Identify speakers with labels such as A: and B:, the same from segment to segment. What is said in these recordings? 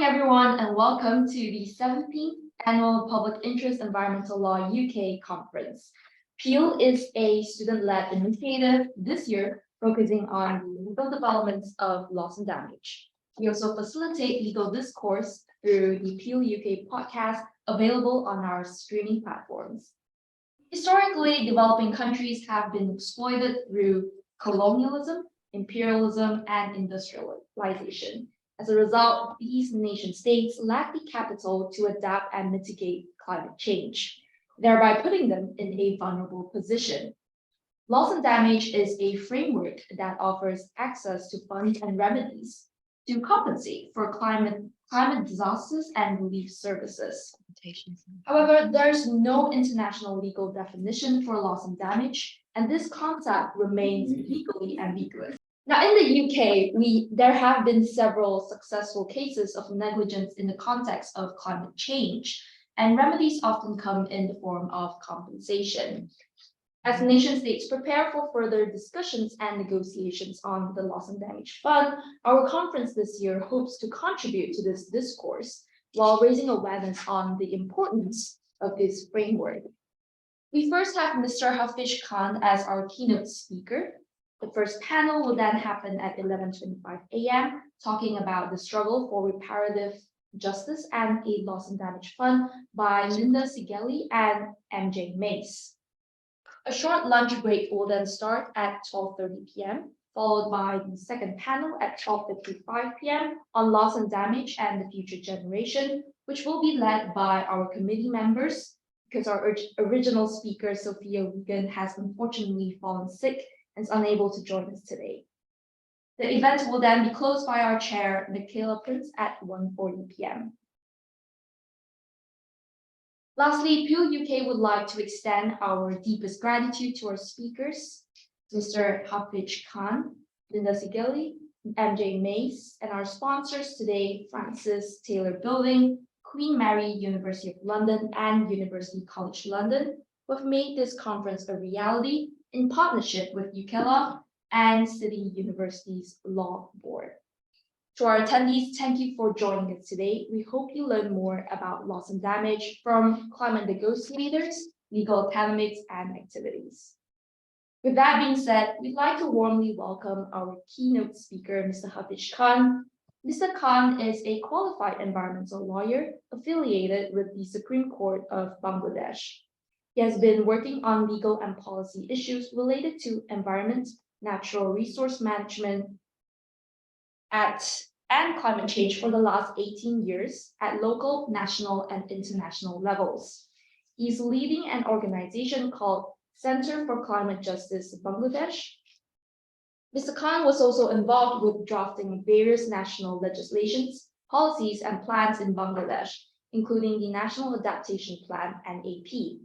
A: everyone, and welcome to the 17th Annual Public Interest Environmental Law UK Conference. PIEL is a student-led initiative this year focusing on the legal developments of loss and damage. We also facilitate legal discourse through the PIEL UK podcast available on our streaming platforms. Historically, developing countries have been exploited through colonialism, imperialism, and industrialization. As a result, these nation-states lack the capital to adapt and mitigate climate change, thereby putting them in a vulnerable position. Loss and damage is a framework that offers access to funds and remedies to compensate for climate disasters and relief services. However, there's no international legal definition for loss and damage, and this concept remains legally ambiguous. Now, in the UK, there have been several successful cases of negligence in the context of climate change, and remedies often come in the form of compensation. As nation-states prepare for further discussions and negotiations on the Loss and Damage Fund, our conference this year hopes to contribute to this discourse while raising awareness on the importance of this framework. We first have Mr. Hafij Khan as our keynote speaker. The first panel will then happen at 11:25 a.m., talking about the struggle for reparative justice and a loss and damage fund by Siegele and Mace. A short lunch break will then start at 12:30 p.m., followed by the second panel at 12:55 p.m. on loss and damage and the future generation, which will be led by our committee members because our original speaker, Sophia Wigan, has unfortunately fallen sick and is unable to join us today. The event will then be closed by our chair, Michaela Prince, at 1:40 p.m. Lastly, PIEL UK would like to extend our deepest gratitude to our speakers, Mr. Hafij Khan, Siegele, Mace, and our sponsors today, Francis Taylor Building, Queen Mary University of London, and University College London, who have made this conference a reality in partnership with UK Law and City University's Law Board. To our attendees, thank you for joining us today. We hope you learn more about loss and damage from climate negotiators, legal academics, and activities. With that being said, we'd like to warmly welcome our keynote speaker, Mr. Hafij Khan. Mr. Khan is a qualified environmental lawyer affiliated with the Supreme Court of Bangladesh. He has been working on legal and policy issues related to environment, natural resource management, and climate change for the last 18 years at local, national, and international levels. He's leading an organization called Center for Climate Justice Bangladesh. Mr. Khan was also involved with drafting various national legislations, policies, and plans in Bangladesh, including the National Adaptation Plan, NAP.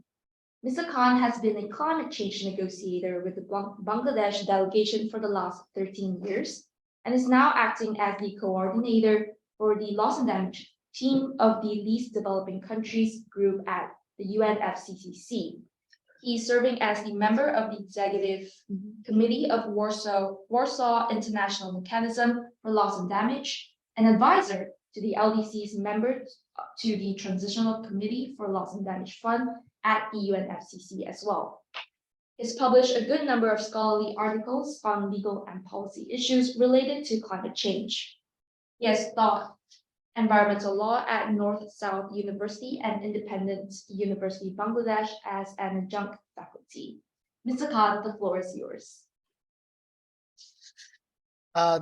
A: Mr. Khan has been a climate change negotiator with the Bangladesh delegation for the last 13 years, and is now acting as the coordinator for the loss and damage team of the least developing countries group at the UNFCCC. He's serving as the member of the executive committee of Warsaw International Mechanism for Loss and Damage, an advisor to the LDC's member to the Transitional Committee for Loss and Damage Fund at the UNFCCC as well. He's published a good number of scholarly articles on legal and policy issues related to climate change. He has taught environmental law at North-South University and Independent University Bangladesh as an adjunct faculty. Mr. Khan, the floor is yours.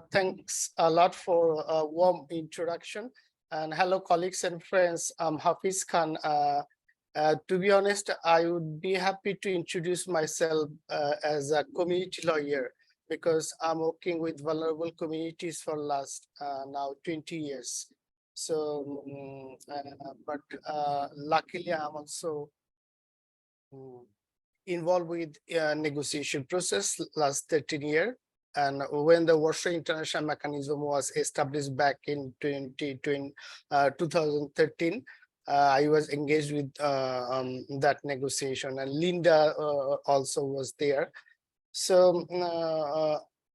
B: Thanks a lot for a warm introduction. And hello, colleagues and friends. I'm Hafij Khan. To be honest, I would be happy to introduce myself as a community lawyer because I'm working with vulnerable communities for last now 20 years. So, luckily, I'm also involved with negotiation process last 13 years. And when the Warsaw International Mechanism was established back in 2013, I was engaged with that negotiation, and Linda also was there. So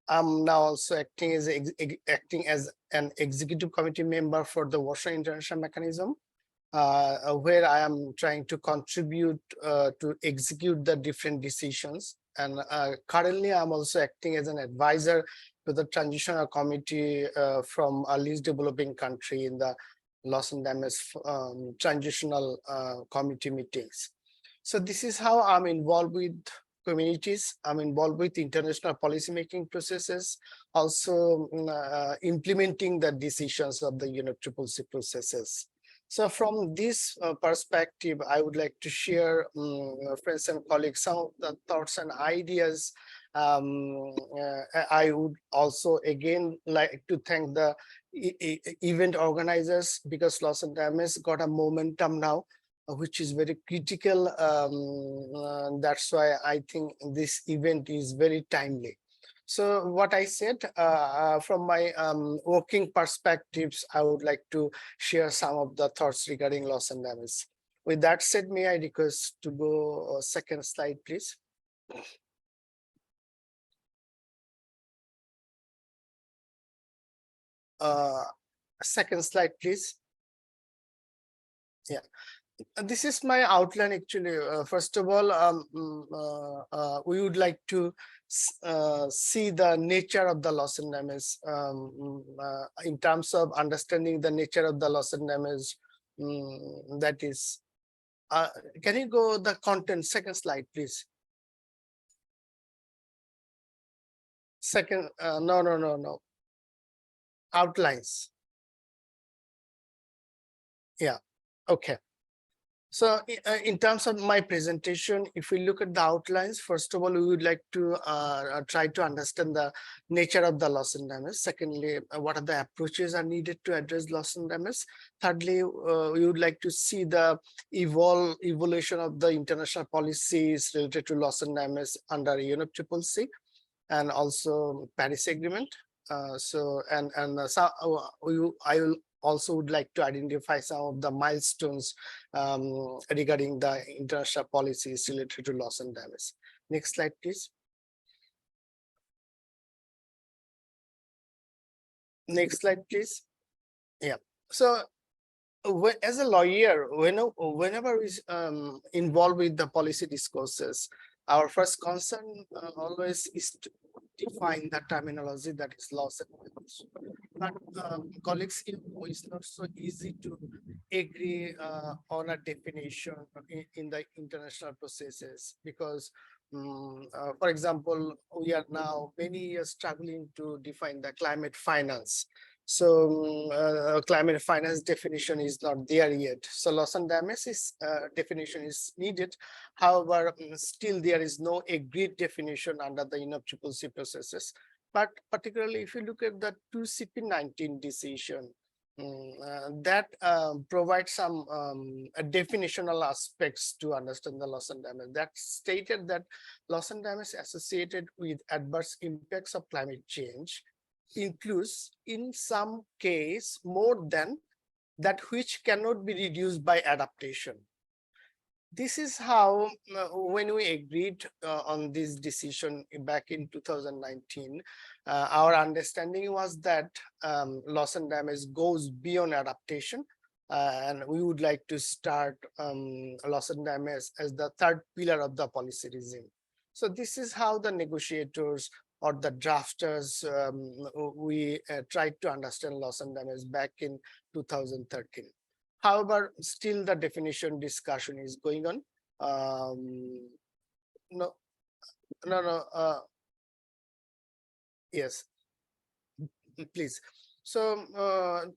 B: I'm now also acting as an executive committee member for the Warsaw International Mechanism, where I am trying to contribute to execute the different decisions. And currently, I'm also acting as an advisor to the Transitional Committee from a least developing country in the loss and damage Transitional Committee meetings. So this is how I'm involved with communities. I'm involved with international policymaking processes, also implementing the decisions of the UNFCCC processes. So from this perspective, I would like to share, friends and colleagues, some of the thoughts and ideas. I would also again like to thank the event organizers, because loss and damage got a momentum now, which is very critical. That's why I think this event is very timely. So what I said, from my working perspectives, I would like to share some of the thoughts regarding loss and damage. With that said, may I request to go second slide, please? Second slide, please. Yeah. This is my outline actually. First of all, we would like to see the nature of the loss and damage, in terms of understanding the nature of the loss and damage. That is, can you go the content, second slide, please? Second, no. Outlines. Yeah, okay. So in terms of my presentation, if we look at the outlines, first of all, we would like to try to understand the nature of the loss and damage. Secondly, what are the approaches are needed to address loss and damage. Thirdly, we would like to see the evolution of the international policies related to loss and damage under UNFCCC and also Paris Agreement. I will also would like to identify some of the milestones regarding the international policies related to loss and damage. Next slide, please. Next slide, please. Yeah. So as a lawyer, whenever we involved with the policy discourses, our first concern always is to define the terminology that is loss and damage. But colleagues, it's not so easy to agree on a definition in the international processes, because for example, we are now many years struggling to define the climate finance. So climate finance definition is not there yet. So loss and damage is definition is needed. However, still there is no agreed definition under the UNFCCC processes. But particularly if you look at the 2CP19 decision, that provides some definitional aspects to understand the loss and damage. That stated that loss and damage associated with adverse impacts of climate change includes in some case more than that which cannot be reduced by adaptation. This is how when we agreed on this decision back in 2019, our understanding was that loss and damage goes beyond adaptation, and we would like to start loss and damage as the third pillar of the policy regime. So this is how the negotiators or the drafters, we tried to understand loss and damage back in 2013. However, still the definition discussion is going on. Yes, please. So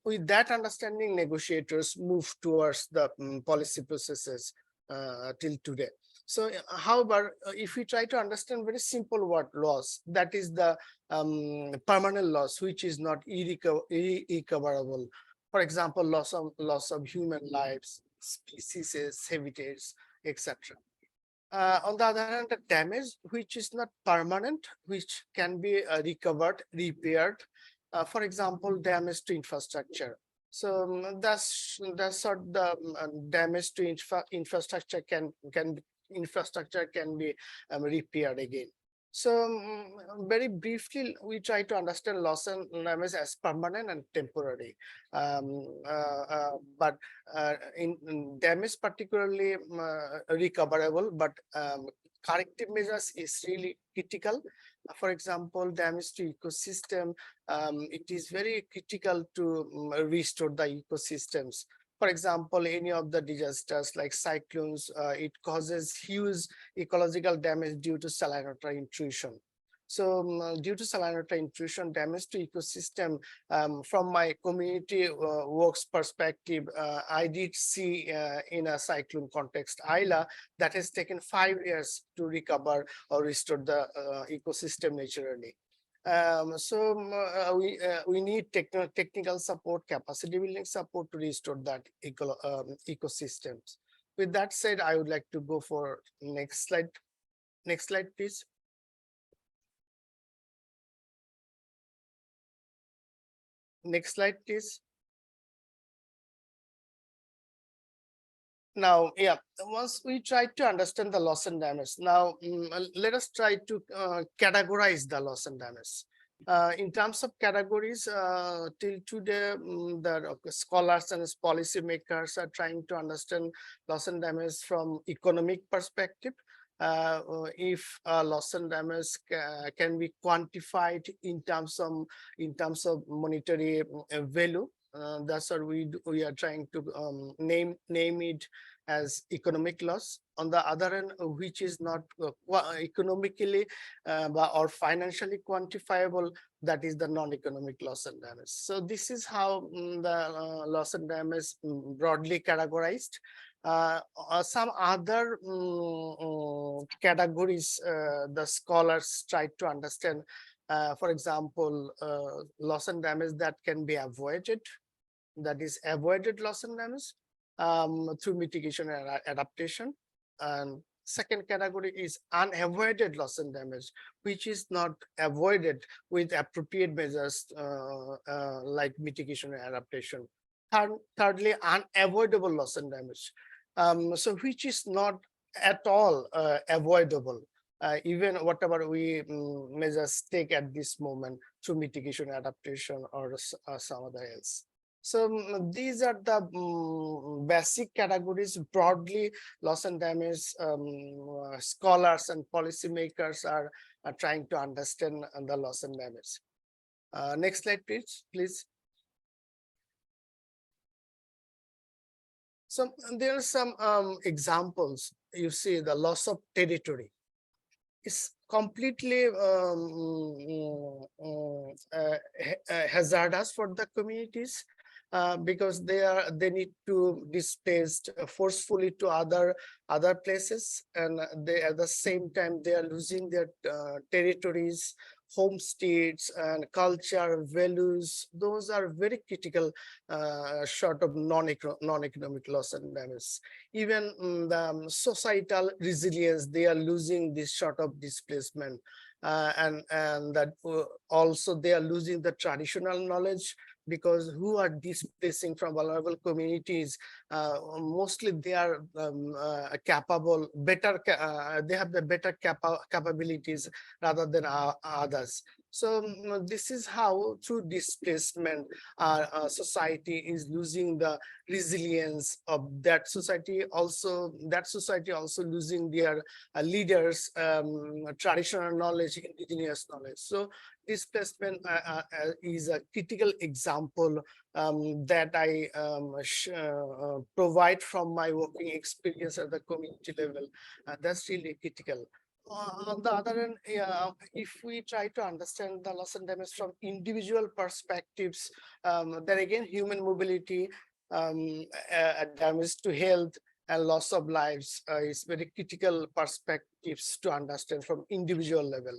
B: with that understanding, negotiators move towards the policy processes till today. So, however, if we try to understand very simple word loss, that is the permanent loss, which is not irrecoverable. For example, loss of human lives, species, habitats, etc. On the other hand, the damage which is not permanent, which can be recovered, repaired. For example, damage to infrastructure. So that's sort the damage to infrastructure can be repaired again. So very briefly, we try to understand loss and damage as permanent and temporary. But in damage particularly recoverable, but corrective measures is really critical. For example, damage to ecosystem, it is very critical to restore the ecosystems. For example, any of the disasters like cyclones, it causes huge ecological damage due to salinity intrusion. So due to salinity intrusion, damage to ecosystem, from my community works perspective, I did see in a cyclone context, Isla, that has taken 5 years to recover or restore the ecosystem naturally. We need technical support, capacity building support to restore that ecosystems. With that said, I would like to go for next slide. Next slide, please. Next slide, please. Now, yeah, once we try to understand the loss and damage, now let us try to categorize the loss and damage. In terms of categories, till today, the scholars and policymakers are trying to understand loss and damage from economic perspective. If loss and damage can be quantified in terms of monetary value. That's what we are trying to name it as economic loss. On the other hand, which is not economically or financially quantifiable, that is the non-economic loss and damage. So this is how the loss and damage broadly categorized. Some other categories the scholars try to understand. For example, loss and damage that can be avoided, that is avoided loss and damage through mitigation and adaptation. And second category is unavoided loss and damage, which is not avoided with appropriate measures like mitigation and adaptation. Thirdly, unavoidable loss and damage. So which is not at all avoidable, even whatever we measures take at this moment through mitigation, adaptation, or some other else. So these are the basic categories. Broadly, loss and damage scholars and policymakers are trying to understand the loss and damage. Next slide, please. So there are some examples. You see the loss of territory is completely hazardous for the communities because they need to displaced forcefully to other places, and they at the same time they are losing their territories, homesteads, and culture values. Those are very critical short of non-economic loss and damage. Even the societal resilience, they are losing this sort of displacement, and that also they are losing the traditional knowledge, because who are displacing from vulnerable communities, mostly they are capable, they have the better capabilities rather than others. So this is how through displacement our society is losing the resilience of that society. Also that society also losing their leaders, traditional knowledge, indigenous knowledge. So displacement is a critical example that I provide from my working experience at the community level. That's really critical. On the other hand, if we try to understand the loss and damage from individual perspectives, then again, human mobility, damage to health, and loss of lives is very critical perspectives to understand from individual level.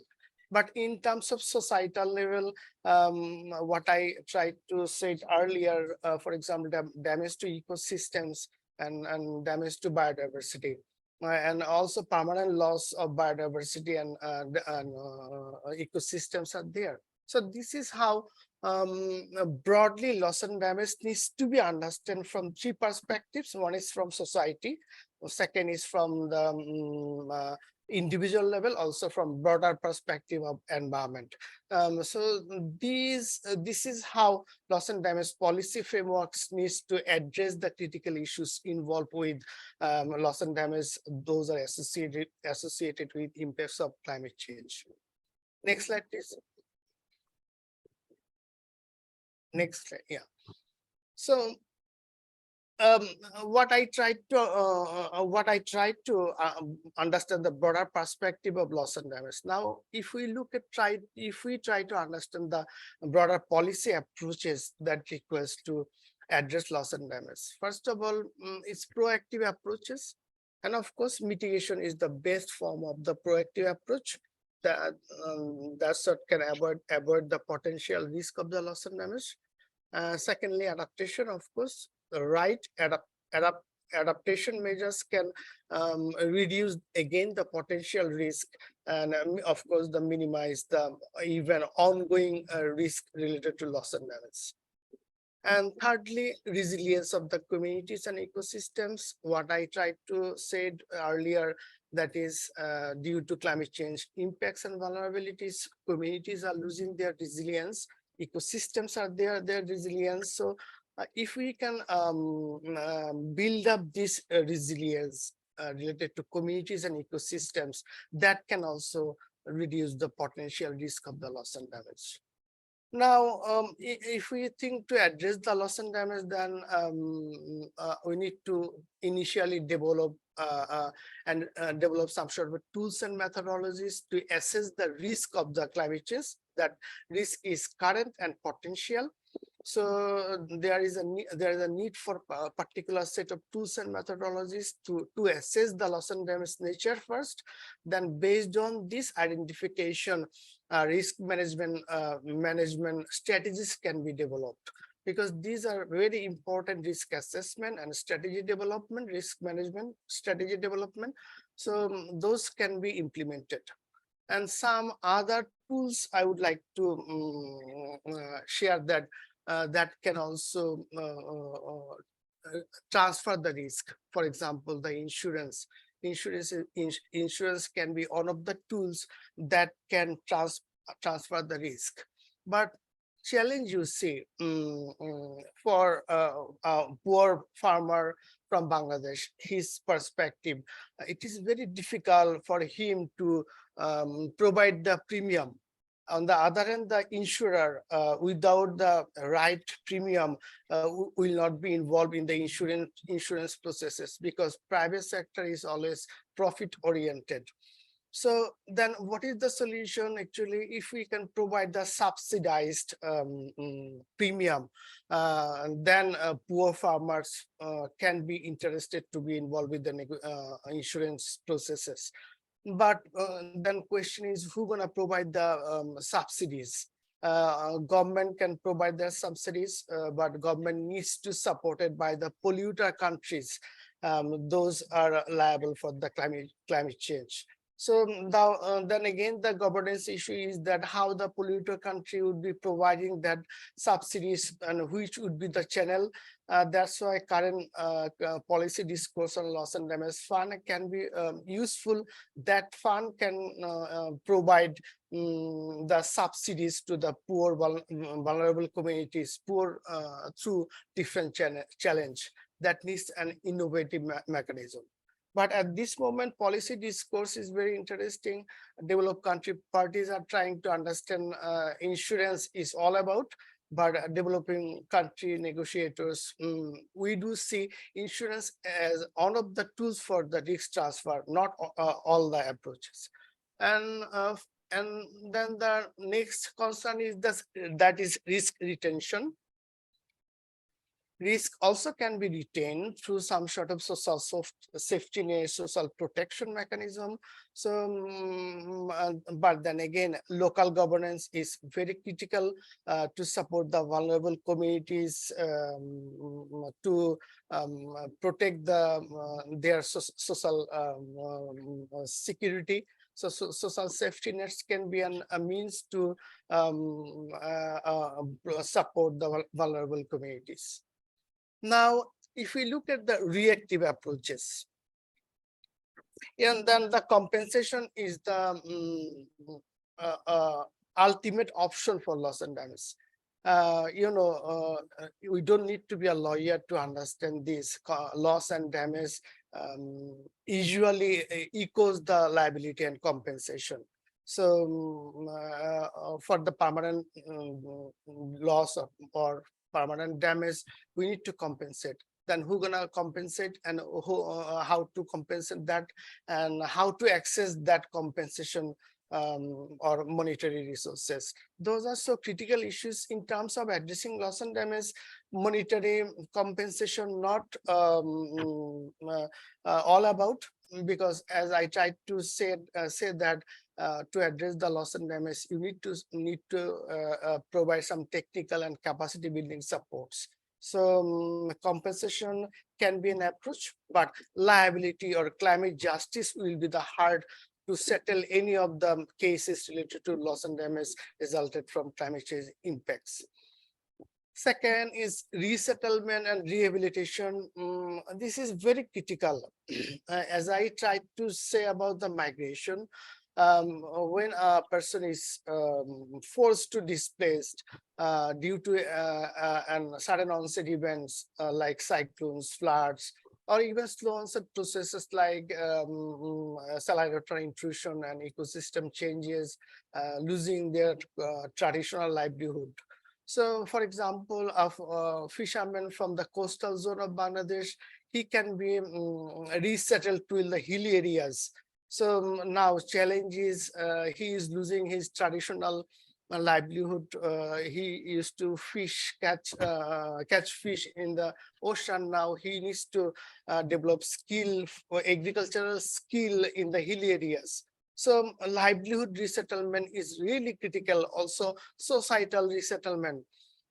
B: But in terms of societal level, what I tried to say earlier, for example, damage to ecosystems and damage to biodiversity, and also permanent loss of biodiversity and ecosystems are there. So this is how broadly loss and damage needs to be understood from three perspectives. One is from society, second is from the individual level, also from broader perspective of environment. So this is how loss and damage policy frameworks needs to address the critical issues involved with loss and damage. Those are associated with impacts of climate change. Next slide, please. Next slide, yeah. So what I tried to understand the broader perspective of loss and damage. Now, if we try to understand the broader policy approaches that requires to address loss and damage. First of all, it's proactive approaches, and of course, mitigation is the best form of the proactive approach that sort can avoid the potential risk of the loss and damage. Secondly, adaptation, of course, the right adaptation measures can reduce again the potential risk, and of course, the minimize the even ongoing risk related to loss and damage. And thirdly, resilience of the communities and ecosystems. What I tried to say earlier, that is due to climate change impacts and vulnerabilities, communities are losing their resilience, ecosystems are their resilience. So if we can build up this resilience related to communities and ecosystems, that can also reduce the potential risk of the loss and damage. Now, if we think to address the loss and damage, then we need to initially develop develop some sort of tools and methodologies to assess the risk of the climate change. That risk is current and potential. So there is a need for a particular set of tools and methodologies to assess the loss and damage nature first. Then based on this identification, risk management strategies can be developed, because these are very important: risk assessment and strategy development, risk management, strategy development. So those can be implemented. And some other tools I would like to share that can also transfer the risk. For example, the insurance can be one of the tools that can transfer the risk. But challenge, you see, for a poor farmer from Bangladesh, his perspective, it is very difficult for him to provide the premium. On the other hand, the insurer, without the right premium, will not be involved in the insurance processes, because private sector is always profit oriented. So then what is the solution? Actually, if we can provide the subsidized premium, then poor farmers can be interested to be involved with the insurance processes. But then question is, who gonna provide the subsidies? Government can provide their subsidies, but government needs to support it by the polluter countries. Those are liable for the climate change. So now, then again, the governance issue is that how the polluter country would be providing that subsidies and which would be the channel. That's why current policy discourse on loss and damage fund can be useful. That fund can provide the subsidies to the poor, vulnerable communities, poor through different challenge that needs an innovative mechanism. But at this moment, policy discourse is very interesting. Developed country parties are trying to understand insurance is all about, but developing country negotiators, we do see insurance as one of the tools for the risk transfer, not all the approaches. And then the next concern is that is risk retention. Risk also can be retained through some sort of social safety net, social protection mechanism. So, but then again, local governance is very critical to support the vulnerable communities, to protect their social security. So social safety nets can be a means to support the vulnerable communities. Now, if we look at the reactive approaches, And then the compensation is the ultimate option for loss and damage. We don't need to be a lawyer to understand this. Loss and damage usually equals the liability and compensation. So for the permanent loss or permanent damage, we need to compensate. Then who gonna compensate, and how to compensate that, and how to access that compensation or monetary resources. Those are so critical issues in terms of addressing loss and damage. Monetary compensation not all about, because as I tried to say that to address the loss and damage, you need to provide some technical and capacity building supports. So compensation can be an approach, but liability or climate justice will be the hard to settle any of the cases related to loss and damage resulted from climate change impacts. Second is resettlement and rehabilitation. This is very critical. As I tried to say about the migration, when a person is forced to displaced due to sudden onset events like cyclones, floods, or even slow onset processes like salinator intrusion and ecosystem changes, losing their traditional livelihood. So, for example, a fisherman from the coastal zone of Bangladesh, he can be resettled to the hilly areas. So now challenge is he is losing his traditional livelihood. He used to catch fish in the ocean. Now he needs to develop agricultural skill in the hilly areas. So livelihood resettlement is really critical. Also societal resettlement.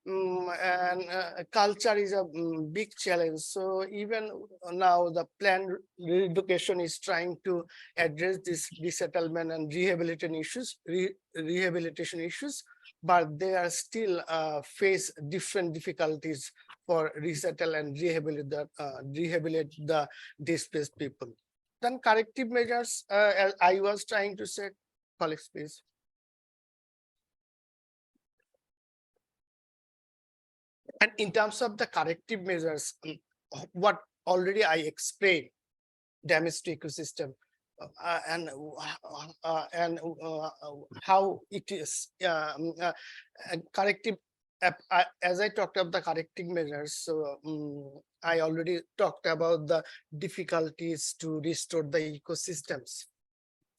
B: And culture is a big challenge. So even now the planned relocation is trying to address this resettlement and rehabilitation issues, but they are still face different difficulties for resettle and rehabilitate the displaced people. Then corrective measures, as I was trying to say, colleagues, please. And in terms of the corrective measures, what already I explained, damage to ecosystem, and how it is corrective. As I talked about the corrective measures, so I already talked about the difficulties to restore the ecosystems.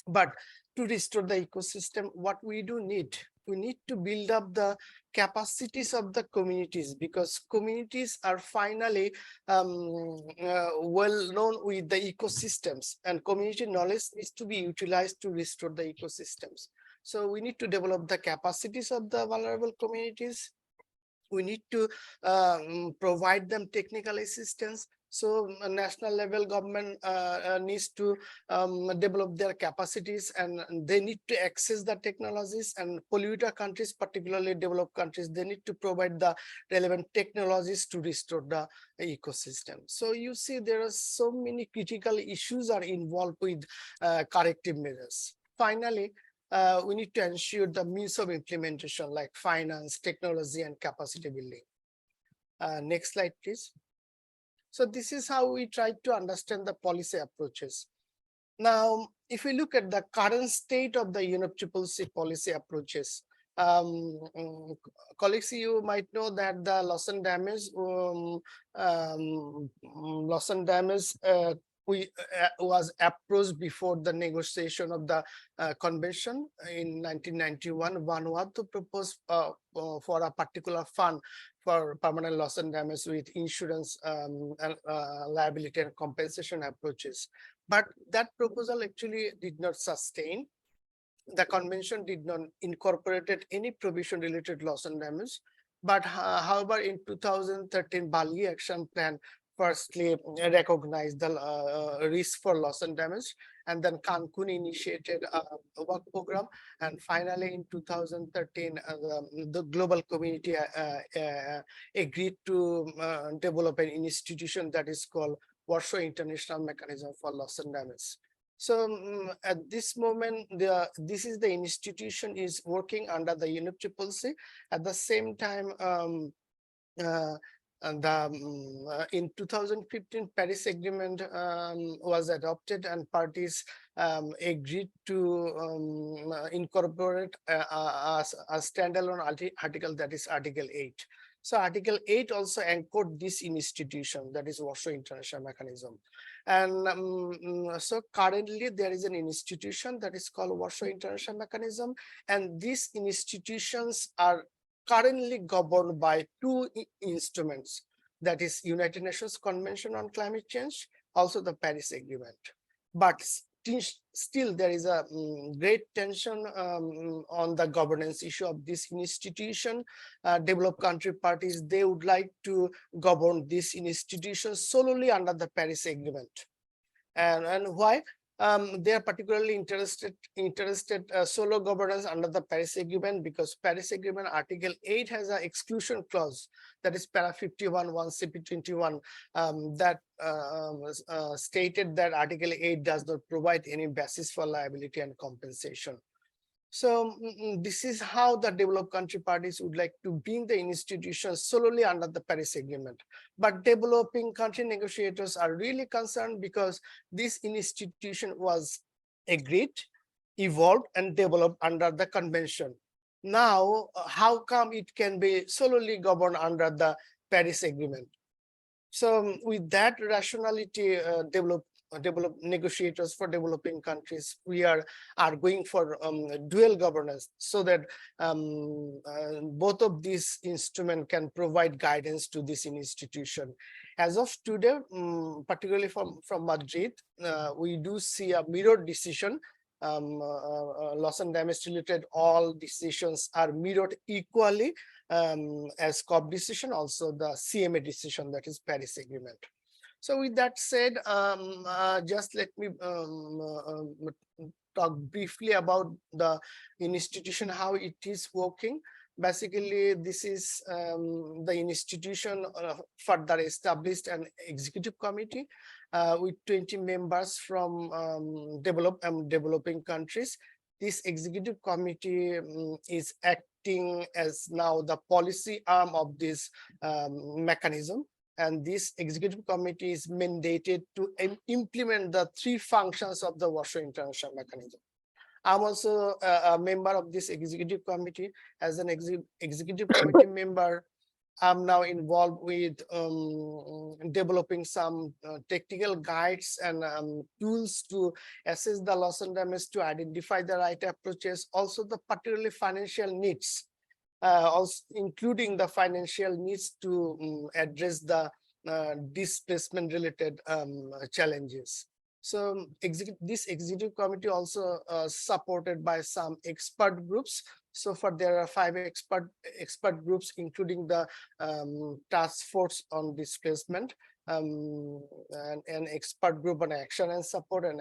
B: But to restore the ecosystem, what we need to build up the capacities of the communities, because communities are finally well known with the ecosystems, and community knowledge needs to be utilized to restore the ecosystems. So we need to develop the capacities of the vulnerable communities. We need to provide them technical assistance. So national level government needs to develop their capacities, and they need to access the technologies, and polluter countries, particularly developed countries, they need to provide the relevant technologies to restore the ecosystem. So you see, there are so many critical issues are involved with corrective measures. Finally, we need to ensure the means of implementation like finance, technology, and capacity building. Next slide, please. So this is how we try to understand the policy approaches. Now, if we look at the current state of the UNFCCC policy approaches, colleagues, you might know that the loss and damage was approached before the negotiation of the convention in 1991. Vanuatu proposed for a particular fund for permanent loss and damage with insurance and liability and compensation approaches. But that proposal actually did not sustain. The convention did not incorporate any provision related loss and damage. But however, in 2013, Bali Action Plan firstly recognized the risk for loss and damage, and then Cancun initiated a work program, and finally in 2013 the global community agreed to develop an institution that is called Warsaw International Mechanism for Loss and Damage. So at this moment, this is the institution is working under the UNFCCC. At the same time, uh, in 2015 Paris Agreement was adopted, and parties agreed to incorporate a standalone article, that is Article 8. So Article 8 also anchored this institution, that is Warsaw International Mechanism. And so currently there is an institution that is called Warsaw International Mechanism, and these institutions are currently governed by two instruments, that is United Nations Convention on Climate Change, also the Paris Agreement. But still there is a great tension on the governance issue of this institution. Developed country parties, they would like to govern this institution solely under the Paris Agreement. And why? They are particularly interested solo governance under the Paris Agreement, because Paris Agreement Article 8 has an exclusion clause, that is para 51 1 CP 21, that stated that Article 8 does not provide any basis for liability and compensation. So this is how the developed country parties would like to bring the institution solely under the Paris Agreement. But developing country negotiators are really concerned, because this institution was agreed, evolved, and developed under the convention. Now, how come it can be solely governed under the Paris Agreement? So with that rationality, develop negotiators for developing countries, we are going for dual governance, so that both of these instruments can provide guidance to this institution. As of today, particularly from Madrid, we do see a mirror decision. Loss and damage related, all decisions are mirrored equally as COP decision, also the CMA decision, that is Paris Agreement. So with that said, just let me talk briefly about the institution, how it is working. Basically, this is the institution further established an executive committee with 20 members from developing countries. This executive committee is acting as now the policy arm of this mechanism. And this executive committee is mandated to implement the three functions of the Warsaw International Mechanism. I'm also a member of this executive committee. As an executive committee member, I'm now involved with developing some technical guides and tools to assess the loss and damage, to identify the right approaches, also the particularly financial needs, also including the financial needs to address the displacement related challenges. So this executive committee also supported by some expert groups. So far there are 5 expert groups, including the task force on displacement, an expert group on action and support, an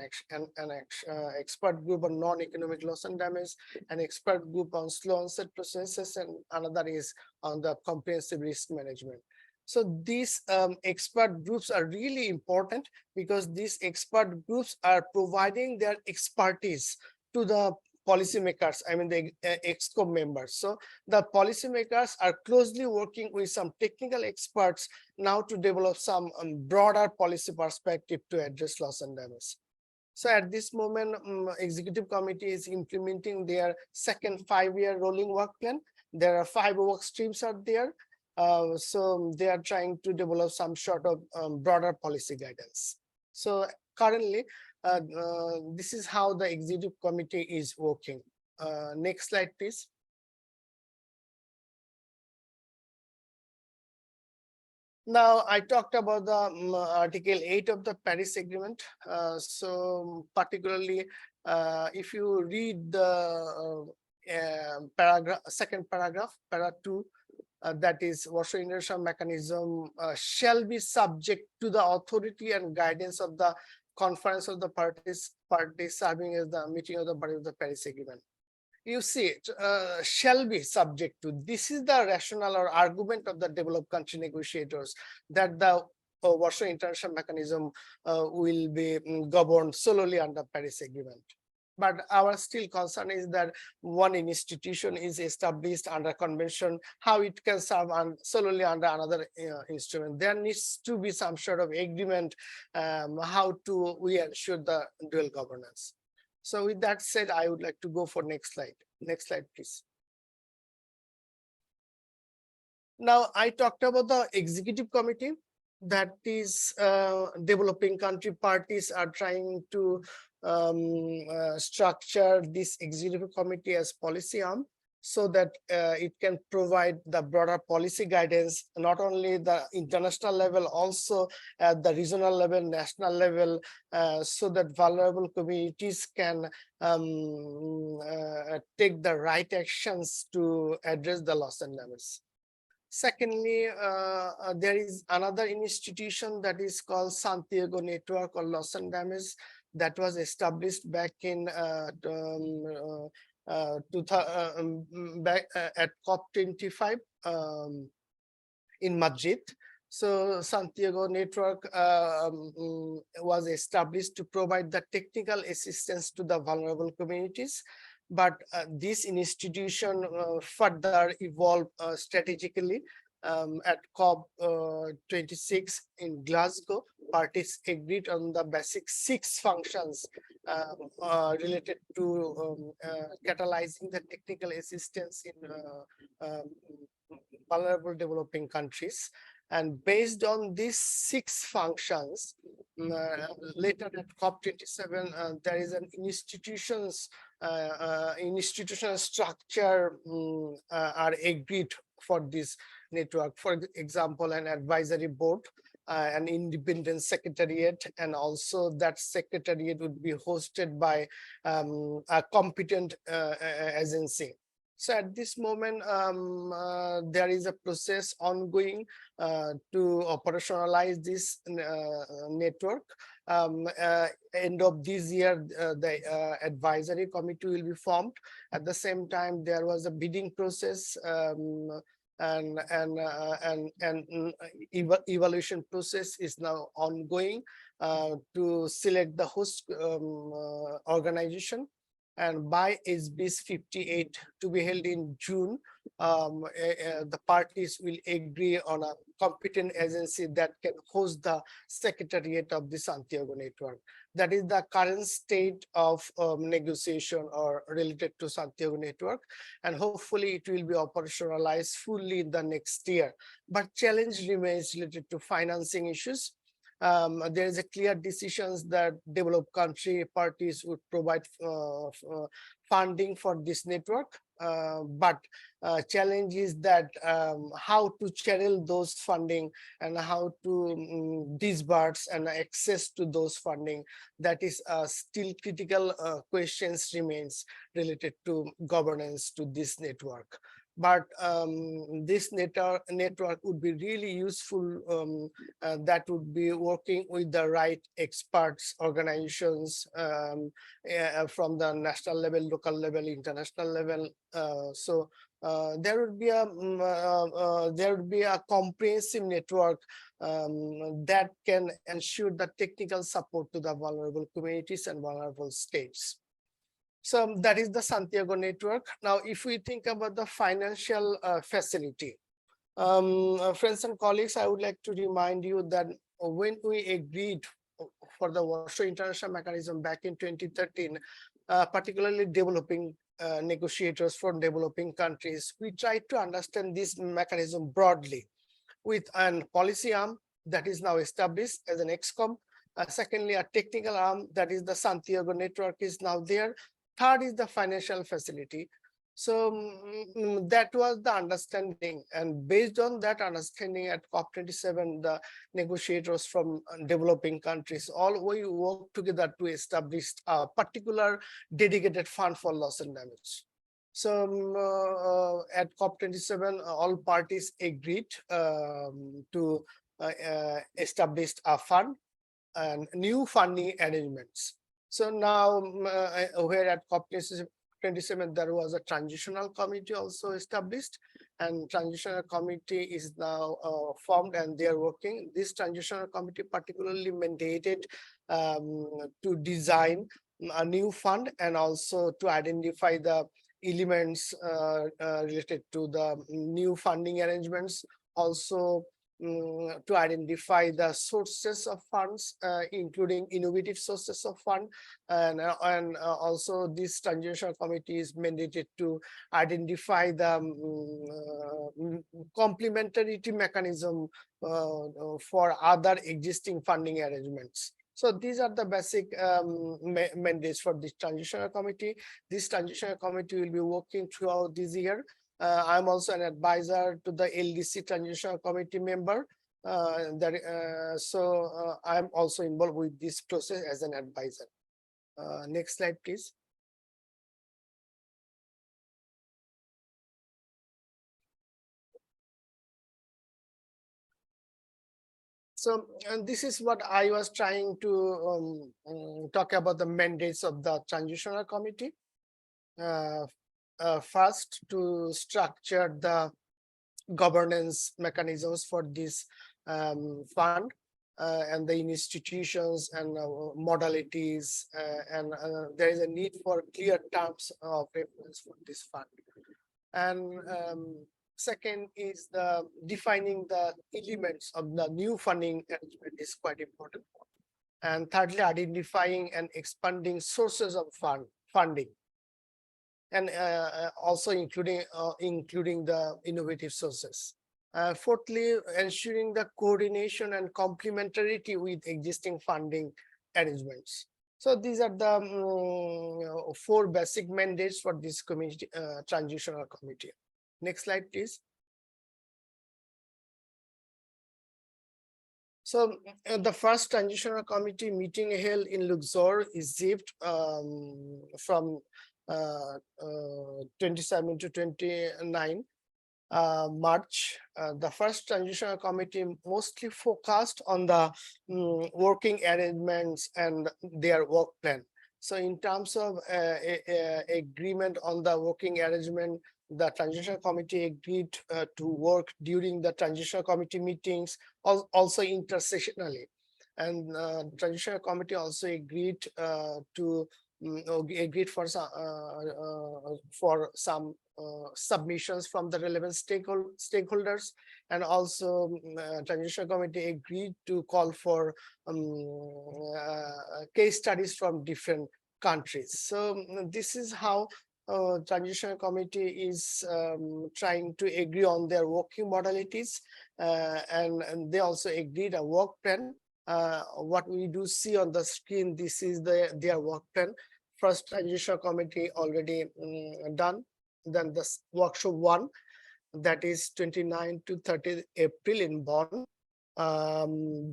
B: expert group on non-economic loss and damage, an expert group on slow onset processes, and another is on the comprehensive risk management. So these expert groups are really important, because these expert groups are providing their expertise to the policymakers, I mean the EXCO members. So the policymakers are closely working with some technical experts now to develop some broader policy perspective to address loss and damage. So at this moment, executive committee is implementing their second 5-year rolling work plan. There are 5 work streams out there. So they are trying to develop some sort of broader policy guidance. So currently, this is how the executive committee is working. Next slide, please. Now, I talked about the Article 8 of the Paris Agreement. So particularly, if you read the second paragraph, para 2, that is Warsaw International Mechanism shall be subject to the authority and guidance of the Conference of the Parties serving as the meeting of the body of the Paris Agreement. You see, shall be subject to. This is the rationale or argument of the developed country negotiators, that the Warsaw International Mechanism will be governed solely under Paris Agreement. But our still concern is that one institution is established under convention, how it can serve solely under another instrument. There needs to be some sort of agreement how to we ensure the dual governance. So with that said, I would like to go for next slide. Next slide, please. Now, I talked about the executive committee, that is developing country parties are trying to structure this executive committee as policy arm so that it can provide the broader policy guidance, not only the international level, also at the regional level, national level, so that vulnerable communities can take the right actions to address the loss and damage. Secondly, there is another institution that is called Santiago Network on Loss and Damage that was established back in at COP25 in Madrid. So Santiago Network was established to provide the technical assistance to the vulnerable communities. But this institution further evolved strategically. At COP26 in Glasgow, parties agreed on the basic 6 functions related to catalyzing the technical assistance in vulnerable developing countries. And based on these 6 functions, later at COP27, there is an institutional structure are agreed for this network. For example, an advisory board, an independent secretariat, and also that secretariat would be hosted by a competent agency. So at this moment, there is a process ongoing to operationalize this network. End of this year, the advisory committee will be formed. At the same time, there was a bidding process and evaluation process is now ongoing to select the host organization. And by SB's 58 to be held in June, the parties will agree on a competent agency that can host the secretariat of the Santiago Network. That is the current state of negotiation or related to Santiago Network, and hopefully it will be operationalized fully in the next year. But challenge remains related to financing issues. There is a clear decisions that developed country parties would provide funding for this network, but challenge is that how to channel those funding and how to disburse and access to those funding. That is still critical questions remains related to governance to this network. But this network would be really useful, that would be working with the right experts, organizations from the national level, local level, international level. So there would be a comprehensive network that can ensure the technical support to the vulnerable communities and vulnerable states. So that is the Santiago Network. Now, if we think about the financial facility, friends and colleagues, I would like to remind you that when we agreed for the Warsaw International Mechanism back in 2013, particularly developing negotiators from developing countries, we tried to understand this mechanism broadly with a policy arm that is now established as an EXCOM. Secondly, a technical arm, that is the Santiago Network, is now there. Third is the financial facility. So that was the understanding, and based on that understanding at COP27, the negotiators from developing countries all we work together to establish a particular dedicated fund for loss and damage. So at COP27, all parties agreed to establish a fund and new funding arrangements. So now we're at COP27 COP27, there was a transitional committee also established, and transitional committee is now formed and they are working. This transitional committee particularly mandated to design a new fund and also to identify the elements related to the new funding arrangements, also to identify the sources of funds, including innovative sources of fund, and also this transitional committee is mandated to identify the complementarity mechanism for other existing funding arrangements. So these are the basic mandates for this transitional committee. This transitional committee will be working throughout this year. I'm also an advisor to the LDC Transitional Committee member. I'm also involved with this process as an advisor. Next slide, please. So, and this is what I was trying to talk about, the mandates of the Transitional Committee. First, to structure the governance mechanisms for this fund and the institutions and modalities, and there is a need for clear terms of reference for this fund. And second is the defining the elements of the new funding arrangement is quite important. And thirdly, identifying and expanding sources of funding, and also including the innovative sources. Fourthly, ensuring the coordination and complementarity with existing funding arrangements. So these are the 4 basic mandates for this committee, transitional committee. Next slide, please. So the first transitional committee meeting held in Luxor, Egypt, from 27 to 29 March. The first transitional committee mostly focused on the working arrangements and their work plan. So in terms of agreement on the working arrangement, the transitional committee agreed to work during the transitional committee meetings, also intersessionally. And transitional committee also agreed for some submissions from the relevant stakeholders, and also transitional committee agreed to call for case studies from different countries. So this is how transitional committee is trying to agree on their working modalities, and they also agreed a work plan. What we do see on the screen, this is their work plan. First transitional committee already done. Then the workshop 1, that is 29 to 30 April in Bonn.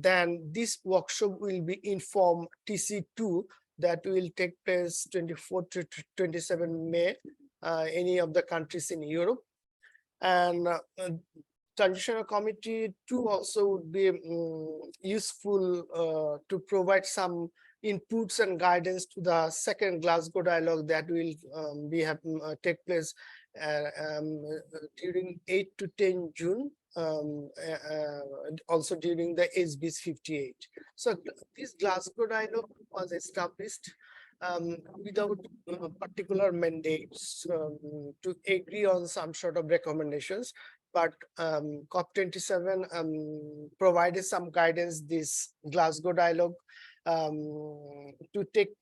B: Then this workshop will be informed TC2, that will take place 24 to 27 May, any of the countries in Europe. And transitional committee 2 also would be useful to provide some inputs and guidance to the second Glasgow dialogue that will take place during 8 to 10 June, also during the SBs 58. So this Glasgow dialogue was established without particular mandates to agree on some sort of recommendations, but COP27 provided some guidance, this Glasgow dialogue, to take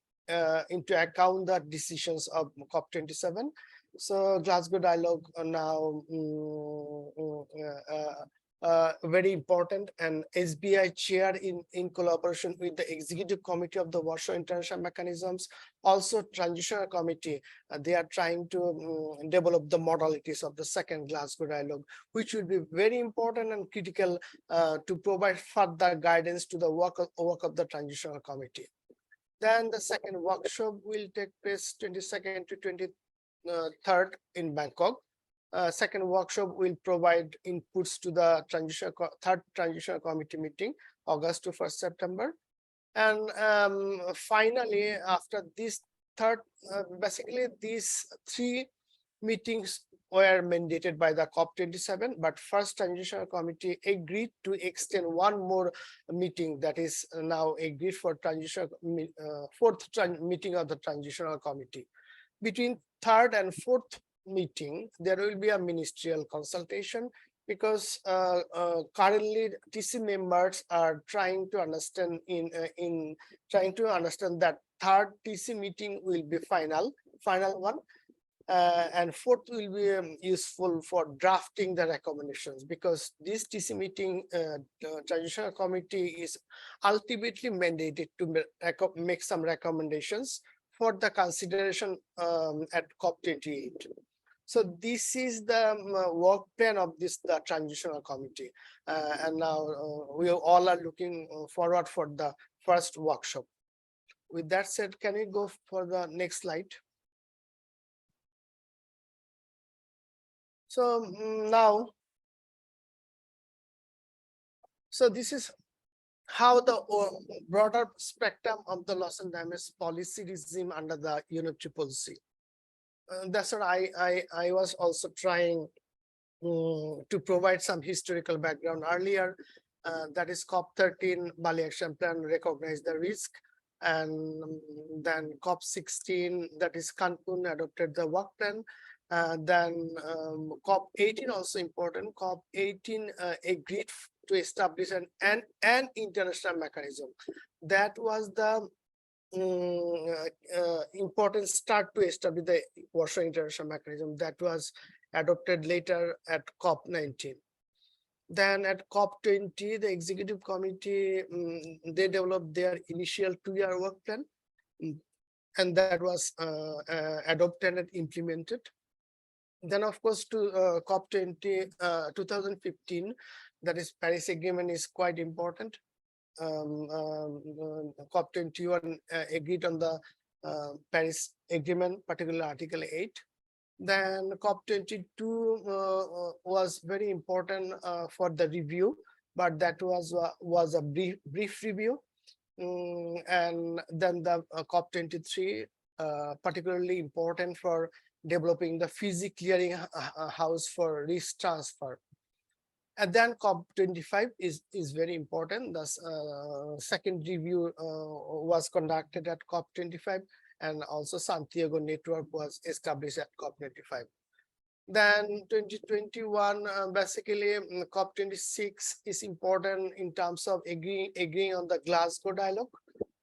B: into account the decisions of COP27. So Glasgow dialogue are now very important, and SBI chair in collaboration with the executive committee of the Warsaw International Mechanisms, also transitional committee, they are trying to develop the modalities of the second Glasgow dialogue, which will be very important and critical to provide further guidance to the work of the transitional committee. Then the second workshop will take place 22nd to 23rd in Bangkok. Second workshop will provide inputs to the third transitional committee meeting, August to 1st September. And finally, after this basically these 3 meetings were mandated by the COP27, but first Transitional Committee agreed to extend one more meeting, that is now agreed for fourth meeting of the Transitional Committee. Between third and fourth meeting, there will be a ministerial consultation, because currently TC members are trying to understand that third TC meeting will be final one, and fourth will be useful for drafting the recommendations, because this TC meeting, Transitional Committee is ultimately mandated to make some recommendations for the consideration at COP28. So this is the work plan of the Transitional Committee, and now we all are looking forward for the first workshop. With that said, can we go for the next slide? So so this is how the broader spectrum of the loss and damage policy regime under the UNFCCC. That's what I was also trying to provide some historical background earlier. That is COP13 Bali Action Plan recognized the risk, and then COP16, that is Cancun, adopted the work plan. Then COP18 also important. COP18 agreed to establish an international mechanism. That was the important start to establish the Warsaw International Mechanism that was adopted later at COP19. Then at COP20, the Executive Committee, they developed their initial 2-year work plan, and that was adopted and implemented. Then, of course, to COP20, 2015, that is Paris Agreement is quite important. COP21 agreed on the Paris Agreement, particularly Article 8. Then COP22 was very important for the review, but that was a brief review. And then the COP23, particularly important for developing the FISI clearing house for risk transfer. And then COP25 is very important. The second review was conducted at COP25, and also Santiago network was established at COP25. Then 2021, basically COP26 is important in terms of agreeing on the Glasgow dialogue.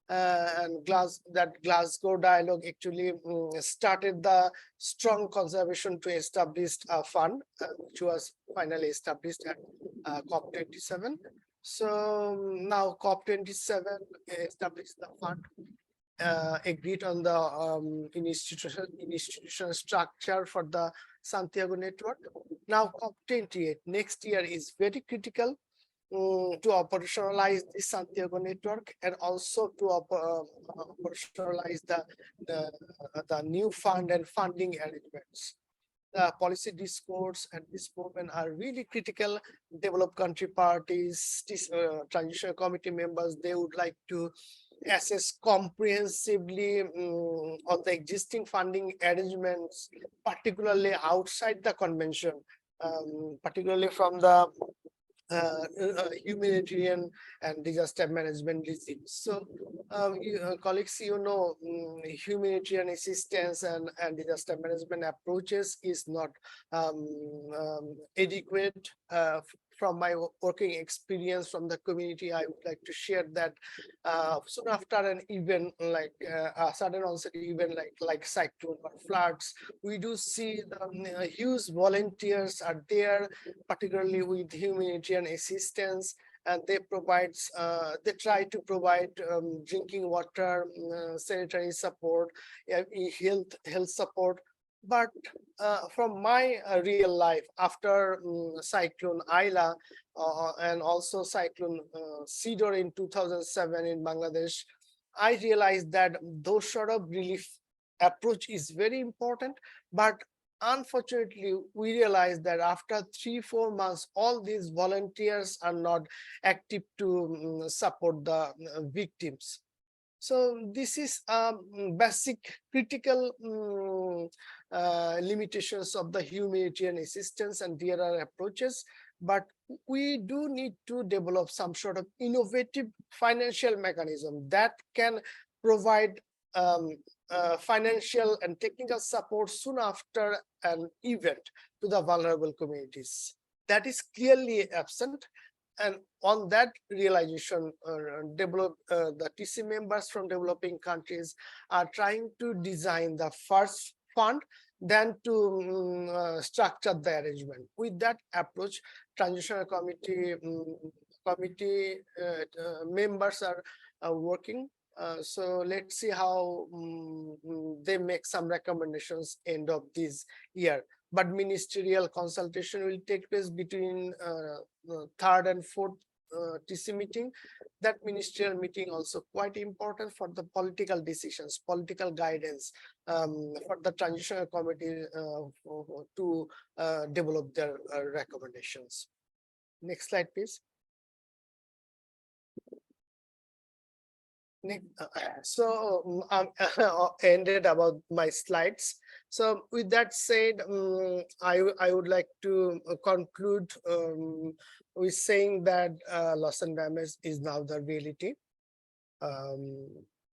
B: And Glasgow dialogue actually started the strong conservation to establish a fund, which was finally established at COP27. So now COP27 established the fund, agreed on the institutional structure for the Santiago network. Now COP28 next year is very critical to operationalize the Santiago network, and also to operationalize the new fund and funding arrangements. The policy discourse and this movement are really critical. Developed country parties, Transitional Committee members, they would like to assess comprehensively on the existing funding arrangements, particularly outside the convention, particularly from the humanitarian and disaster management regimes. So, colleagues, humanitarian assistance and disaster management approaches is not adequate. From my working experience from the community, I would like to share that soon after an event like a sudden onset event like cyclone or floods, we do see the huge volunteers are there, particularly with humanitarian assistance, and they try to provide drinking water, sanitary support, health support. But from my real life, after Cyclone Aila and also Cyclone Sidor in 2007 in Bangladesh, I realized that those sort of relief approach is very important. But unfortunately, we realized that after 3-4 months, all these volunteers are not active to support the victims. So this is basic critical limitations of the humanitarian assistance, and there are approaches, but we do need to develop some sort of innovative financial mechanism that can provide financial and technical support soon after an event to the vulnerable communities. That is clearly absent. And on that realization, the TC members from developing countries are trying to design the first fund, then to structure the arrangement. With that approach, Transitional Committee members are working. So let's see how they make some recommendations end of this year. But ministerial consultation will take place between third and fourth TC meeting. That ministerial meeting also quite important for the political decisions, political guidance for the transitional committee to develop their recommendations. Next slide, please. So ended about my slides. So with that said, I would like to conclude with saying that loss and damage is now the reality.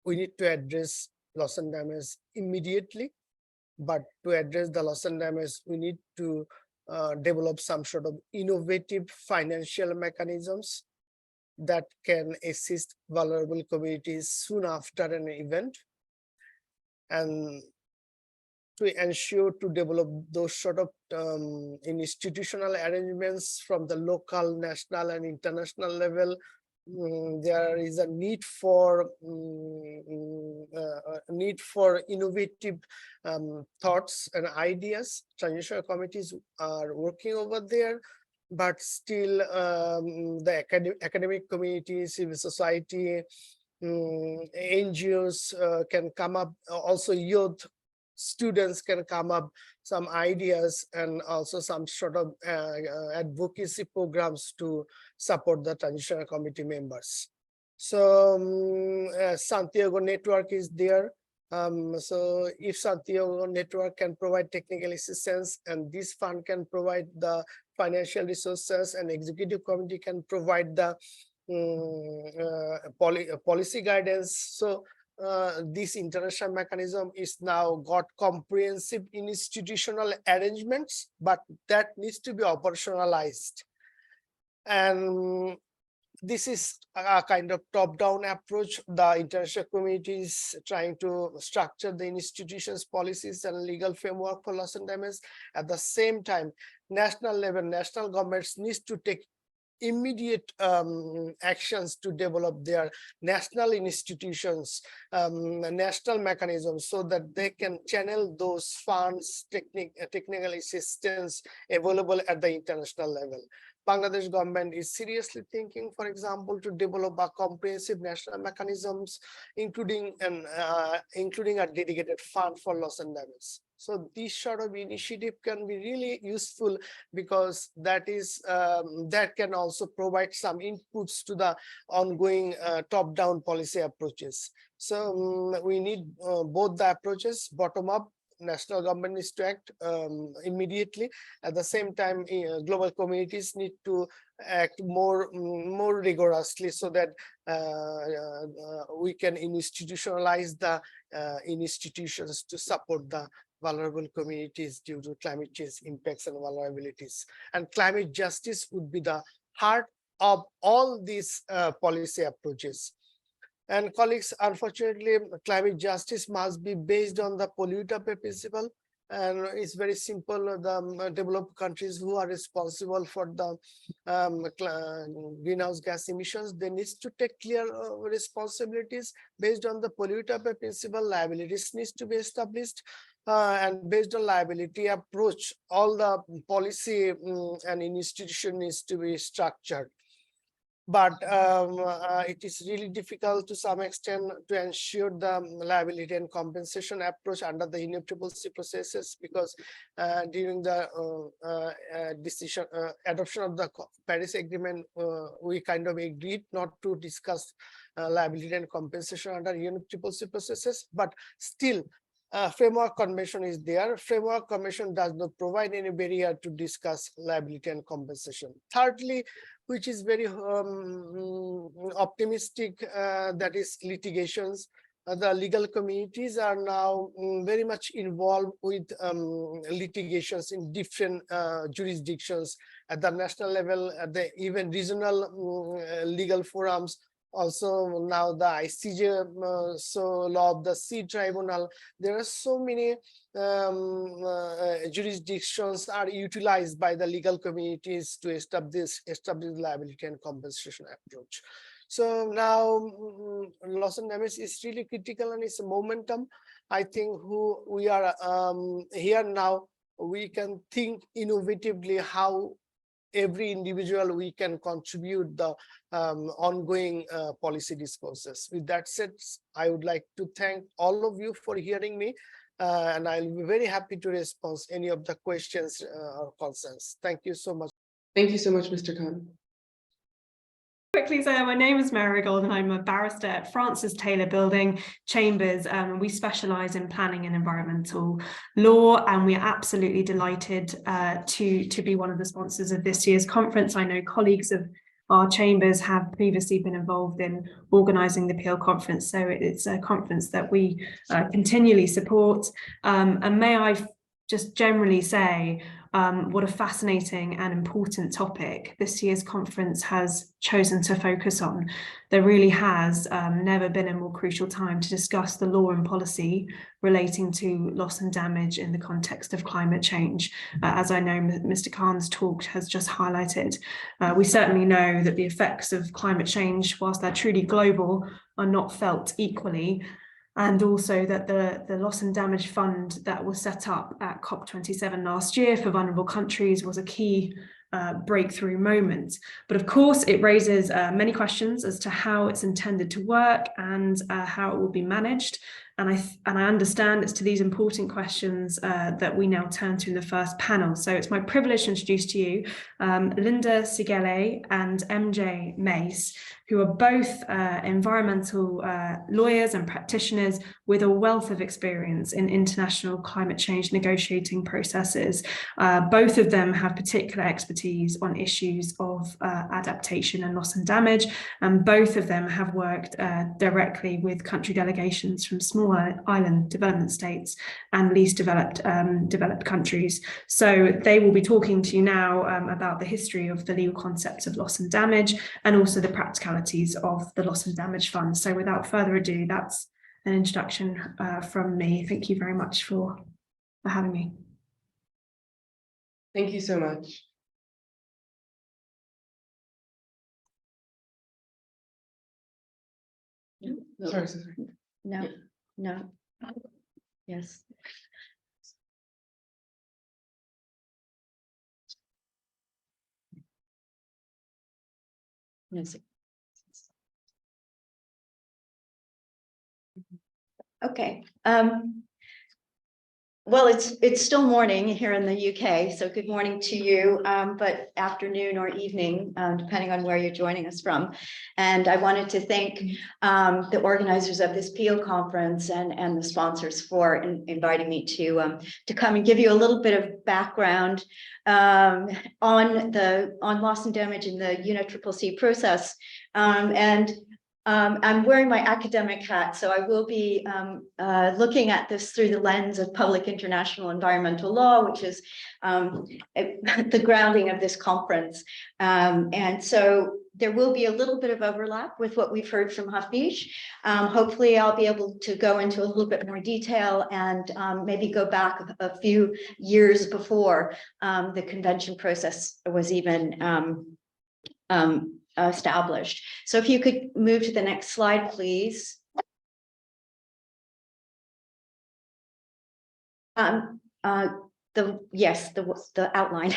B: We need to address loss and damage immediately, but to address the loss and damage, we need to develop some sort of innovative financial mechanisms that can assist vulnerable communities soon after an event, and to ensure to develop those sort of institutional arrangements from the local, national, and international level. There is a need for innovative thoughts and ideas. Transitional committees are working over there, but still the academic community, civil society, NGOs can come up, also youth students can come up some ideas, and also some sort of advocacy programs to support the transitional committee members. So Santiago network is there. So if Santiago network can provide technical assistance, and this fund can provide the financial resources, and executive committee can provide the policy guidance. So this international mechanism is now got comprehensive institutional arrangements, but that needs to be operationalized. And this is a kind of top-down approach. The international community is trying to structure the institutions, policies, and legal framework for loss and damage. At the same time, national level, national governments needs to take immediate actions to develop their national institutions, national mechanisms, so that they can channel those funds, technical assistance available at the international level. Bangladesh government is seriously thinking, for example, to develop a comprehensive national mechanisms, including a dedicated fund for loss and damage. So this sort of initiative can be really useful, because that can also provide some inputs to the ongoing top-down policy approaches. So we need both the approaches, bottom-up. National government needs to act immediately. At the same time, global communities need to act more rigorously, so that we can institutionalize the institutions to support the vulnerable communities due to climate change impacts and vulnerabilities. And climate justice would be the heart of all these policy approaches. And colleagues, unfortunately, climate justice must be based on the polluter pay principle. And it's very simple. The developed countries who are responsible for the greenhouse gas emissions, they need to take clear responsibilities based on the polluter pay principle. Liabilities needs to be established. And based on liability approach, all the policy and institution needs to be structured. but it is really difficult to some extent to ensure the liability and compensation approach under the UNFCCC processes, because during the adoption of the Paris Agreement, we kind of agreed not to discuss liability and compensation under UNFCCC processes, but still framework convention is there. Framework convention does not provide any barrier to discuss liability and compensation. Thirdly, which is very optimistic, that is litigations. The legal communities are now very much involved with litigations in different jurisdictions at the national level, at the even regional legal forums. Also now the ICJ, so law of the sea tribunal. There are so many jurisdictions are utilized by the legal communities to establish liability and compensation approach. So now loss and damage is really critical, and it's a momentum. I think we are here now, we can think innovatively how every individual we can contribute the ongoing policy discourses. With that said, I would like to thank all of you for hearing me, and I'll be very happy to respond any of the questions or concerns. Thank you so much.
C: Thank you so much, Mr. Khan.
D: Quickly say, my name is Marigold and I'm a barrister at Francis Taylor Building Chambers. We specialise in planning and environmental law, and we are absolutely delighted to be one of the sponsors of this year's conference. I know colleagues of our chambers have previously been involved in organising the PIEL conference, so it's a conference that we continually support. And may I just generally say what a fascinating and important topic this year's conference has chosen to focus on. There really has never been a more crucial time to discuss the law and policy relating to loss and damage in the context of climate change. As I know Mr. Khan's talk has just highlighted, we certainly know that the effects of climate change, whilst they're truly global, are not felt equally. And also that the Loss and Damage Fund that was set up at COP27 last year for vulnerable countries was a key breakthrough moment. But of course, it raises many questions as to how it's intended to work and how it will be managed. And I understand it's to these important questions that we now turn to in the first panel. So it's my privilege to introduce to you Linda Siegele and MJ Mace, who are both environmental lawyers and practitioners with a wealth of experience in international climate change negotiating processes. Both of them have particular expertise on issues of adaptation and loss and damage, and both of them have worked directly with country delegations from small island development states and least developed countries. So they will be talking to you now about the history of the legal concepts of loss and damage, and also the practicalities of the Loss and Damage Fund. So without further ado, that's an introduction from me. Thank you very much for having me.
C: Thank you so much.
E: No.
C: Sorry.
E: No, no. Yes. Yes. Okay. Well, it's still morning here in the UK, so good morning to you, but afternoon or evening, depending on where you're joining us from. And I wanted to thank the organizers of this PIEL conference and the sponsors for inviting me to come and give you a little bit of background on loss and damage in the UNFCCC process. I'm wearing my academic hat, so I will be looking at this through the lens of public international environmental law, which is the grounding of this conference. And so there will be a little bit of overlap with what we've heard from Hafij. Hopefully I'll be able to go into a little bit more detail and maybe go back a few years before the convention process was even established. So if you could move to the next slide, please. the outline.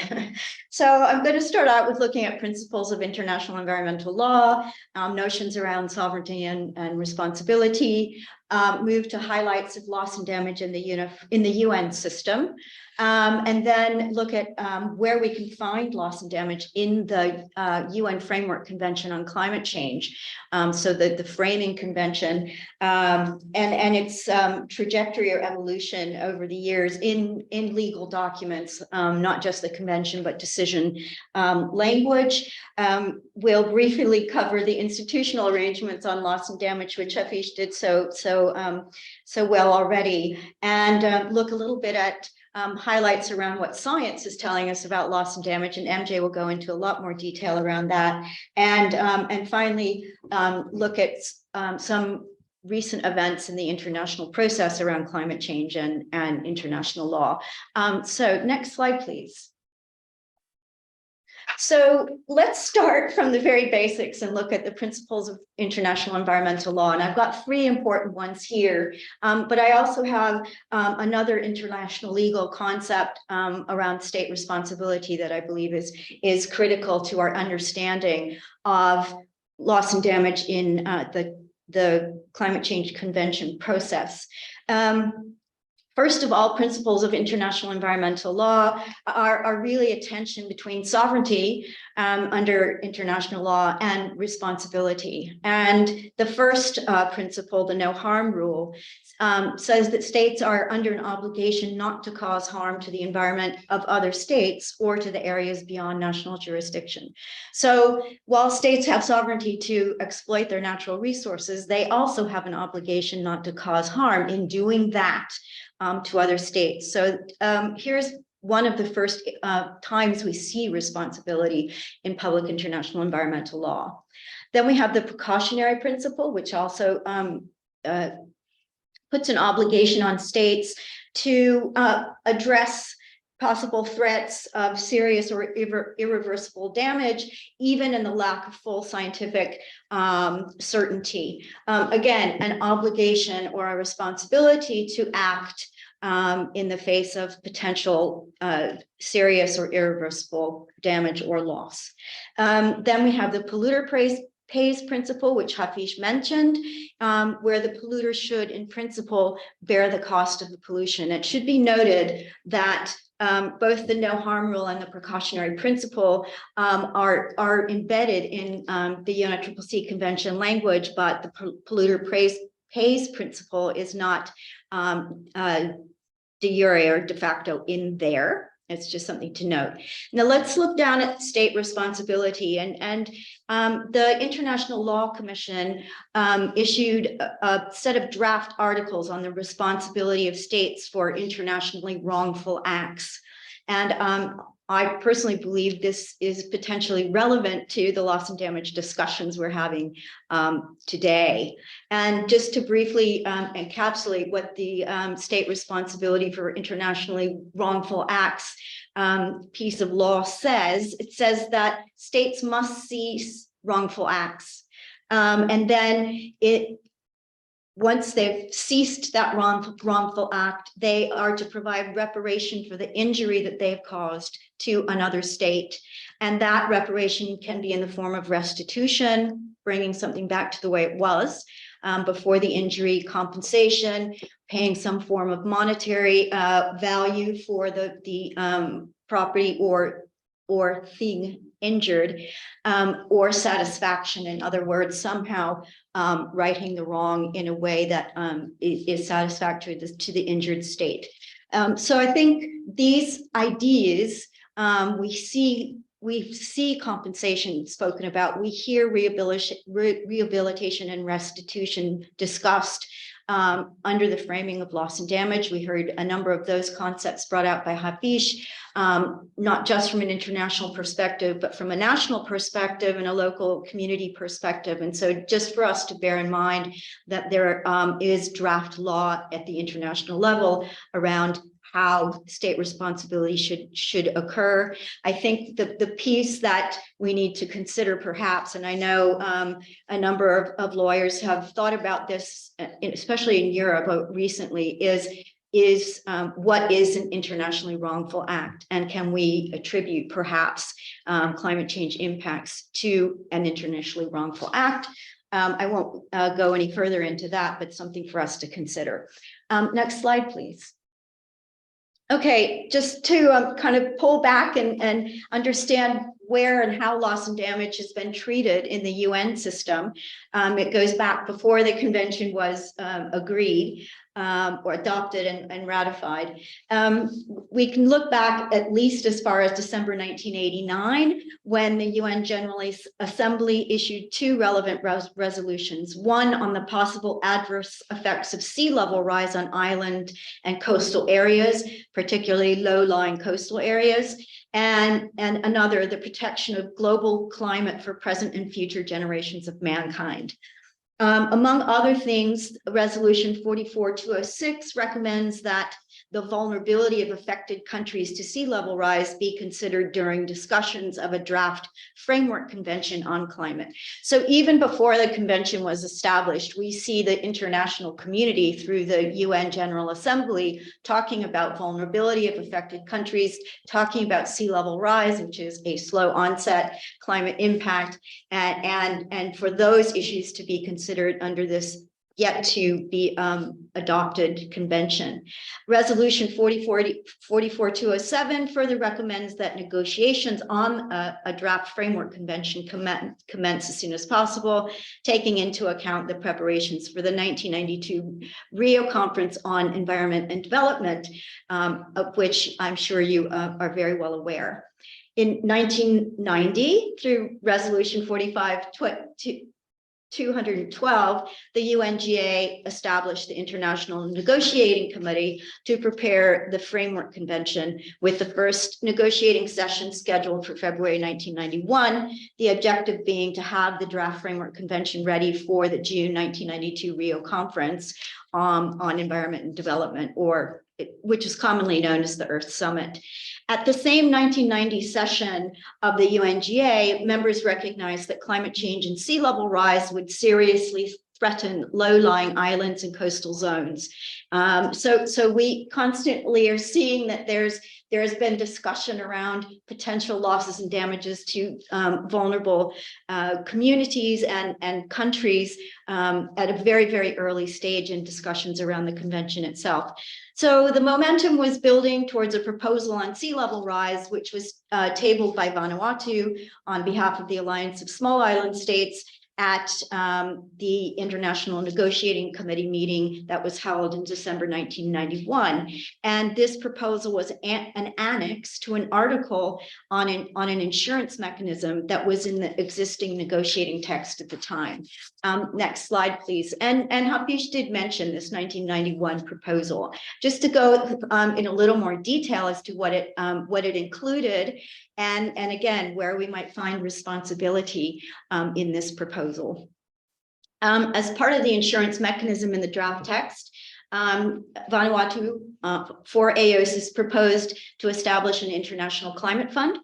E: So I'm going to start out with looking at principles of international environmental law, notions around sovereignty and responsibility, move to highlights of loss and damage in the UN system, and then look at where we can find loss and damage in the UN Framework Convention on Climate Change. So the framing convention and its trajectory or evolution over the years in legal documents, not just the convention, but decision language. We'll briefly cover the institutional arrangements on loss and damage, which Hafij did so well already, and look a little bit at highlights around what science is telling us about loss and damage, and MJ will go into a lot more detail around that, and finally look at some recent events in the international process around climate change and international law. So next slide, please. So let's start from the very basics and look at the principles of international environmental law. And I've got three important ones here, but I also have another international legal concept around state responsibility that I believe is critical to our understanding of loss and damage in the climate change convention process. First of all, principles of international environmental law are really a tension between sovereignty under international law and responsibility. And the first principle, the no harm rule, says that states are under an obligation not to cause harm to the environment of other states or to the areas beyond national jurisdiction. So while states have sovereignty to exploit their natural resources, they also have an obligation not to cause harm in doing that to other states. So here's one of the first times we see responsibility in public international environmental law. Then we have the precautionary principle, which also puts an obligation on states to address possible threats of serious or irreversible damage, even in the lack of full scientific certainty. Again, an obligation or a responsibility to act in the face of potential serious or irreversible damage or loss. Then we have the polluter pays principle, which Hafij mentioned, where the polluter should, in principle, bear the cost of the pollution. It should be noted that both the no harm rule and the precautionary principle are embedded in the UNFCCC convention language, but the polluter pays principle is not de jure or de facto in there. It's just something to note. Now let's look down at state responsibility, and the International Law Commission issued a set of draft articles on the responsibility of states for internationally wrongful acts. And I personally believe this is potentially relevant to the loss and damage discussions we're having today. And just to briefly encapsulate what the state responsibility for internationally wrongful acts piece of law says, it says that states must cease wrongful acts. And then once they've ceased that wrongful act, they are to provide reparation for the injury that they've caused to another state. And that reparation can be in the form of restitution, bringing something back to the way it was before the injury, compensation, paying some form of monetary value for the property or thing injured, or satisfaction. In other words, somehow righting the wrong in a way that is satisfactory to the injured state. So I think these ideas, we see compensation spoken about, we hear rehabilitation and restitution discussed under the framing of loss and damage. We heard a number of those concepts brought out by Hafij, not just from an international perspective, but from a national perspective and a local community perspective. And so just for us to bear in mind that there is draft law at the international level around how state responsibility should occur. I think the piece that we need to consider perhaps, and I know a number of lawyers have thought about this, especially in Europe recently, is is what is an internationally wrongful act, and can we attribute perhaps climate change impacts to an internationally wrongful act? I won't go any further into that, but something for us to consider. Next slide, please. Okay, just to kind of pull back and understand where and how loss and damage has been treated in the UN system. It goes back before the convention was agreed or adopted and ratified. We can look back at least as far as December 1989, when the UN General Assembly issued two relevant resolutions, one on the possible adverse effects of sea level rise on island and coastal areas, particularly low-lying coastal areas, and another, the protection of global climate for present and future generations of mankind. Among other things, Resolution 44206 recommends that the vulnerability of affected countries to sea level rise be considered during discussions of a draft framework convention on climate. So even before the convention was established, we see the international community through the UN General Assembly talking about vulnerability of affected countries, talking about sea level rise, which is a slow onset climate impact, and for those issues to be considered under this yet to be adopted convention. Resolution 44207 further recommends that negotiations on a draft framework convention commence as soon as possible, taking into account the preparations for the 1992 Rio Conference on Environment and Development, of which I'm sure you are very well aware. In 1990, through Resolution 212, the UNGA established the International Negotiating Committee to prepare the Framework Convention, with the first negotiating session scheduled for February 1991, the objective being to have the draft Framework Convention ready for the June 1992 Rio Conference on Environment and Development, which is commonly known as the Earth Summit. At the same 1990 session of the UNGA, members recognized that climate change and sea level rise would seriously threaten low-lying islands and coastal zones. So we constantly are seeing that there has been discussion around potential losses and damages to vulnerable communities and countries at a very, very early stage in discussions around the convention itself. So the momentum was building towards a proposal on sea level rise, which was tabled by Vanuatu on behalf of the Alliance of Small Island States at the International Negotiating Committee meeting that was held in December 1991. And this proposal was an annex to an article on an insurance mechanism that was in the existing negotiating text at the time. Next slide, please. And Hafij did mention this 1991 proposal. Just to go in a little more detail as to what it included, and again, where we might find responsibility in this proposal. As part of the insurance mechanism in the draft text, Vanuatu for AOSIS proposed to establish an international climate fund.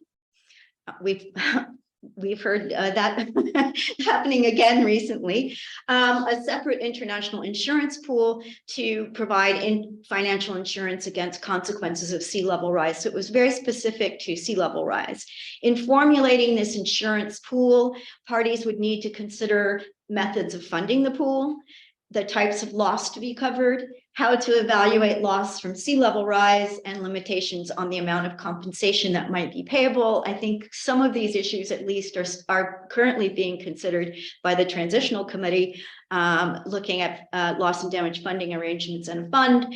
E: We've heard that happening again recently. A separate international insurance pool to provide financial insurance against consequences of sea level rise. So it was very specific to sea level rise. In formulating this insurance pool, parties would need to consider methods of funding the pool, the types of loss to be covered, how to evaluate loss from sea level rise, and limitations on the amount of compensation that might be payable. I think some of these issues at least are currently being considered by the Transitional Committee, looking at loss and damage funding arrangements and a fund.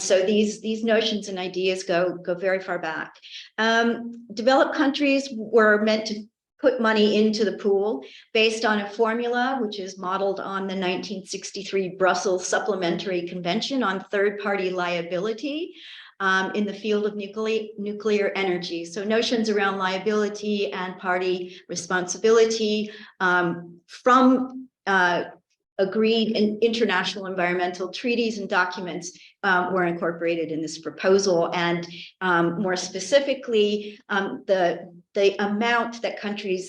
E: So these notions and ideas go very far back. Developed countries were meant to put money into the pool based on a formula which is modeled on the 1963 Brussels Supplementary Convention on Third-Party Liability in the field of nuclear energy. So notions around liability and party responsibility from agreed international environmental treaties and documents were incorporated in this proposal. And more specifically, the amount that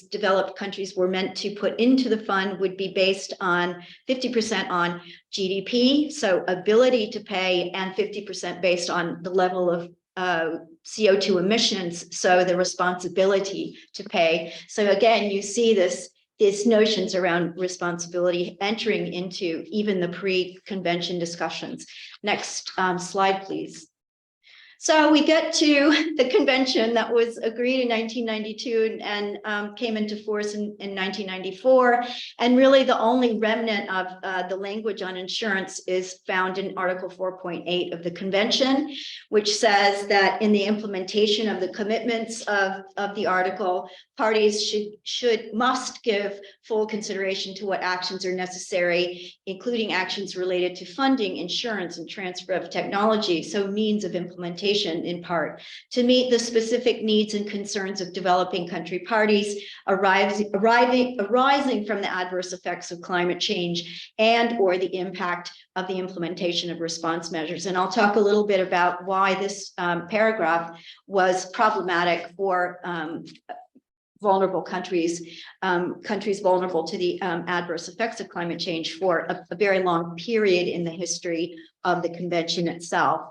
E: developed countries were meant to put into the fund would be based on 50% on GDP, so ability to pay, and 50% based on the level of CO2 emissions, so the responsibility to pay. So again, you see these notions around responsibility entering into even the pre-convention discussions. Next slide, please. So we get to the convention that was agreed in 1992 and came into force in 1994. And really the only remnant of the language on insurance is found in Article 4.8 of the convention, which says that in the implementation of the commitments of the article, parties must give full consideration to what actions are necessary, including actions related to funding, insurance, and transfer of technology, so means of implementation in part, to meet the specific needs and concerns of developing country parties arising from the adverse effects of climate change and or the impact of the implementation of response measures. And I'll talk a little bit about why this paragraph was problematic for vulnerable countries, countries vulnerable to the adverse effects of climate change for a very long period in the history of the convention itself.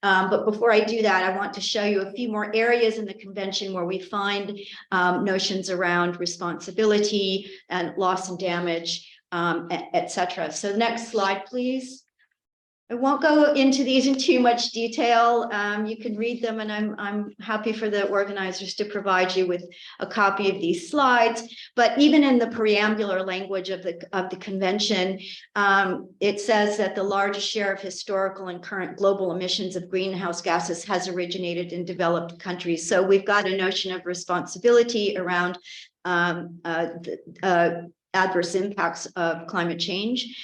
E: But before I do that, I want to show you a few more areas in the convention where we find notions around responsibility and loss and damage, etc. So next slide, please. I won't go into these in too much detail. You can read them, and I'm happy for the organizers to provide you with a copy of these slides. But even in the preambular language of the convention, it says that the largest share of historical and current global emissions of greenhouse gases has originated in developed countries. So we've got a notion of responsibility around adverse impacts of climate change.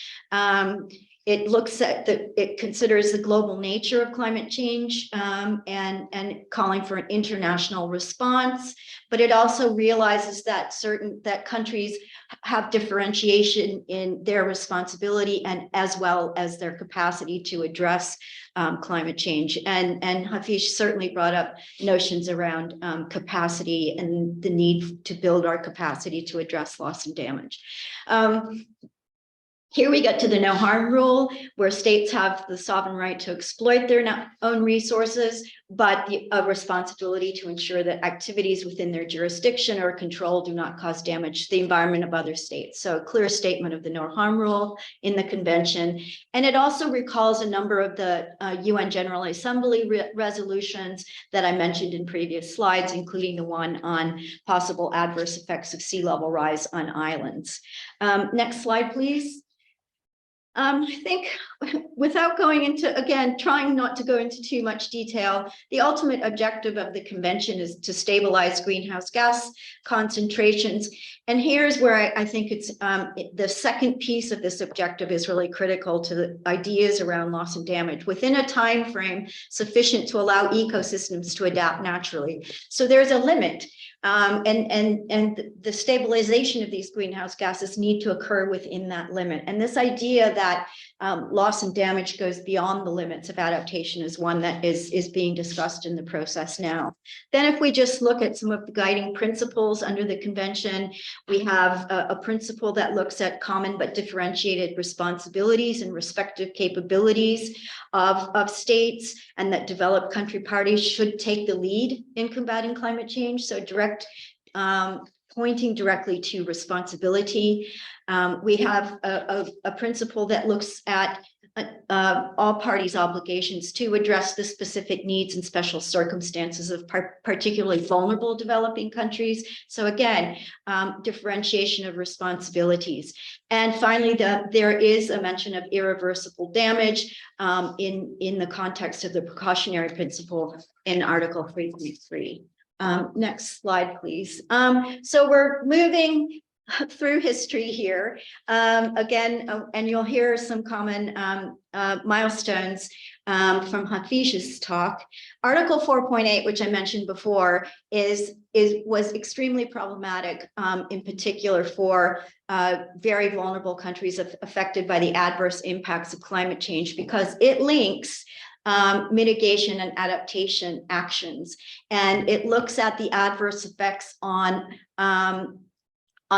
E: It looks at it considers the global nature of climate change and calling for an international response, but it also realizes that countries have differentiation in their responsibility and as well as their capacity to address climate change. And Hafij certainly brought up notions around capacity and the need to build our capacity to address loss and damage. Here we get to the no harm rule, where states have the sovereign right to exploit their own resources, but a responsibility to ensure that activities within their jurisdiction or control do not cause damage to the environment of other states. So a clear statement of the no harm rule in the convention. And it also recalls a number of the UN General Assembly resolutions that I mentioned in previous slides, including the one on possible adverse effects of sea level rise on islands. Next slide, please. I think without going into, again, trying not to go into too much detail, the ultimate objective of the convention is to stabilize greenhouse gas concentrations. And here's where I think it's the second piece of this objective is really critical to the ideas around loss and damage within a time frame sufficient to allow ecosystems to adapt naturally. So there's a limit. And the stabilization of these greenhouse gases need to occur within that limit. And this idea that loss and damage goes beyond the limits of adaptation is one that is being discussed in the process now. Then if we just look at some of the guiding principles under the convention, we have a principle that looks at common but differentiated responsibilities and respective capabilities of states, and that developed country parties should take the lead in combating climate change. So pointing directly to responsibility. We have a principle that looks at all parties' obligations to address the specific needs and special circumstances of particularly vulnerable developing countries. So again, differentiation of responsibilities. And finally, there is a mention of irreversible damage in the context of the precautionary principle in Article 3.3. Next slide, please. So we're moving through history here. Again, and you'll hear some common milestones from Hafij's talk. Article 4.8, which I mentioned before, was extremely problematic, in particular for very vulnerable countries affected by the adverse impacts of climate change, because it links mitigation and adaptation actions, and it looks at the adverse effects on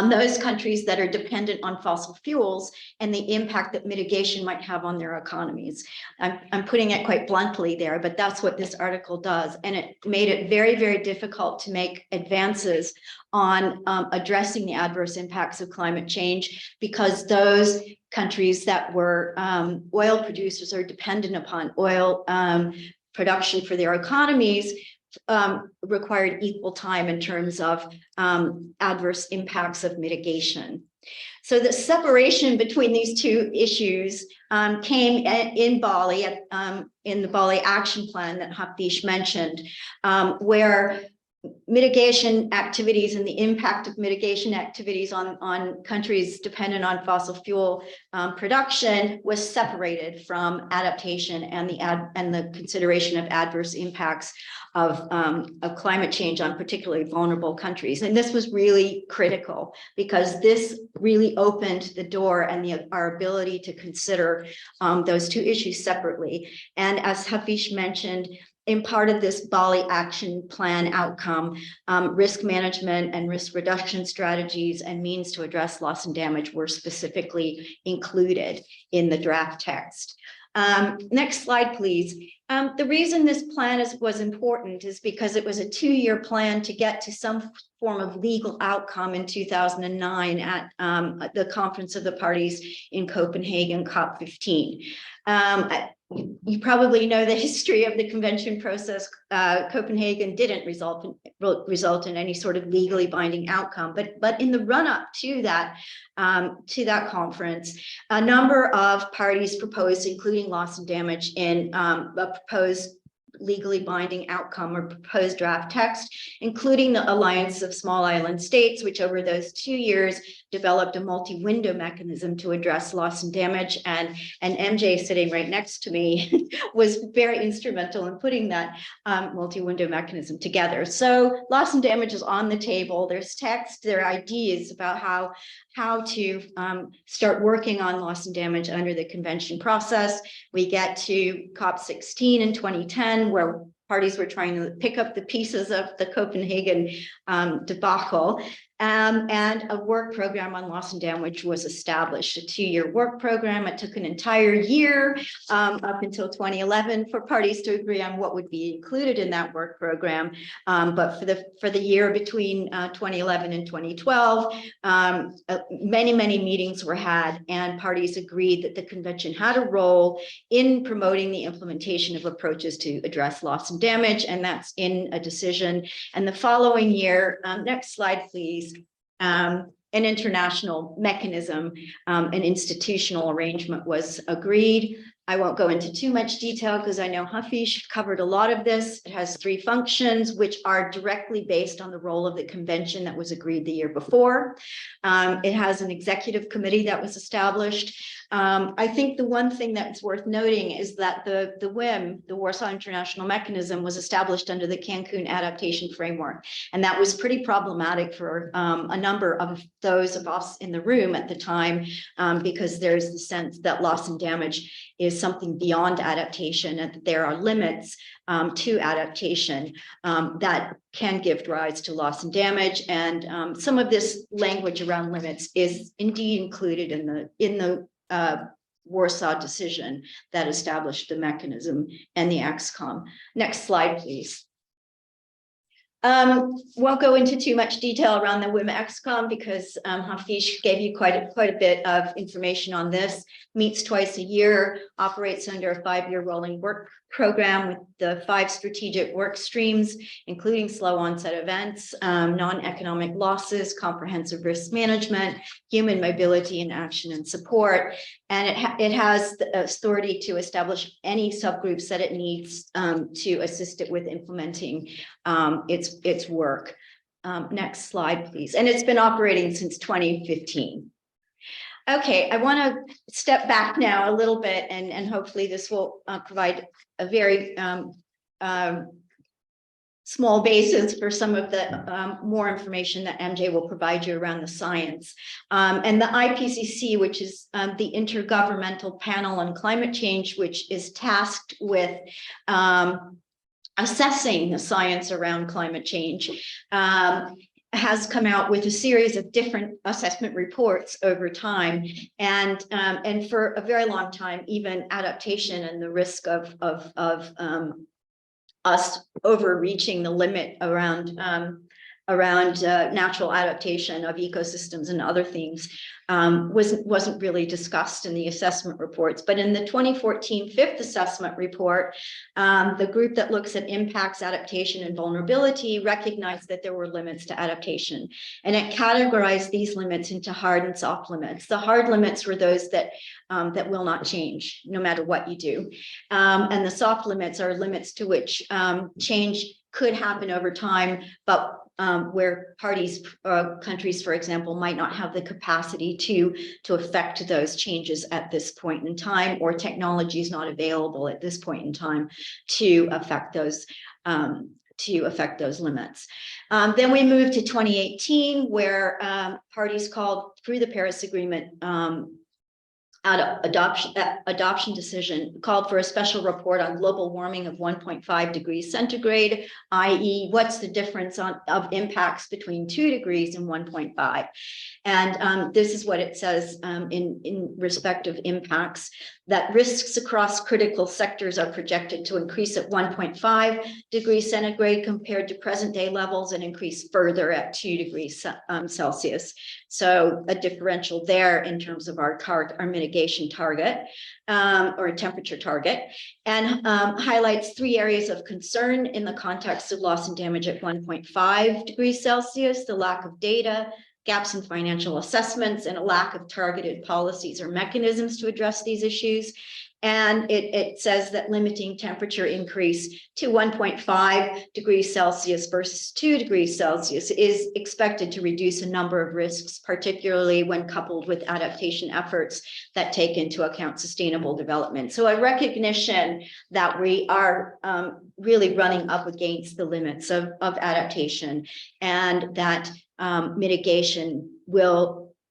E: those countries that are dependent on fossil fuels and the impact that mitigation might have on their economies. I'm putting it quite bluntly there, but that's what this article does. And it made it very, very difficult to make advances on addressing the adverse impacts of climate change, because those countries that were oil producers or dependent upon oil production for their economies required equal time in terms of adverse impacts of mitigation. So the separation between these two issues came in Bali, in the Bali Action Plan that Hafij mentioned, where mitigation activities and the impact of mitigation activities on countries dependent on fossil fuel production was separated from adaptation and the consideration of adverse impacts of climate change on particularly vulnerable countries. And this was really critical, because this really opened the door and our ability to consider those two issues separately. And as Hafij mentioned, in part of this Bali Action Plan outcome, risk management and risk reduction strategies and means to address loss and damage were specifically included in the draft text. Next slide, please. The reason this plan was important is because it was a 2-year plan to get to some form of legal outcome in 2009 at the Conference of the Parties in Copenhagen, COP15. You probably know the history of the convention process. Copenhagen didn't result in any sort of legally binding outcome, but in the run-up to that conference, a number of parties proposed, including loss and damage, in a proposed legally binding outcome or proposed draft text, including the Alliance of Small Island States, which over those 2 years developed a multi-window mechanism to address loss and damage. And MJ, sitting right next to me, was very instrumental in putting that multi-window mechanism together. So loss and damage is on the table. There's text, there are ideas about how to start working on loss and damage under the convention process. We get to COP16 in 2010, where parties were trying to pick up the pieces of the Copenhagen debacle. And a work program on loss and damage was established, a 2-year work program. It took an entire year up until 2011 for parties to agree on what would be included in that work program. But for the year between 2011 and 2012, many meetings were had, and parties agreed that the convention had a role in promoting the implementation of approaches to address loss and damage, and that's in a decision. And the following year, next slide, please. An international mechanism, an institutional arrangement was agreed. I won't go into too much detail because I know Hafij covered a lot of this. It has 3 functions, which are directly based on the role of the convention that was agreed the year before. It has an executive committee that was established. I think the one thing that's worth noting is that the WIM, the Warsaw International Mechanism, was established under the Cancun Adaptation Framework. And that was pretty problematic for a number of those of us in the room at the time, because there's the sense that loss and damage is something beyond adaptation, and that there are limits to adaptation that can give rise to loss and damage. And some of this language around limits is indeed included in the Warsaw decision that established the mechanism and the XCOM. Next slide, please. Won't go into too much detail around the WIM XCOM because Hafij gave you quite a bit of information on this. Meets twice a year, operates under a 5-year rolling work program with the 5 strategic work streams, including slow onset events, non-economic losses, comprehensive risk management, human mobility and action and support. And it has the authority to establish any subgroups that it needs to assist it with implementing its work. Next slide, please. And it's been operating since 2015. Okay, I want to step back now a little bit, and hopefully this will provide a very small basis for some of the more information that MJ will provide you around the science. And the IPCC, which is the Intergovernmental Panel on Climate Change, which is tasked with assessing the science around climate change, has come out with a series of different assessment reports over time, and for a very long time, even adaptation and the risk of us overreaching the limit around natural adaptation of ecosystems and other things wasn't really discussed in the assessment reports. But in the 2014 fifth assessment report, the group that looks at impacts, adaptation, and vulnerability recognized that there were limits to adaptation, and it categorized these limits into hard and soft limits. The hard limits were those that will not change no matter what you do, and the soft limits are limits to which change could happen over time, but where countries, for example, might not have the capacity to affect those changes at this point in time, or technology is not available at this point in time to affect those limits. Then we moved to 2018, where parties called through the Paris Agreement adoption decision called for a special report on global warming of 1.5 degrees centigrade, i.e. what's the difference of impacts between 2 degrees and 1.5. And this is what it says in respect of impacts, that risks across critical sectors are projected to increase at 1.5 degrees centigrade compared to present day levels, and increase further at 2 degrees Celsius. So a differential there in terms of our mitigation target, or temperature target, and highlights 3 areas of concern in the context of loss and damage at 1.5 degrees Celsius: the lack of data, gaps in financial assessments, and a lack of targeted policies or mechanisms to address these issues. And it says that limiting temperature increase to 1.5 degrees Celsius versus 2 degrees Celsius is expected to reduce a number of risks, particularly when coupled with adaptation efforts that take into account sustainable development. So a recognition that we are really running up against the limits of adaptation, and that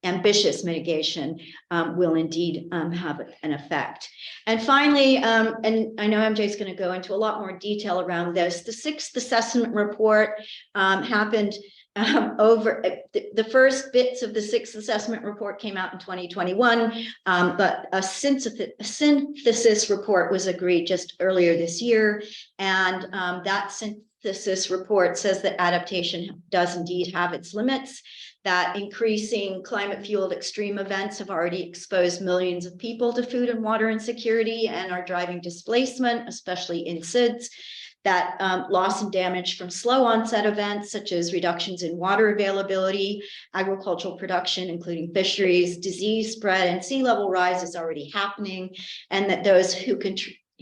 E: ambitious mitigation will indeed have an effect. And finally, and I know MJ is going to go into a lot more detail around this, the 6th assessment report happened over the first bits of the 6th assessment report came out in 2021, but a synthesis report was agreed just earlier this year, and that synthesis report says that adaptation does indeed have its limits, that increasing climate-fueled extreme events have already exposed millions of people to food and water insecurity and are driving displacement, especially in SIDS, that loss and damage from slow onset events, such as reductions in water availability, agricultural production, including fisheries, disease spread, and sea level rise is already happening, and that those who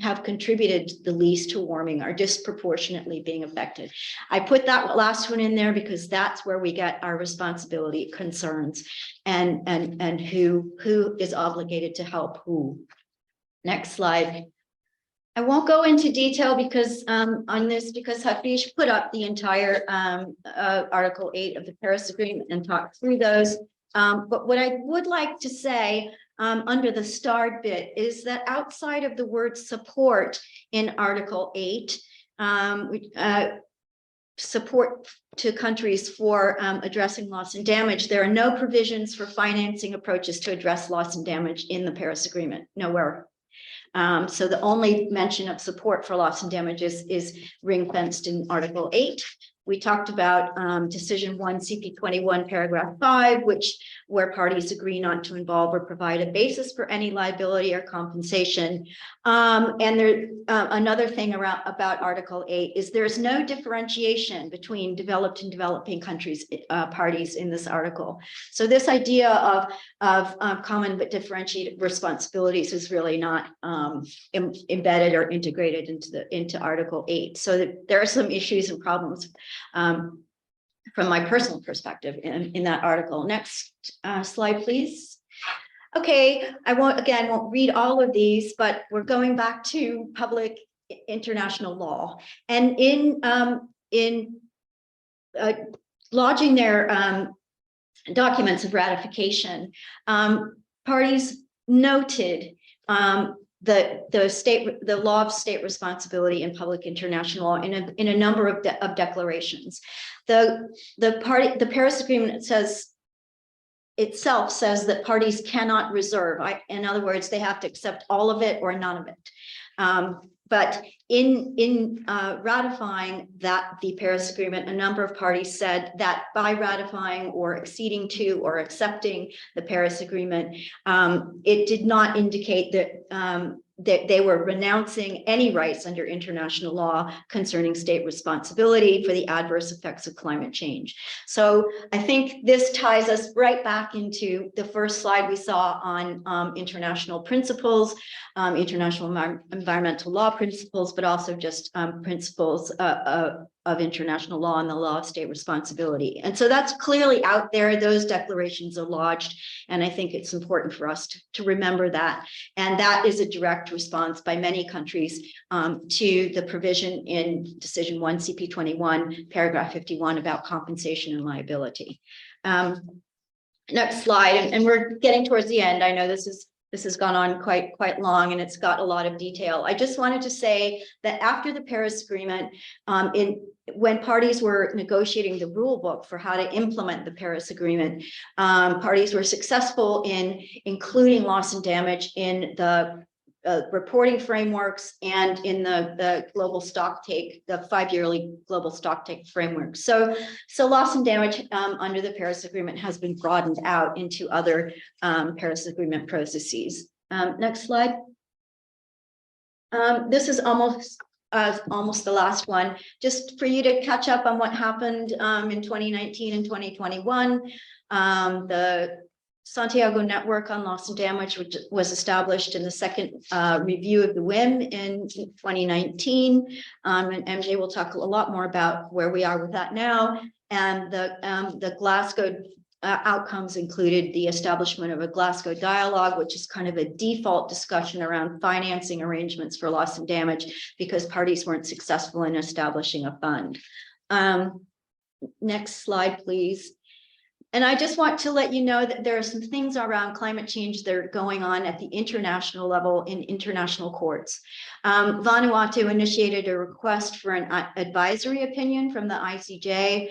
E: have contributed the least to warming are disproportionately being affected. I put that last one in there because that's where we get our responsibility concerns, and who is obligated to help who. Next slide. I won't go into detail because on this, because Hafij put up the entire Article 8 of the Paris Agreement and talked through those. But what I would like to say under the starred bit is that outside of the word support in Article 8, support to countries for addressing loss and damage, there are no provisions for financing approaches to address loss and damage in the Paris Agreement, nowhere. So the only mention of support for loss and damage is ring-fenced in Article 8. We talked about Decision 1 CP21 paragraph 5, where parties agree not to involve or provide a basis for any liability or compensation. And there another thing about Article 8 is there's no differentiation between developed and developing countries parties in this article. So this idea of common but differentiated responsibilities is really not embedded or integrated into Article 8. So that there are some issues and problems from my personal perspective in that article. Next slide, please. Okay, I won't read all of these, but we're going back to public international law. And in lodging their documents of ratification, parties noted the law of state responsibility in public international law in a number of declarations. The Paris Agreement itself says that parties cannot reserve. In other words, they have to accept all of it or none of it. But in ratifying the Paris Agreement, a number of parties said that by ratifying or acceding to or accepting the Paris Agreement, it did not indicate that they were renouncing any rights under international law concerning state responsibility for the adverse effects of climate change. So I think this ties us right back into the first slide we saw on international principles, international environmental law principles, but also just principles of international law and the law of state responsibility. And so that's clearly out there. Those declarations are lodged. And I think it's important for us to remember that. And that is a direct response by many countries to the provision in Decision 1 CP21, paragraph 51 about compensation and liability. Next slide, and we're getting towards the end. I know this has gone on quite long and it's got a lot of detail. I just wanted to say that after the Paris Agreement, when parties were negotiating the rule book for how to implement the Paris Agreement, parties were successful in including loss and damage in the reporting frameworks and in the global stocktake, the 5-yearly global stocktake framework. So loss and damage under the Paris Agreement has been broadened out into other Paris Agreement processes. Next slide. This is almost the last one, just for you to catch up on what happened in 2019 and 2021. The Santiago Network on Loss and Damage, which was established in the second review of the WIM in 2019. And MJ will talk a lot more about where we are with that now. And the Glasgow outcomes included the establishment of a Glasgow dialogue, which is kind of a default discussion around financing arrangements for loss and damage because parties weren't successful in establishing a fund. Next slide, please. And I just want to let you know that there are some things around climate change that are going on at the international level in international courts. Vanuatu initiated a request for an advisory opinion from the ICJ,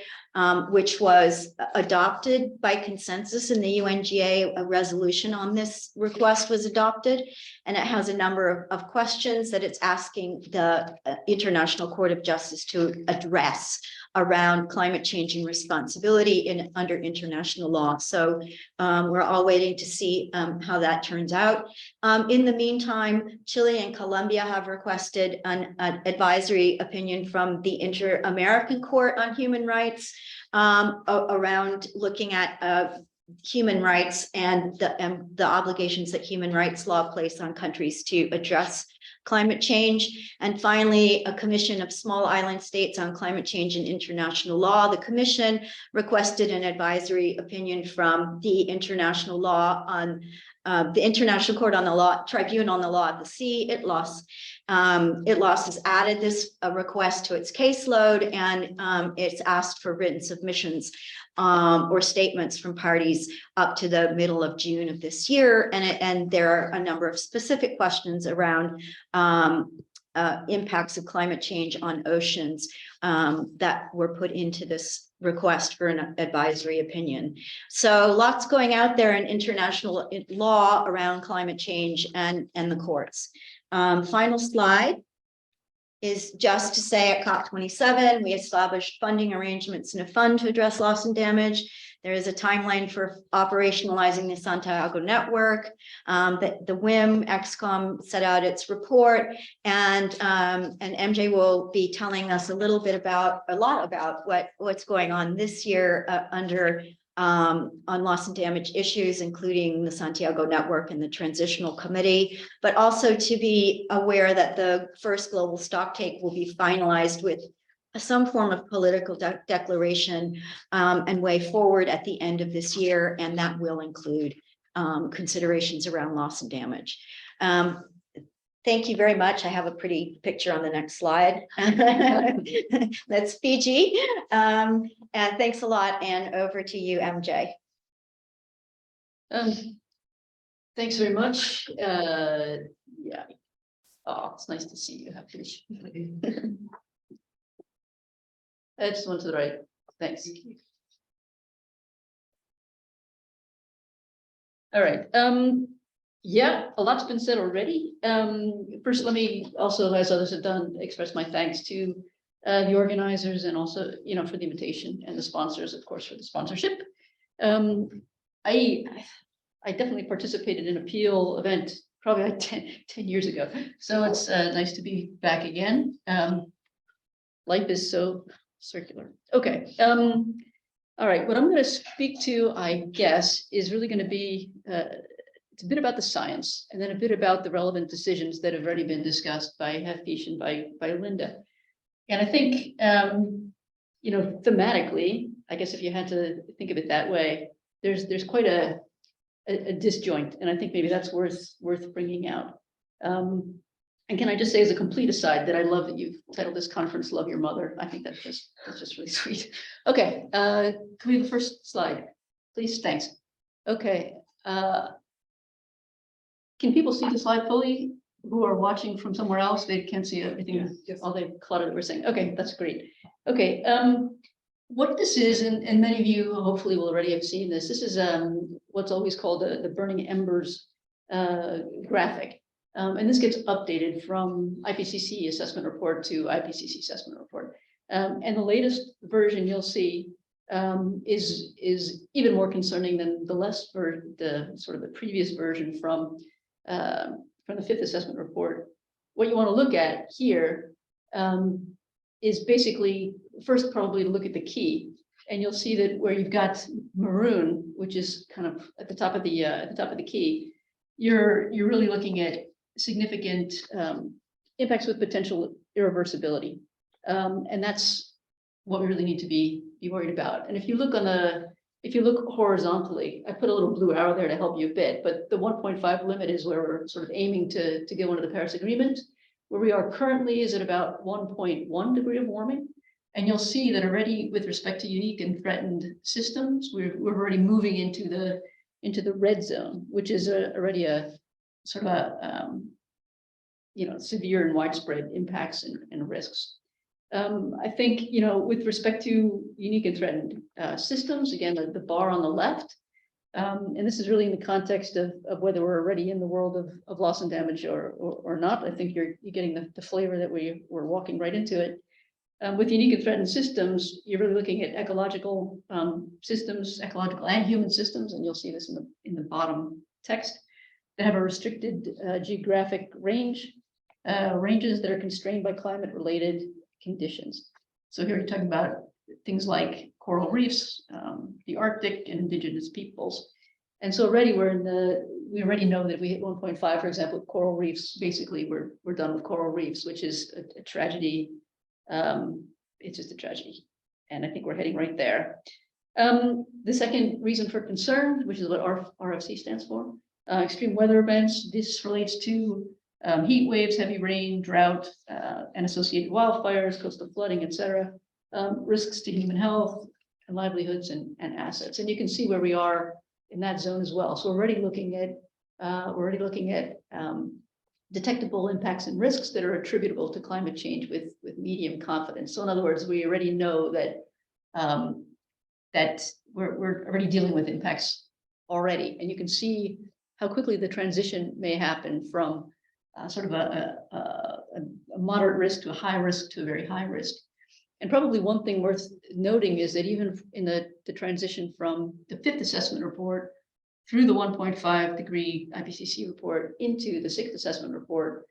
E: which was adopted by consensus in the UNGA. A resolution on this request was adopted, and it has a number of questions that it's asking the International Court of Justice to address around climate change and responsibility under international law. So we're all waiting to see how that turns out. In the meantime, Chile and Colombia have requested an advisory opinion from the Inter-American Court on Human Rights around looking at human rights and the obligations that human rights law place on countries to address climate change. And finally, a commission of small island states on climate change and international law. The commission requested an advisory opinion from the international law on the International Court on the Law, Tribunal on the Law of the Sea. ITLOS has added this request to its caseload, and it's asked for written submissions or statements from parties up to the middle of June of this year. And there are a number of specific questions around impacts of climate change on oceans that were put into this request for an advisory opinion. So lots going out there in international law around climate change and the courts. Final slide is just to say at COP27, we established funding arrangements in a fund to address loss and damage. There is a timeline for operationalizing the Santiago network. The WIM XCOM set out its report, and MJ will be telling us a lot about what's going on this year on loss and damage issues, including the Santiago network and the Transitional Committee, but also to be aware that the first global stocktake will be finalized with some form of political declaration and way forward at the end of this year, and that will include considerations around loss and damage. Thank you very much. I have a pretty picture on the next slide. That's Fiji. And thanks a lot. And over to you, MJ.
F: Thanks very much. Yeah. Oh, it's nice to see you, Hafij. Just one to the right. Thanks. All right. Yeah, a lot's been said already. First, let me also, as others have done, express my thanks to the organizers and also, for the invitation, and the sponsors, of course, for the sponsorship. I definitely participated in a PIEL event probably like 10 years ago. So it's nice to be back again. Life is so circular. Okay. All right. What I'm going to speak to, I guess, is really going to be it's a bit about the science, and then a bit about the relevant decisions that have already been discussed by Hafij and by Linda. And I think, thematically, I guess if you had to think of it that way, there's quite a disjoint, and I think maybe that's worth bringing out. And can I just say, as a complete aside, that I love that you've titled this conference "Love Your Mother." I think that's just really sweet. Okay, can we have the first slide, please? Thanks. Okay. Can people see the slide fully who are watching from somewhere else? They can't see everything,
C: Yes.
F: all the clutter that we're saying. Okay, that's great. Okay, what this is, and many of you hopefully will already have seen this, this is what's always called the burning embers graphic. And this gets updated from IPCC assessment report to IPCC assessment report. And the latest version you'll see is even more concerning than the previous version from the fifth assessment report. What you want to look at here is basically first probably look at the key, and you'll see that where you've got maroon, which is kind of at the top of the key, you're really looking at significant impacts with potential irreversibility, and that's what we really need to be worried about. And if you look horizontally, I put a little blue arrow there to help you a bit, but the 1.5 limit is where we're sort of aiming to get under the Paris Agreement. Where we are currently is at about 1.1 degree of warming. And you'll see that already with respect to unique and threatened systems, we're already moving into the red zone, which is already a sort of a severe and widespread impacts and risks. I think, with respect to unique and threatened systems, again, the bar on the left, and this is really in the context of whether we're already in the world of loss and damage or not. I think you're getting the flavor that we're walking right into it. With unique and threatened systems, you're really looking at ecological systems, ecological and human systems, and you'll see this in the bottom text, that have a restricted geographic ranges that are constrained by climate-related conditions. So here you're talking about things like coral reefs, the Arctic, and indigenous peoples. And so already we already know that we hit 1.5, for example, with coral reefs. Basically, we're done with coral reefs, which is a tragedy. It's just a tragedy. And I think we're heading right there. The second reason for concern, which is what RFC stands for, extreme weather events. This relates to heat waves, heavy rain, drought, and associated wildfires, coastal flooding, etc. Risks to human health and livelihoods and assets. And you can see where we are in that zone as well. So we're already looking at detectable impacts and risks that are attributable to climate change with medium confidence. So in other words, we already know that that we're already dealing with impacts already, and you can see how quickly the transition may happen from sort of a moderate risk to a high risk to a very high risk. And probably one thing worth noting is that even in the transition from the fifth assessment report through the 1.5 degree IPCC report into the sixth assessment report,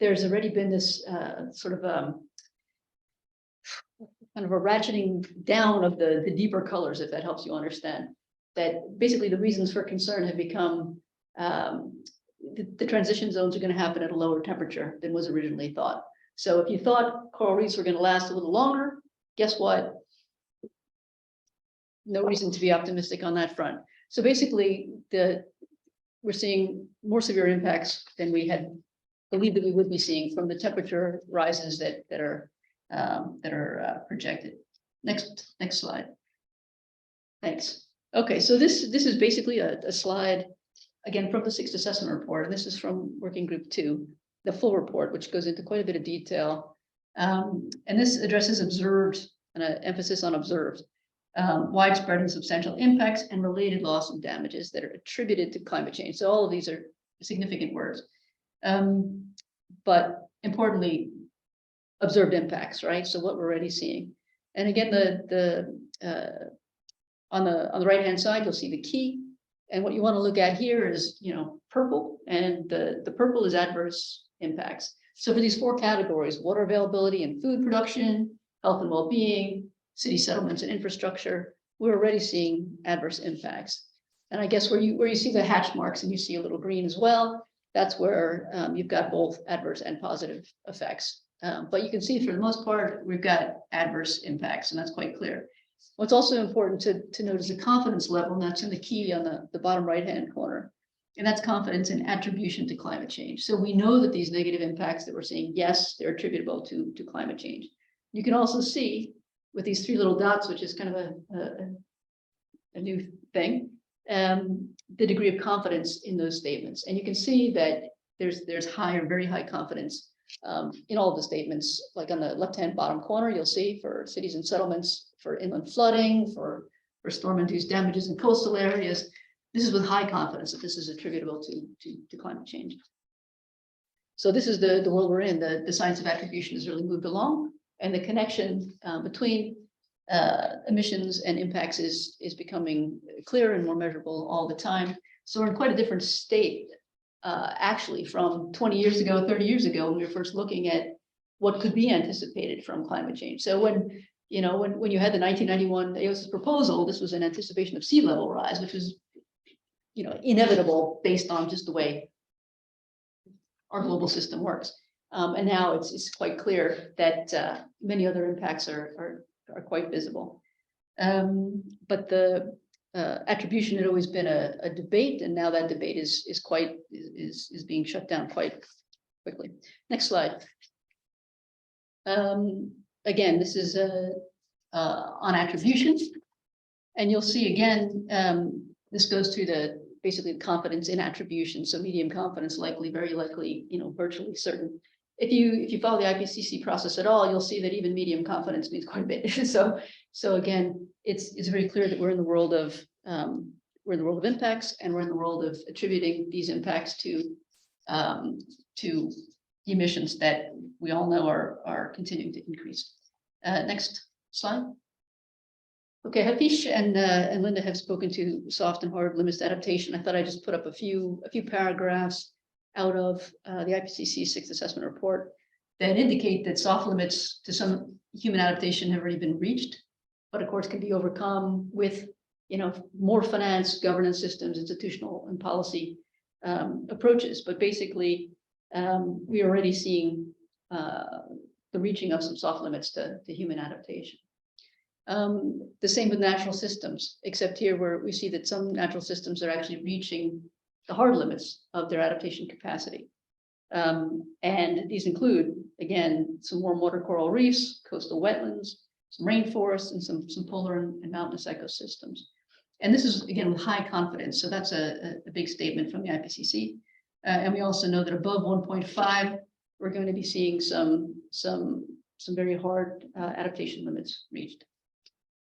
F: there's already been this sort of kind of a ratcheting down of the deeper colors, if that helps you understand. That basically the reasons for concern have become the transition zones are going to happen at a lower temperature than was originally thought. So if you thought coral reefs were going to last a little longer, guess what? No reason to be optimistic on that front. So basically, we're seeing more severe impacts than we had believed that we would be seeing from the temperature rises that are projected. Next slide. Thanks. Okay, so this is basically a slide again from the 6th assessment report, and this is from Working Group 2, the full report, which goes into quite a bit of detail, and this addresses observed and an emphasis on observed. Widespread and substantial impacts and related loss and damages that are attributed to climate change. So all of these are significant words. But importantly, observed impacts, right? So what we're already seeing. And again, on the right-hand side, you'll see the key. And what you want to look at here is, purple, and the purple is adverse impacts. So for these 4 categories, water availability and food production, health and well-being, city settlements and infrastructure, we're already seeing adverse impacts. And I guess where you see the hatch marks and you see a little green as well, that's where you've got both adverse and positive effects. But you can see for the most part, we've got adverse impacts, and that's quite clear. What's also important to note is the confidence level, and that's in the key on the bottom right-hand corner. And that's confidence in attribution to climate change. So we know that these negative impacts that we're seeing, yes, they're attributable to climate change. You can also see with these 3 little dots, which is kind of a new thing, the degree of confidence in those statements. And you can see that there's high or very high confidence in all of the statements. Like on the left-hand bottom corner, you'll see for cities and settlements, for inland flooding, for storm-induced damages in coastal areas. This is with high confidence that this is attributable to climate change. So this is the world we're in. The science of attribution has really moved along, and the connection between emissions and impacts is becoming clearer and more measurable all the time. So we're in quite a different state, actually, from 20 years ago, 30 years ago, when we were first looking at what could be anticipated from climate change. So when you had the 1991 AOSIS proposal, this was an anticipation of sea level rise, which was inevitable based on just the way our global system works. And now it's quite clear that many other impacts are quite visible. But the attribution had always been a debate, and now that debate is being shut down quite quickly. Next slide. Again, this is on attribution, and you'll see again, this goes to basically the confidence in attribution. So medium confidence, likely, very likely, virtually certain. If you follow the IPCC process at all, you'll see that even medium confidence means quite a bit. So again, it's very clear that we're in the world of impacts, and we're in the world of attributing these impacts to emissions that we all know are continuing to increase. Next slide. Okay, Hafij and Linda have spoken to soft and hard limits to adaptation. I thought I'd just put up a few paragraphs out of the IPCC 6th assessment report that indicate that soft limits to some human adaptation have already been reached, but of course can be overcome with more finance, governance systems, institutional and policy approaches. But basically, we're already seeing the reaching of some soft limits to human adaptation. The same with natural systems, except here where we see that some natural systems are actually reaching the hard limits of their adaptation capacity. And these include, again, some warm water coral reefs, coastal wetlands, some rainforests, and some polar and mountainous ecosystems. And this is, again, with high confidence. So that's a big statement from the IPCC. And we also know that above 1.5, we're going to be seeing some very hard adaptation limits reached.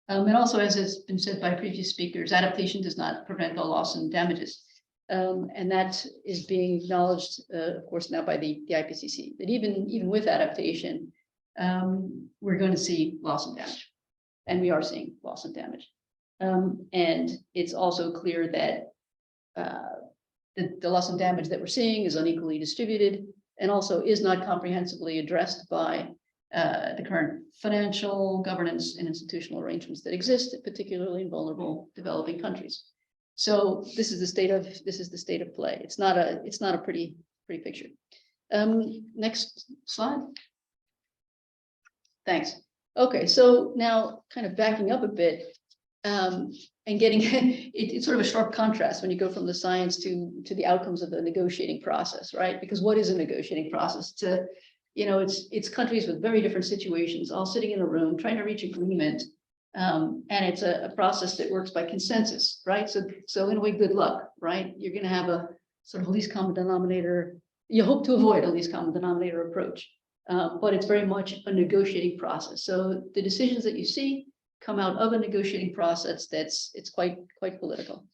F: And also, as has been said by previous speakers, adaptation does not prevent all loss and damages. And that is being acknowledged, of course, now by the IPCC, that even with adaptation, we're going to see loss and damage. And we are seeing loss and damage. And it's also clear that the loss and damage that we're seeing is unequally distributed, and also is not comprehensively addressed by the current financial, governance, and institutional arrangements that exist, particularly in vulnerable developing countries. So this is the state of play. It's not a pretty picture. Next slide. Thanks. Okay, so now kind of backing up a bit, and getting it's sort of a sharp contrast when you go from the science to the outcomes of the negotiating process, right? Because what is a negotiating process? It's countries with very different situations, all sitting in a room trying to reach agreement, and it's a process that works by consensus, right? So in a way, good luck, right? You're going to have a sort of least common denominator. You hope to avoid a least common denominator approach, but it's very much a negotiating process. So the decisions that you see come out of a negotiating process it's quite political.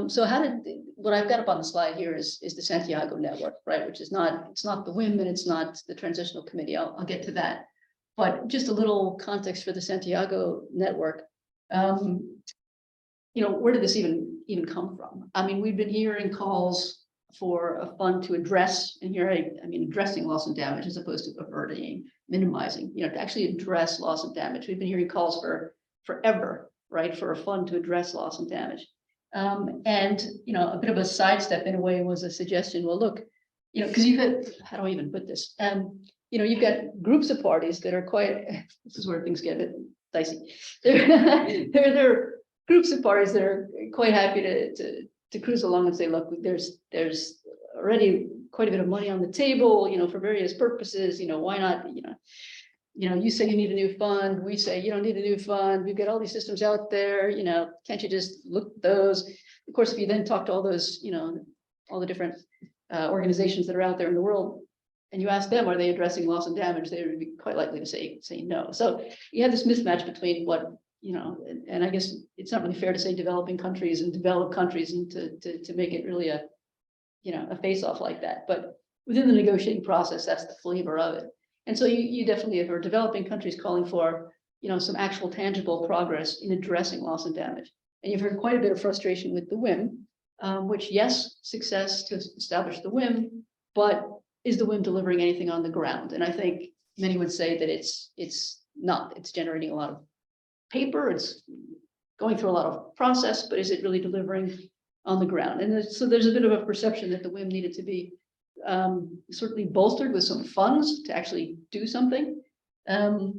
F: So what I've got up on the slide here is the Santiago Network, right? Which is it's not the WIM and it's not the Transitional Committee. I'll get to that. But just a little context for the Santiago Network. Where did this even come from? I mean, we've been hearing calls for a fund to address, and here I mean addressing loss and damage as opposed to averting, minimizing, to actually address loss and damage. We've been hearing calls for forever, right, for a fund to address loss and damage. And a bit of a sidestep in a way was a suggestion. Well, look, because you've got, how do I even put this? You've got groups of parties that are quite. This is where things get a bit dicey. They're groups of parties that are quite happy to cruise along and say, look, there's already quite a bit of money on the table, for various purposes. Why not? You say you need a new fund. We say you don't need a new fund. We've got all these systems out there. Can't you just look at those? Of course, if you then talk to all those, all the different organizations that are out there in the world, and you ask them, are they addressing loss and damage? They would be quite likely to say no. So you have this mismatch between what, and I guess it's not really fair to say developing countries and developed countries and to make it really a face-off like that. But within the negotiating process, that's the flavor of it. And so you definitely have developing countries calling for, some actual tangible progress in addressing loss and damage. And you've heard quite a bit of frustration with the WIM, which, yes, success to establish the WIM, but is the WIM delivering anything on the ground? And I think many would say that it's not. It's generating a lot of paper. It's going through a lot of process, but is it really delivering on the ground? And so there's a bit of a perception that the WIM needed to be certainly bolstered with some funds to actually do something. And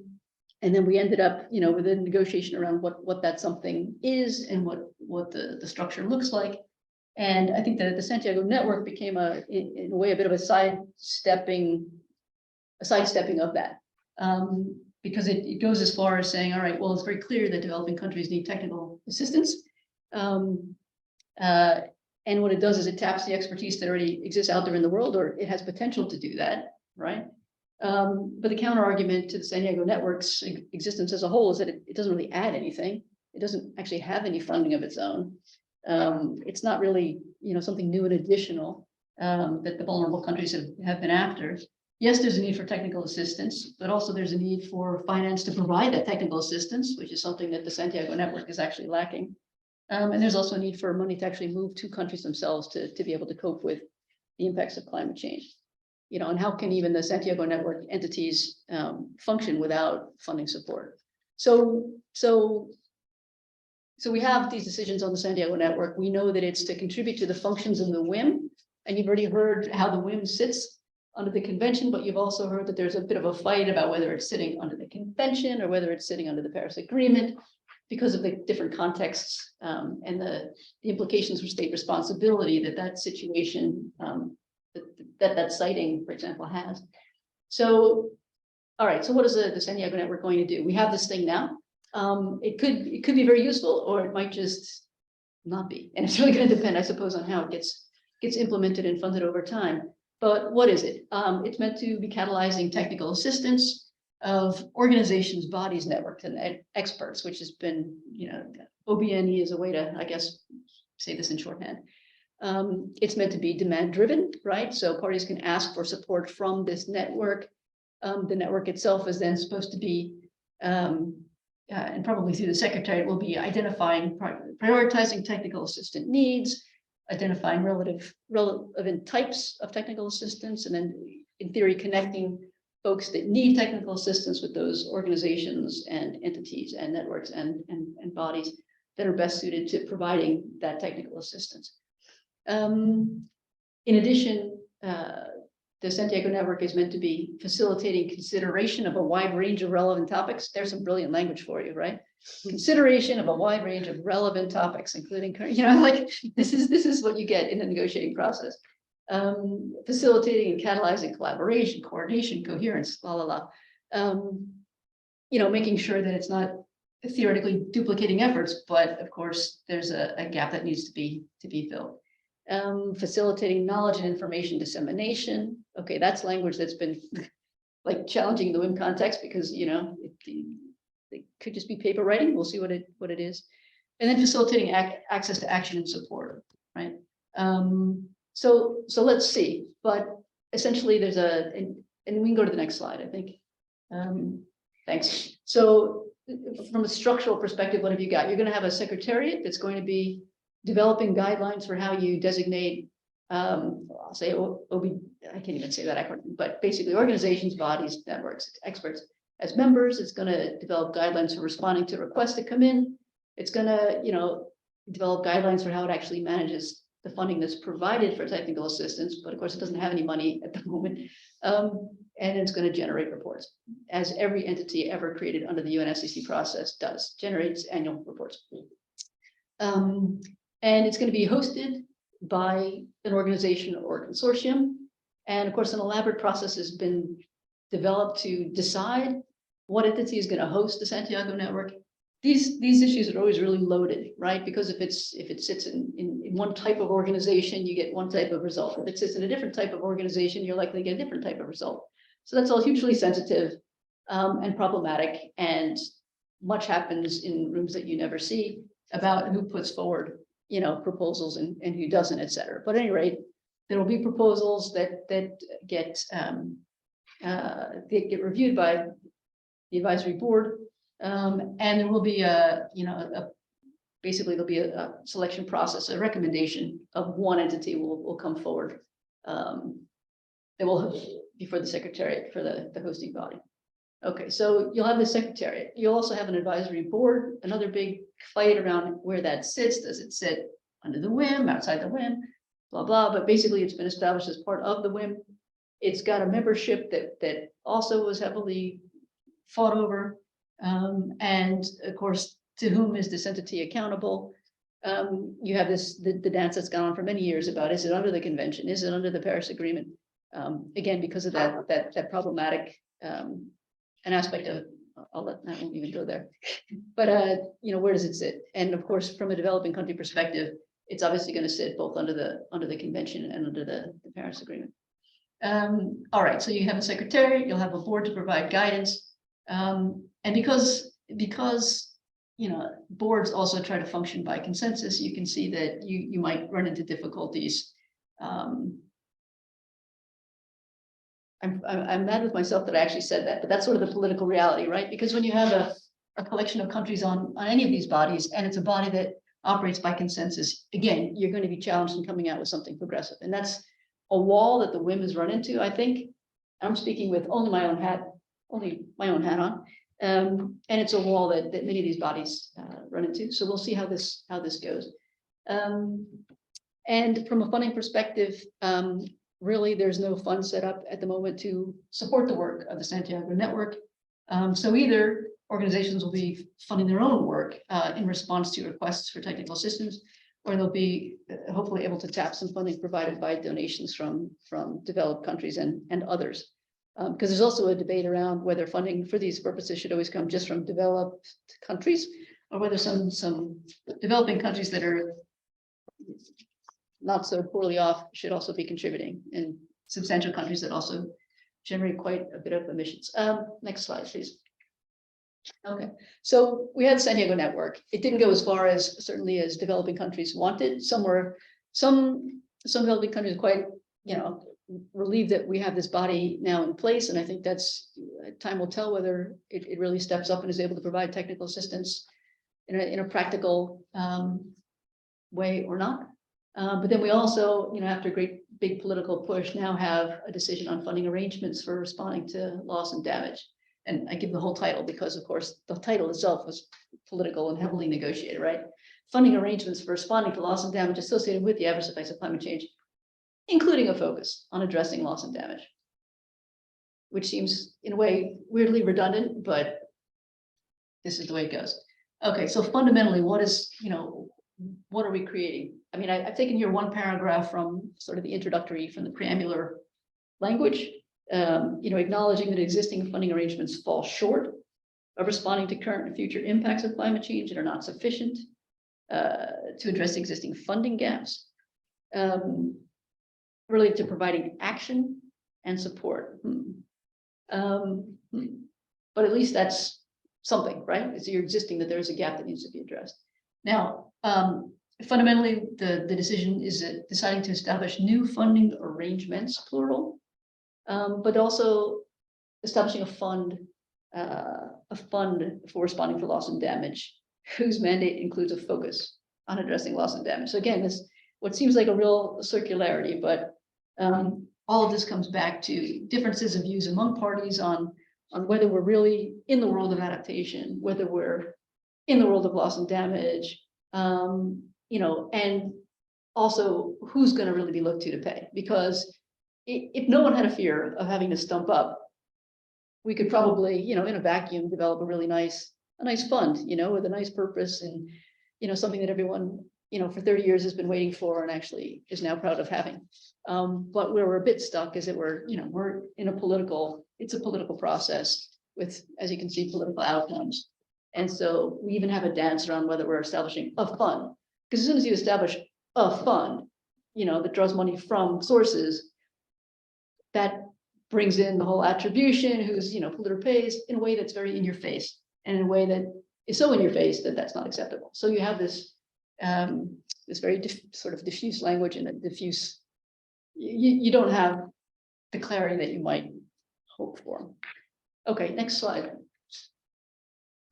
F: then we ended up, with a negotiation around what that something is and what the structure looks like. And I think that the Santiago Network became in a way, a bit of a sidestepping of that. Because it goes as far as saying, all right, well, it's very clear that developing countries need technical assistance. And what it does is it taps the expertise that already exists out there in the world, or it has potential to do that, right? But the counter argument to the Santiago Network's existence as a whole is that it doesn't really add anything. It doesn't actually have any funding of its own. It's not really, something new and additional that the vulnerable countries have been after. Yes, there's a need for technical assistance, but also there's a need for finance to provide that technical assistance, which is something that the Santiago Network is actually lacking. And there's also a need for money to actually move to countries themselves to be able to cope with the impacts of climate change. And how can even the Santiago Network entities function without funding support? So we have these decisions on the Santiago Network. We know that it's to contribute to the functions of the WIM, and you've already heard how the WIM sits under the convention, but you've also heard that there's a bit of a fight about whether it's sitting under the convention or whether it's sitting under the Paris Agreement, because of the different contexts and the implications for state responsibility that situation, that siting, for example, has. So, all right, so what is the Santiago Network going to do? We have this thing now. It could be very useful, or it might just not be. And it's really going to depend, I suppose, on how it gets implemented and funded over time. But what is it? It's meant to be catalyzing technical assistance of organizations, bodies, networks, and experts, which has been, OBNE is a way to, I guess, say this in shorthand. It's meant to be demand driven, right? So parties can ask for support from this network. The network itself is then supposed to be, and probably through the secretariat, will be identifying, prioritizing technical assistant needs, identifying relevant types of technical assistance, and then in theory, connecting folks that need technical assistance with those organizations and entities and networks and bodies that are best suited to providing that technical assistance. In addition, the Santiago Network is meant to be facilitating consideration of a wide range of relevant topics. There's some brilliant language for you, right? Consideration of a wide range of relevant topics, including, like this is what you get in the negotiating process. Facilitating and catalyzing collaboration, coordination, coherence, making sure that it's not theoretically duplicating efforts, but of course there's a gap that needs to be filled. Facilitating knowledge and information dissemination. Okay, that's language that's been like challenging in the WIM context because it could just be paper writing. We'll see what it is. And then facilitating access to action and support, right? So let's see. But essentially, there's and we can go to the next slide, I think. Thanks. So from a structural perspective, what have you got? You're going to have a secretariat that's going to be developing guidelines for how you designate, I'll say I can't even say that acronym, but basically organizations, bodies, networks, experts as members. It's going to develop guidelines for responding to requests that come in. It's going to, develop guidelines for how it actually manages the funding that's provided for technical assistance, but of course it doesn't have any money at the moment. And it's going to generate reports, as every entity ever created under the UNSCC process does, generates annual reports. And it's going to be hosted by an organization or consortium. And of course, an elaborate process has been developed to decide what entity is going to host the Santiago Network. These issues are always really loaded, right? Because if it sits in one type of organization, you get one type of result. If it sits in a different type of organization, you're likely to get a different type of result. So that's all hugely sensitive and problematic. And much happens in rooms that you never see about who puts forward, proposals and who doesn't, et cetera. But at any rate, there will be proposals that get reviewed by the advisory board. And there will be basically there'll be a selection process, a recommendation of one entity will come forward that will before the secretariat for the hosting body. Okay, so you'll have the secretariat. You'll also have an advisory board, another big fight around where that sits. Does it sit under the WIM, outside the WIM, blah, blah. But basically it's been established as part of the WIM. It's got a membership that also was heavily fought over. And of course, to whom is this entity accountable? You have the dance that's gone on for many years about, is it under the convention? Is it under the Paris Agreement? Again, because of that problematic an aspect of, I won't even go there, but where does it sit? And of course, from a developing country perspective, it's obviously going to sit both under the convention and under the Paris Agreement. All right, so you have a secretariat, you'll have a board to provide guidance, and because boards also try to function by consensus, you can see that you might run into difficulties. I'm mad with myself that I actually said that, but that's sort of the political reality, right? Because when you have a collection of countries on any of these bodies, and it's a body that operates by consensus, again, you're going to be challenged in coming out with something progressive. And that's a wall that the WIM has run into, I think. I'm speaking with only my own hat on. And it's a wall that many of these bodies run into. So we'll see how this goes. And from a funding perspective, really, there's no fund set up at the moment to support the work of the Santiago Network. So either organizations will be funding their own work in response to requests for technical assistance, or they'll be hopefully able to tap some funding provided by donations from developed countries and others. Because there's also a debate around whether funding for these purposes should always come just from developed countries, or whether some developing countries that are not so poorly off should also be contributing, and substantial countries that also generate quite a bit of emissions. Next slide, please. Okay, so we had the Santiago Network. It didn't go as far as certainly as developing countries wanted. Some developing countries quite, relieved that we have this body now in place, and I think that's time will tell whether it really steps up and is able to provide technical assistance in a practical way or not. But then we also, after a great big political push, now have a decision on funding arrangements for responding to loss and damage. And I give the whole title because, of course, the title itself was political and heavily negotiated, right? Funding arrangements for responding to loss and damage associated with the adverse effects of climate change, including a focus on addressing loss and damage. which seems in a way weirdly redundant, but this is the way it goes. Okay, so fundamentally, what are we creating? I mean, I've taken here one paragraph from sort of the introductory, from the preambular language, acknowledging that existing funding arrangements fall short of responding to current and future impacts of climate change and are not sufficient to address existing funding gaps, related to providing action and support. But at least that's something, right? It's you're existing that there's a gap that needs to be addressed. Now, fundamentally, the decision is deciding to establish new funding arrangements, plural, but also establishing a fund for responding to loss and damage, whose mandate includes a focus on addressing loss and damage. So again, this what seems like a real circularity, but all of this comes back to differences of views among parties on whether we're really in the world of adaptation, whether we're in the world of loss and damage, and also who's going to really be looked to pay. Because if no one had a fear of having to stump up, we could probably, in a vacuum, develop a really nice fund, with a nice purpose and, something that everyone, for 30 years has been waiting for and actually is now proud of having. But where we're a bit stuck is that we're in it's a political process with, as you can see, political outcomes. And so we even have a dance around whether we're establishing a fund, because as soon as you establish a fund, that draws money from sources, that brings in the whole attribution, who's, polluter pays, in a way that's very in your face, and in a way that is so in your face that that's not acceptable. So you have this, this very sort of diffuse language and a diffuse, you don't have the clarity that you might hope for. Okay, next slide.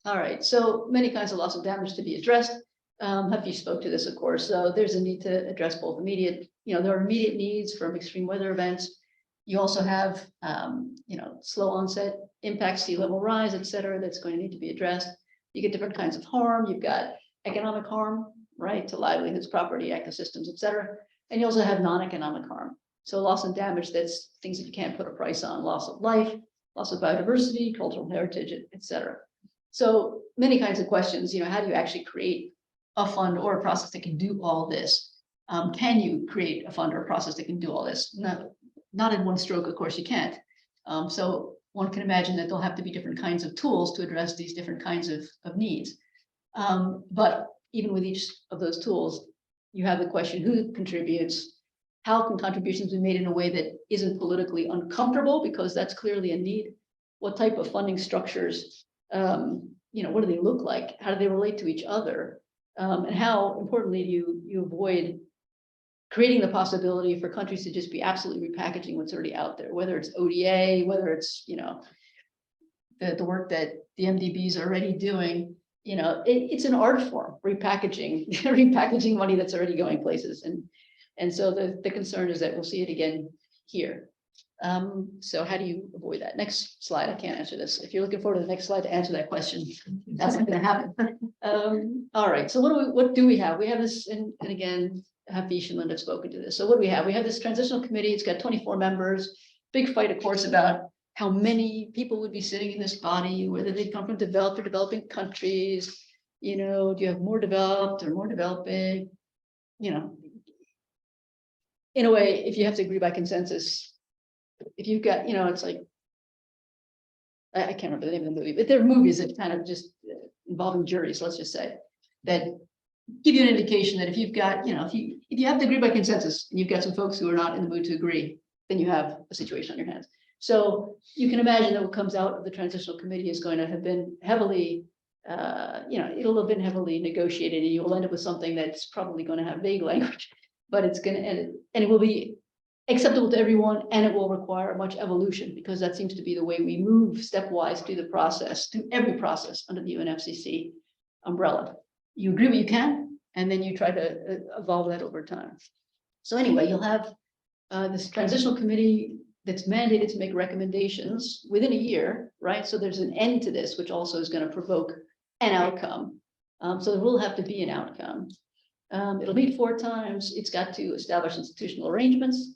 F: All right, so many kinds of loss and damage to be addressed. Hafij spoke to this, of course. So there's a need to address both immediate, there are immediate needs from extreme weather events. You also have, slow onset impacts, sea level rise, et cetera, that's going to need to be addressed. You get different kinds of harm. You've got economic harm, right, to livelihoods, property, ecosystems, et cetera. And you also have non-economic harm. So loss and damage, that's things that you can't put a price on: loss of life, loss of biodiversity, cultural heritage, et cetera. So many kinds of questions, how do you actually create a fund or a process that can do all this? Can you create a fund or a process that can do all this? Not in one stroke, of course you can't. So one can imagine that there'll have to be different kinds of tools to address these different kinds of needs. But even with each of those tools, you have the question, who contributes? How can contributions be made in a way that isn't politically uncomfortable? Because that's clearly a need. What type of funding structures, what do they look like? How do they relate to each other? And how, importantly, do you avoid creating the possibility for countries to just be absolutely repackaging what's already out there, whether it's ODA, whether it's, the work that the MDBs are already doing, it's an art form, repackaging money that's already going places. And so the concern is that we'll see it again here. So how do you avoid that? Next slide. I can't answer this. If you're looking forward to the next slide to answer that question, that's not going to happen. All right. So what do we have? We have this, and again, Hafij and Linda have spoken to this. So what do we have? We have this transitional committee. It's got 24 members. Big fight, of course, about how many people would be sitting in this body, whether they come from developed or developing countries. Do you have more developed or more developing? In a way, if you have to agree by consensus, if you've got, it's like, I can't remember the name of the movie, but there are movies that kind of just involving juries, let's just say, that give you an indication that if you've got, if you have to agree by consensus and you've got some folks who are not in the mood to agree, then you have a situation on your hands. So you can imagine that what comes out of the transitional committee is going to have been heavily, it'll have been heavily negotiated, and you will end up with something that's probably going to have vague language, but it's going to, and it will be acceptable to everyone, and it will require much evolution, because that seems to be the way we move stepwise through the process, through every process under the UNFCCC umbrella. You agree what you can, and then you try to evolve that over time. So anyway, you'll have this transitional committee that's mandated to make recommendations within a year, right? So there's an end to this, which also is going to provoke an outcome. So there will have to be an outcome. It'll meet 4 times. It's got to establish institutional arrangements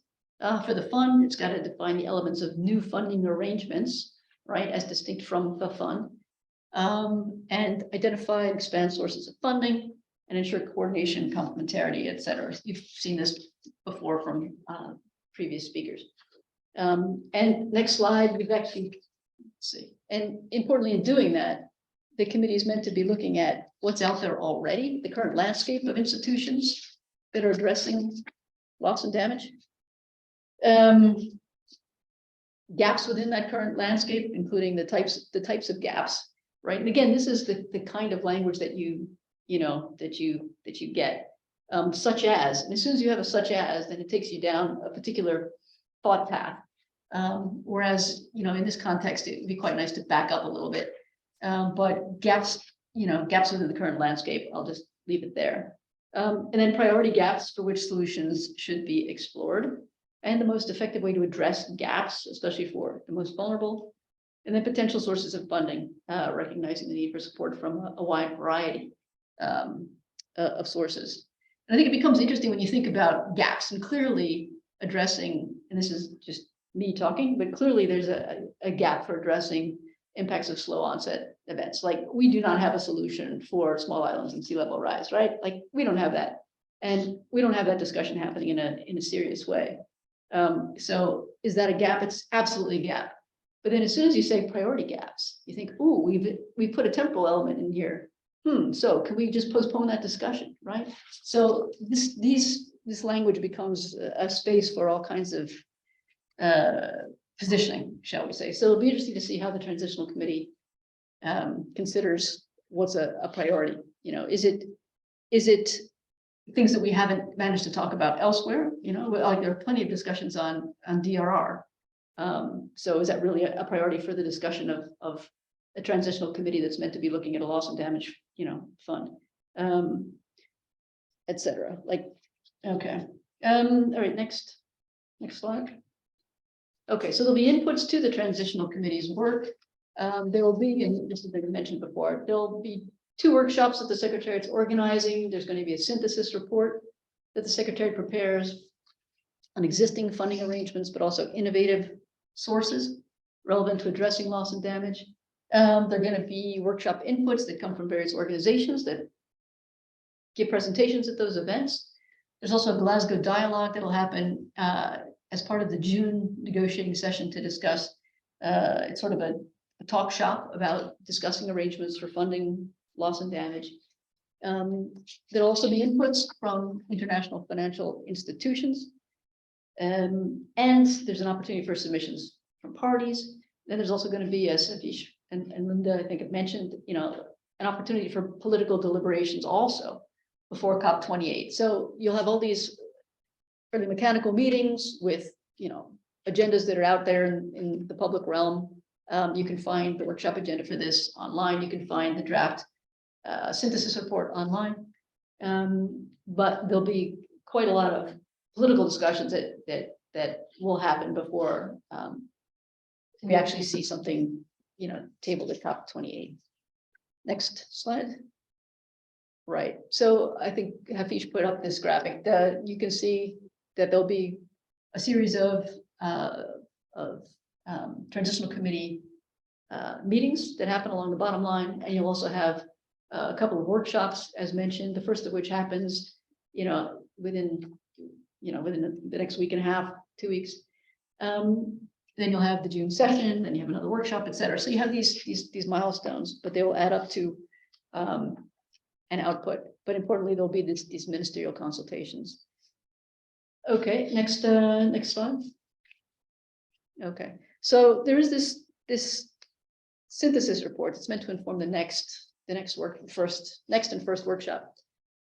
F: For the fund, it's got to define the elements of new funding arrangements, right, as distinct from the fund, and identify and expand sources of funding and ensure coordination, complementarity, et cetera. You've seen this before from previous speakers. And next slide, we've actually, let's see, and importantly in doing that, the committee is meant to be looking at what's out there already, the current landscape of institutions that are addressing loss and damage. Gaps within that current landscape, including the types of gaps, right? And again, this is the kind of language that you get, such as, and as soon as you have a such as, then it takes you down a particular thought path. Whereas, in this context, it would be quite nice to back up a little bit. But gaps, gaps within the current landscape, I'll just leave it there. And then priority gaps for which solutions should be explored, and the most effective way to address gaps, especially for the most vulnerable, and then potential sources of funding, recognizing the need for support from a wide variety of sources. And I think it becomes interesting when you think about gaps and clearly addressing, and this is just me talking, but clearly there's a gap for addressing impacts of slow onset events. Like, we do not have a solution for small islands and sea level rise, right? Like, we don't have that. And we don't have that discussion happening in a serious way. So is that a gap? It's absolutely a gap. But then as soon as you say priority gaps, you think, oh, we put a temporal element in here. So can we just postpone that discussion, right? So this language becomes a space for all kinds of positioning, shall we say. So it'll be interesting to see how the Transitional Committee considers what's a priority. Is it things that we haven't managed to talk about elsewhere? Like, there are plenty of discussions on DRR. So is that really a priority for the discussion of a Transitional Committee that's meant to be looking at a loss and damage, fund, et cetera? Like, okay. All right, next slide. Okay, so there'll be inputs to the Transitional Committee's work. There will be, and this has been mentioned before, there'll be 2 workshops that the Secretariat's organizing. There's going to be a synthesis report that the Secretariat prepares on existing funding arrangements, but also innovative sources relevant to addressing loss and damage. There are going to be workshop inputs that come from various organizations that give presentations at those events. There's also a Glasgow dialogue that will happen as part of the June negotiating session to discuss, it's sort of a talk shop about discussing arrangements for funding loss and damage. There'll also be inputs from international financial institutions. And there's an opportunity for submissions from parties. Then there's also going to be, as Hafij and Linda, I think, have mentioned, an opportunity for political deliberations also before COP28. So you'll have all these fairly mechanical meetings with, agendas that are out there in the public realm. You can find the workshop agenda for this online. You can find the draft synthesis report online. But there'll be quite a lot of political discussions that will happen before we actually see something, tabled at COP28. Next slide. Right. So I think Hafij put up this graphic that you can see that there'll be a series of Transitional Committee meetings that happen along the bottom line, and you'll also have a couple of workshops, as mentioned. The first of which happens, within the next week and a half, 2 weeks. Then you'll have the June session, then you have another workshop, et cetera. So you have these milestones, but they will add up to an output. But importantly, there'll be these ministerial consultations. Okay, next slide. Okay, so there is this synthesis report. It's meant to inform the next and first workshop.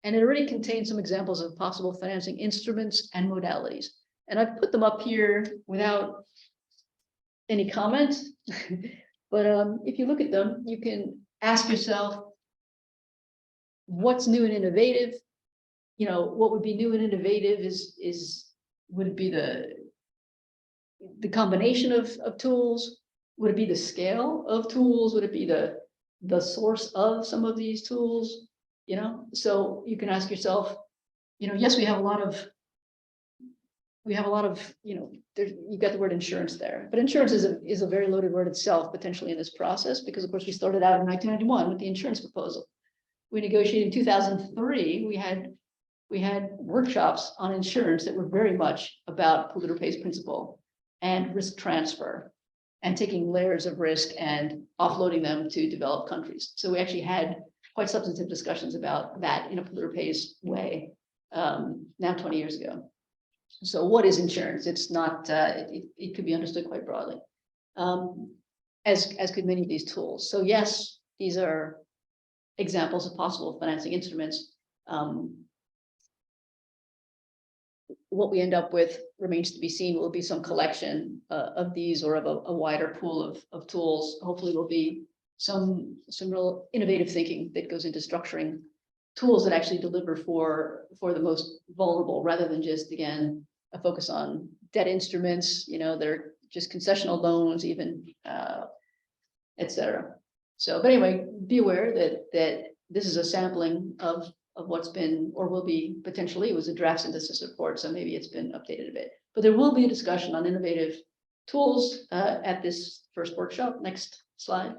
F: And it already contains some examples of possible financing instruments and modalities. And I've put them up here without any comment. But if you look at them, you can ask yourself, what's new and innovative? What would be new and innovative would it be the combination of tools? Would it be the scale of tools? Would it be the source of some of these tools? So you can ask yourself, yes, we have a lot of we have a lot of, you've got the word insurance there, but insurance is a very loaded word itself, potentially in this process, because of course we started out in 1991 with the insurance proposal. We negotiated in 2003, we had workshops on insurance that were very much about polluter pays principle and risk transfer and taking layers of risk and offloading them to developed countries. So we actually had quite substantive discussions about that in a polluter pays way now 20 years ago. So what is insurance? It's not, it could be understood quite broadly, as could many of these tools. So yes, these are examples of possible financing instruments. What we end up with remains to be seen. Will be some collection of these or of a wider pool of tools. Hopefully will be some real innovative thinking that goes into structuring tools that actually deliver for the most vulnerable, rather than just, again, a focus on debt instruments, they're just concessional loans, even, et cetera. So, but anyway, be aware that this is a sampling of what's been or will be potentially. It was a draft synthesis report, so maybe it's been updated a bit. But there will be a discussion on innovative tools at this first workshop. Next slide.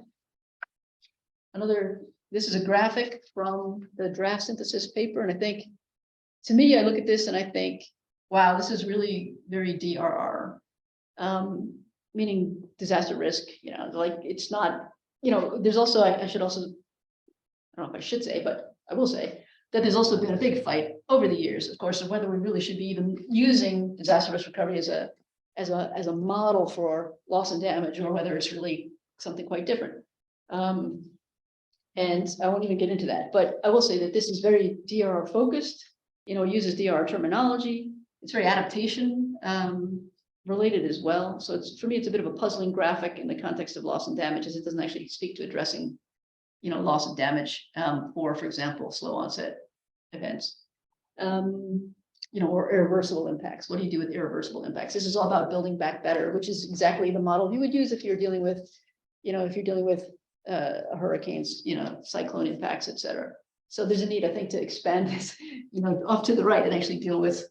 F: This is a graphic from the draft synthesis paper, and I think, to me, I look at this and I think, wow, this is really very DRR, meaning disaster risk. Like it's not. There's also I should also, I don't know if I should say, but I will say that there's also been a big fight over the years, of course, of whether we really should be even using disaster risk recovery as a model for loss and damage, or whether it's really something quite different. And I won't even get into that, but I will say that this is very DRR focused. It uses DRR terminology. It's very adaptation related as well. So for me, it's a bit of a puzzling graphic in the context of loss and damage, as it doesn't actually speak to addressing, loss and damage for example, slow onset events, or irreversible impacts. What do you do with irreversible impacts? This is all about building back better, which is exactly the model you would use if you're dealing with, hurricanes, cyclone impacts, et cetera. So there's a need, I think, to expand this, off to the right and actually deal with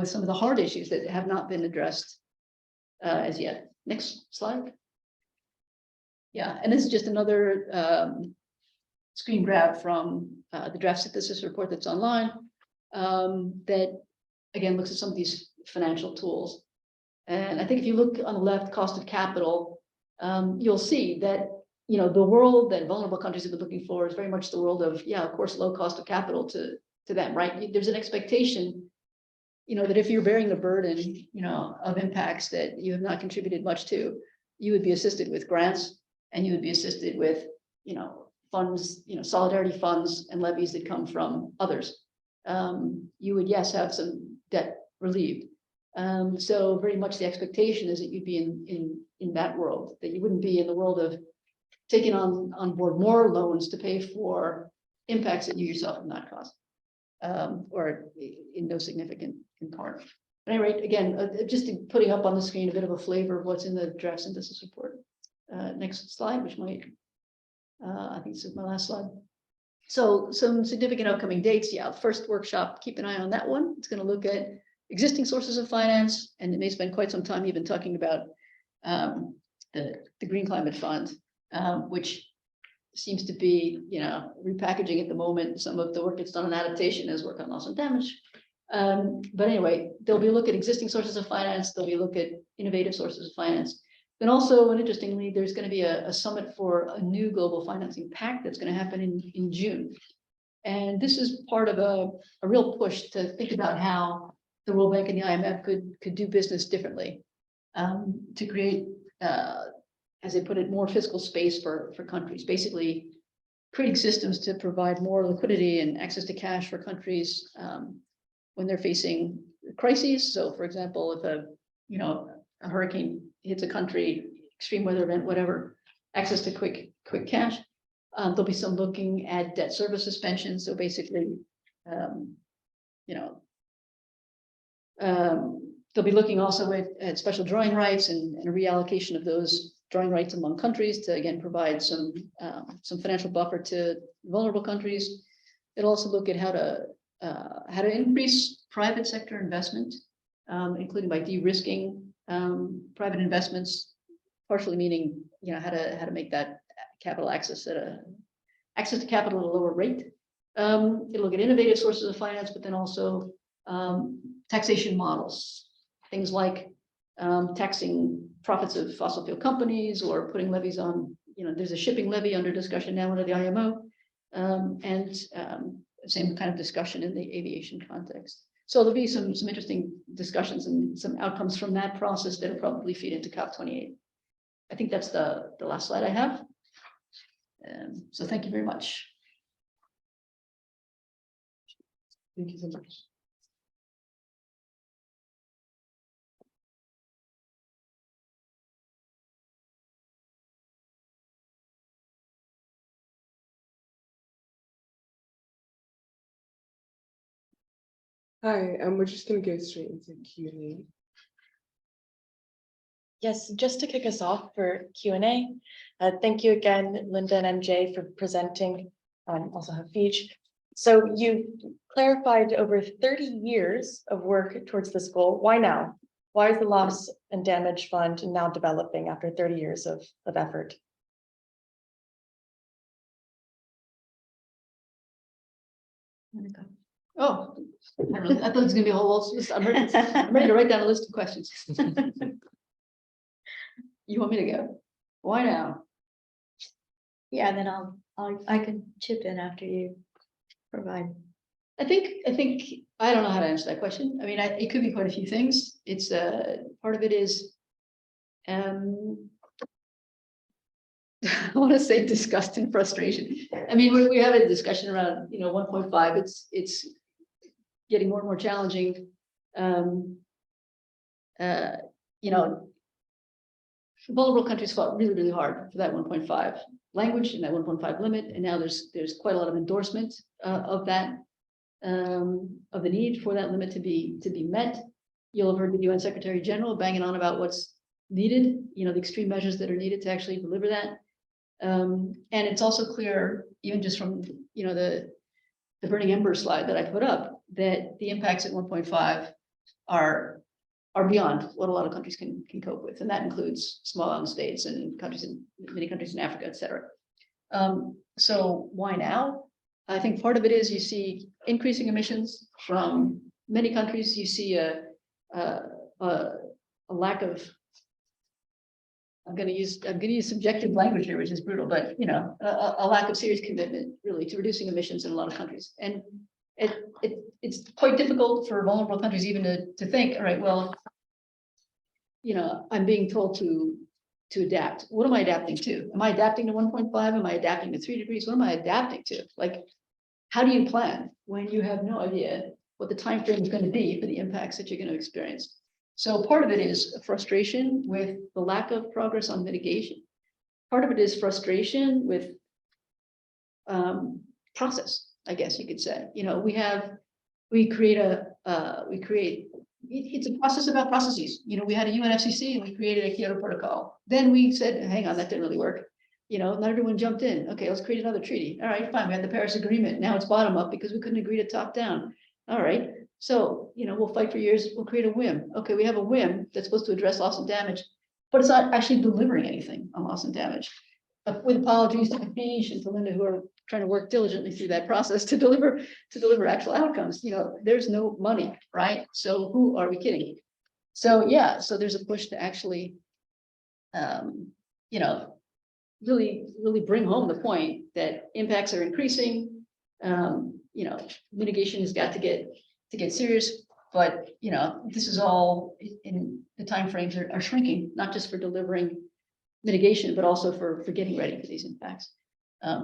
F: some of the hard issues that have not been addressed as yet. Next slide. Yeah, and this is just another screen grab from the draft synthesis report that's online that, again, looks at some of these financial tools. And I think if you look on the left, cost of capital, you'll see that, the world that vulnerable countries have been looking for is very much the world of, of course, low cost of capital to them, right? There's an expectation, that if you're bearing the burden, of impacts that you have not contributed much to, you would be assisted with grants, and you would be assisted with, funds, solidarity funds and levies that come from others. You would, yes, have some debt relieved. So very much the expectation is that you'd be in that world, that you wouldn't be in the world of taking on board more loans to pay for impacts that you yourself have not caused, or in no significant part. At any rate, again, just putting up on the screen a bit of a flavor of what's in the draft synthesis report. Next slide, which might, I think this is my last slide. So some significant upcoming dates. Yeah, first workshop, keep an eye on that one. It's going to look at existing sources of finance, and it may spend quite some time even talking about the Green Climate Fund, which seems to be, repackaging at the moment. Some of the work that's done on adaptation is work on loss and damage. But anyway, there'll be a look at existing sources of finance. There'll be a look at innovative sources of finance. Then also, and interestingly, there's going to be a summit for a new global financing pact that's going to happen in June. And this is part of a real push to think about how the World Bank and the IMF could do business differently, to create, as they put it, more fiscal space for countries, basically creating systems to provide more liquidity and access to cash for countries when they're facing crises. So for example, if a hurricane hits a country, extreme weather event, whatever, access to quick cash. There'll be some looking at debt service suspension. So basically, they'll be looking also at special drawing rights and a reallocation of those drawing rights among countries to, again, provide some financial buffer to vulnerable countries. It'll also look at how to increase private sector investment including by de-risking private investments, partially meaning, you know, how to make that capital access to capital at a lower rate. It'll look at innovative sources of finance, but then also taxation models, things like taxing profits of fossil fuel companies or putting levies on, you know, there's a shipping levy under discussion now under the IMO, and same kind of discussion in the aviation context. So there'll be some interesting discussions and some outcomes from that process that'll probably feed into COP28. I think that's the last slide I have. So thank you very much.
C: Thank you so much. Hi, we're just gonna go straight into Q&A.
G: Yes, just to kick us off for Q&A, thank you again, Linda and MJ, for presenting, also Hafij. So you clarified over 30 years of work towards this goal. Why now? Why is the Loss and Damage Fund now developing after 30 years of effort?
F: Oh, I thought it was gonna be a whole list. I'm ready to write down a list of questions. You want me to go? Why now?
E: Yeah, and then I can chip in after you provide.
F: I think I don't know how to answer that question. I mean, it could be quite a few things. It's part of it is I want to say disgust and frustration. I mean, we have a discussion around, you know, 1.5. It's getting more and more challenging. You know, vulnerable countries fought really, really hard for that 1.5 language and that 1.5 limit, and now there's quite a lot of endorsement of that, of the need for that limit to be met. You'll have heard the UN Secretary General banging on about what's needed, you know, the extreme measures that are needed to actually deliver that. And it's also clear, even just from, you know, the burning ember slide that I put up, that the impacts at 1.5 are beyond what a lot of countries can cope with, and that includes small island states and many countries in Africa, et cetera. So why now? I think part of it is you see increasing emissions from many countries. You see a lack of, I'm going to use subjective language here, which is brutal, but you know, a lack of serious commitment really to reducing emissions in a lot of countries. And it's quite difficult for vulnerable countries even to think, all right, well, you know, I'm being told to adapt. What am I adapting to? Am I adapting to 1.5? Am I adapting to 3 degrees? What am I adapting to? Like, how do you plan when you have no idea what the time frame is going to be for the impacts that you're going to experience? So part of it is frustration with the lack of progress on mitigation. Part of it is frustration with process, I guess you could say. You know, it's a process about processes. You know, we had a UNFCCC and we created a Kyoto Protocol. Then we said, hang on, that didn't really work. You know, not everyone jumped in. Okay, let's create another treaty. All right, fine. We had the Paris Agreement. Now it's bottom up because we couldn't agree to top down. All right. So, you know, we'll fight for years. We'll create a whim. Okay, we have a whim that's supposed to address loss and damage, but it's not actually delivering anything on loss and damage. With apologies to Hafij and to Linda, who are trying to work diligently through that process to deliver actual outcomes. You know, there's no money, right? So who are we kidding? So yeah, so there's a push to actually, you know, really bring home the point that impacts are increasing. You know, mitigation has got to get serious, but you know, this is all in the timeframes are shrinking, not just for delivering mitigation, but also for getting ready for these impacts.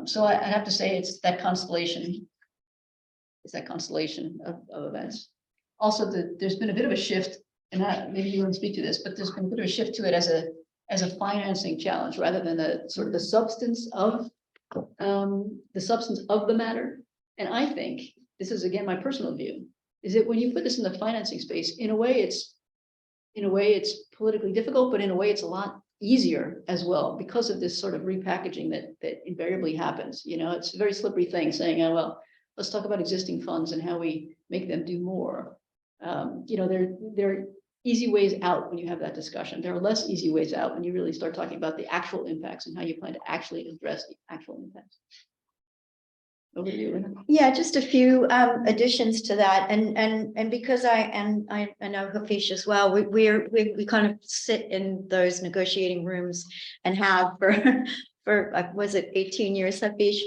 F: So I have to say it's that constellation. It's that constellation of events. Also, there's been a bit of a shift, and maybe you want to speak to this, but there's been a bit of a shift to it as a financing challenge rather than the sort of the substance of the matter. And I think this is again my personal view, is that when you put this in the financing space, in a way it's politically difficult, but in a way it's a lot easier as well because of this sort of repackaging that invariably happens. You know, it's a very slippery thing saying, oh, well, let's talk about existing funds and how we make them do more. You know, easy ways out when you have that discussion. There are less easy ways out when you really start talking about the actual impacts and how you plan to actually address the actual impacts. Over to you, Linda.
E: Yeah, just a few additions to that, and because I know Hafij as well. We kind of sit in those negotiating rooms and have for was it 18 years, Hafij?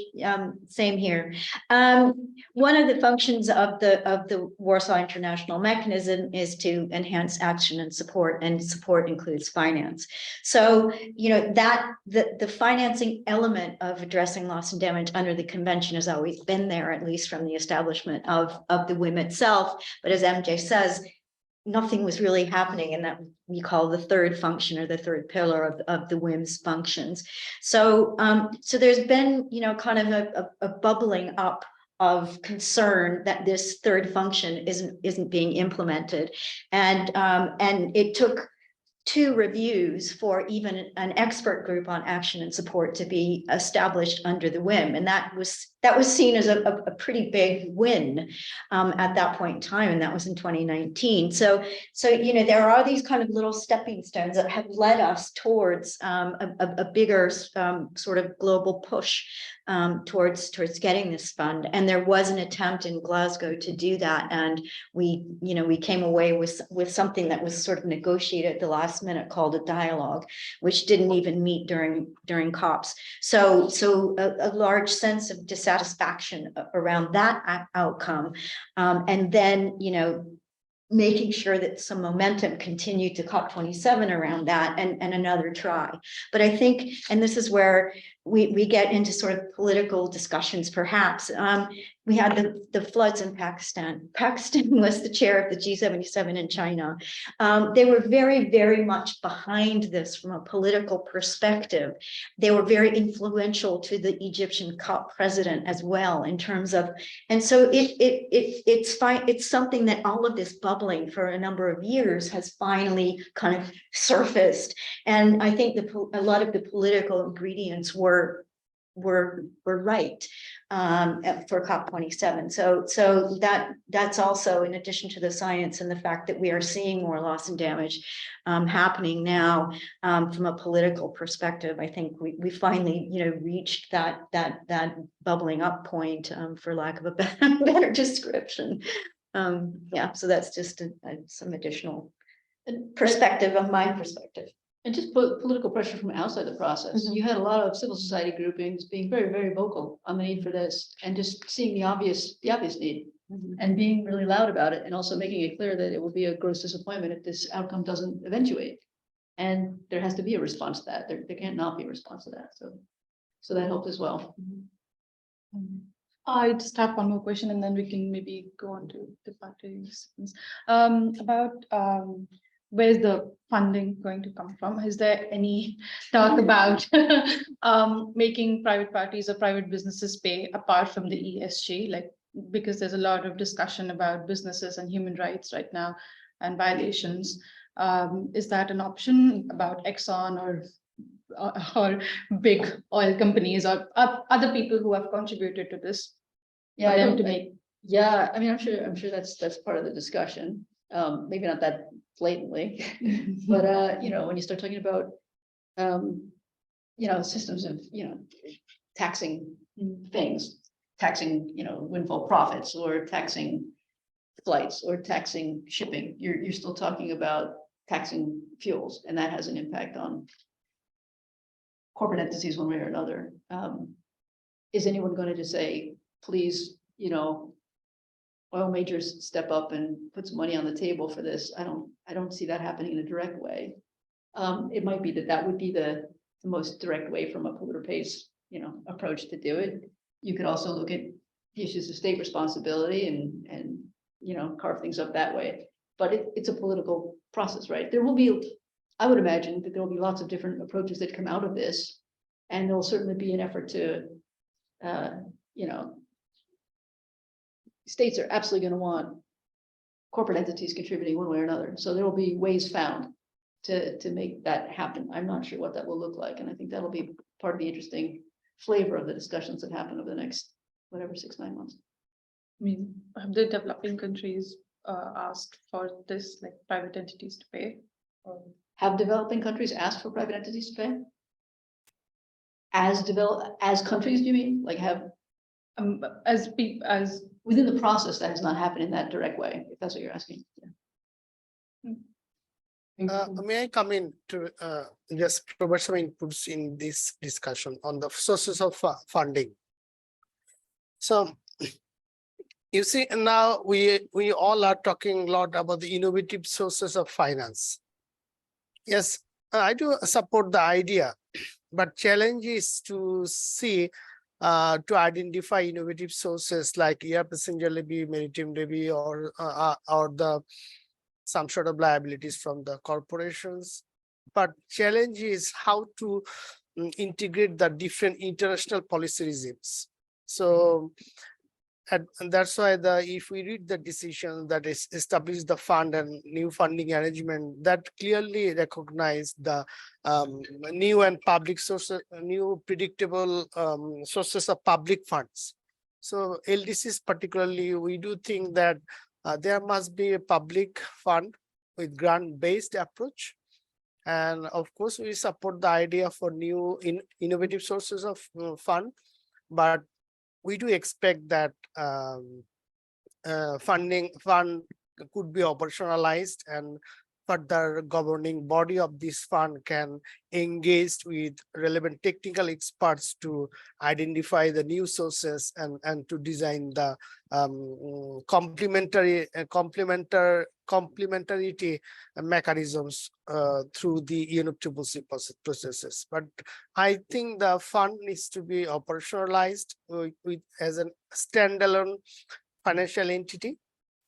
E: Same here. One of the functions of the Warsaw International Mechanism is to enhance action and support includes finance. So, you know, that the financing element of addressing loss and damage under the convention has always been there, at least from the establishment of the WIM itself. But as MJ says, nothing was really happening in that we call the third function or the third pillar of the WIM's functions. So, so there's been, you know, kind of a bubbling up of concern that this third function isn't being implemented, and it took 2 reviews for even an expert group on action and support to be established under the WIM, and that was seen as a pretty big win at that point in time, and that was in 2019. So you know, there are these kind of little stepping stones that have led us towards a bigger sort of global push towards getting this fund. And there was an attempt in Glasgow to do that, and we came away with something that was sort of negotiated at the last minute called a dialogue, which didn't even meet during COPs. So a large sense of dissatisfaction around that outcome, and then, you know, making sure that some momentum continued to COP27 around that, and another try. But I think, and this is where we get into sort of political discussions, perhaps. We had the floods in Pakistan. Pakistan was the chair of the G77 in China. They were very, very much behind this from a political perspective. They were very influential to the Egyptian COP president as well, in terms of, and so it's fine. It's something that all of this bubbling for a number of years has finally kind of surfaced. And I think a lot of the political ingredients were right for COP27. So that's also, in addition to the science and the fact that we are seeing more loss and damage happening now, from a political perspective, I think we finally, you know, reached that bubbling up point, for lack of a better description. Yeah, so that's just some additional perspective of my perspective.
F: And just put political pressure from outside the process. You had a lot of civil society groupings being very, very vocal on the need for this, and just seeing the obvious need, and being really loud about it, and also making it clear that it will be a gross disappointment if this outcome doesn't eventuate. And there has to be a response to that. There can't not be a response to that. So that helped as well.
H: I just have one more question, and then we can maybe go on to the parties. About where's the funding going to come from? Is there any talk about making private parties or private businesses pay apart from the ESG? Like, because there's a lot of discussion about businesses and human rights right now and violations. Is that an option about Exxon or big oil companies or other people who have contributed to this?
F: Yeah,
H: I
F: I mean, I'm sure that's part of the discussion. Maybe not that blatantly, but you know, when you start talking about you know, systems of, you know, taxing things, taxing, you know, windfall profits, or taxing flights, or taxing shipping, you're still talking about taxing fuels, and that has an impact on corporate entities one way or another. Is anyone going to just say, please, you know, oil majors step up and put some money on the table for this? I don't see that happening in a direct way. It might be that would be the most direct way from a polluter pays, you know, approach to do it. You could also look at the issues of state responsibility and you know, carve things up that way. But it's a political process, right? There will be, I would imagine that there will be lots of different approaches that come out of this, and there will certainly be an effort to, you know, states are absolutely going to want corporate entities contributing one way or another. So there will be ways found to make that happen. I'm not sure what that will look like. And I think that'll be part of the interesting flavor of the discussions that happen over the next, whatever, 6-9 months.
H: I mean, have the developing countries asked for this, like private entities to pay? Or
F: Have developing countries asked for private entities to pay? As countries, do you mean? Like have,
H: as
F: within the process, that has not happened in that direct way, if that's what you're asking. Yeah.
C: Thank you.
B: May I come in to just provide some inputs in this discussion on the sources of funding? So you see, now we all are talking a lot about the innovative sources of finance. Yes, I do support the idea, but challenge is to see to identify innovative sources like air passenger levy, maritime levy, or the some sort of liabilities from the corporations. But challenge is how to integrate the different international policy regimes. So and that's why if we read the decision that is established the fund and new funding arrangement, that clearly recognize the new and public sources, new predictable sources of public funds. So LDCs particularly, we do think that there must be a public fund with grant-based approach. And of course, we support the idea for new innovative sources of fund, but we do expect that fund could be operationalized, and further governing body of this fund can engage with relevant technical experts to identify the new sources and to design the complementarity mechanisms through the UNFCCC processes. But I think the fund needs to be operationalized with as a standalone financial entity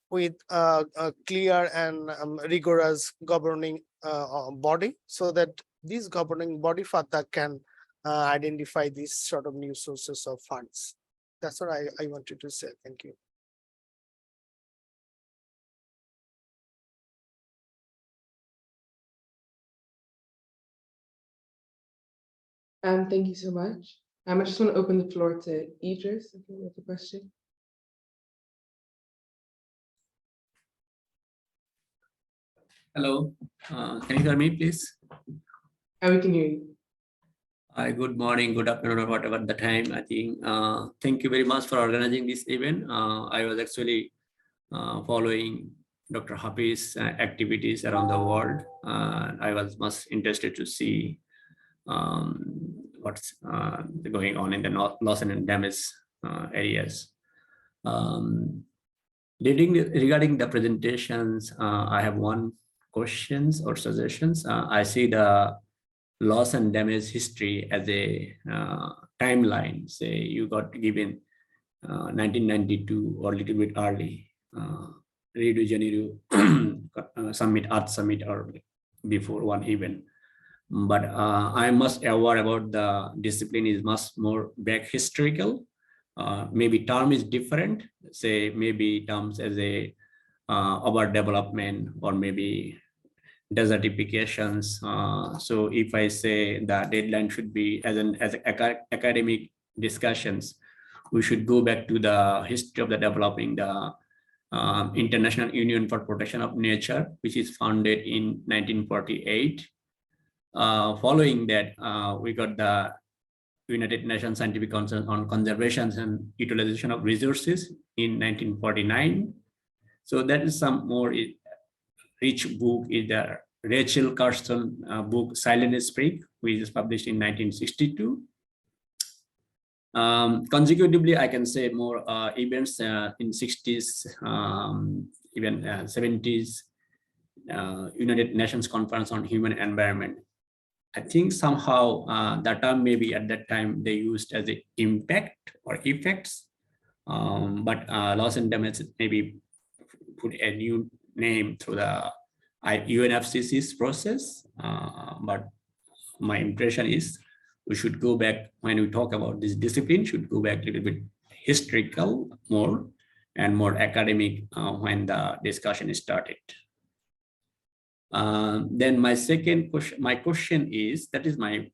B: with a clear and rigorous governing body, so that this governing body further can identify these sort of new sources of funds. That's what I wanted to say. Thank you.
C: Thank you so much. I just want to open the floor to Idris, if you have a question.
I: Hello, can you hear me, please?
C: We can hear you.
I: Hi, good morning, good afternoon, or whatever the time. I think. Thank you very much for organizing this event. I was actually following Dr. Hafij's activities around the world. I was much interested to see what's going on in the loss and damage areas. Regarding the presentations, I have one questions or suggestions. I see the loss and damage history as a timeline. Say you got given 1992 or a little bit early, Rio de Janeiro summit, Earth Summit, or before one event. But I must aware about the discipline is much more back historical. Maybe term is different. Say maybe terms as a overdevelopment or maybe desertifications. So if I say the deadline should be as academic discussions, we should go back to the history of the developing the International Union for Protection of Nature, which is founded in 1948. Following that, we got the United Nations Scientific Council on Conservation and Utilization of Resources in 1949. So that is some more rich book is the Rachel Carson book Silent Spring, which is published in 1962. Consecutively, I can say more events in 60s, even 70s, United Nations Conference on Human Environment. I think somehow the term maybe at that time they used as a impact or effects, but loss and damage maybe put a new name through the UNFCCC's process. But my impression is we should go back when we talk about this discipline, should go back a little bit historical more and more academic when the discussion started. Then my second question, my question is, that is my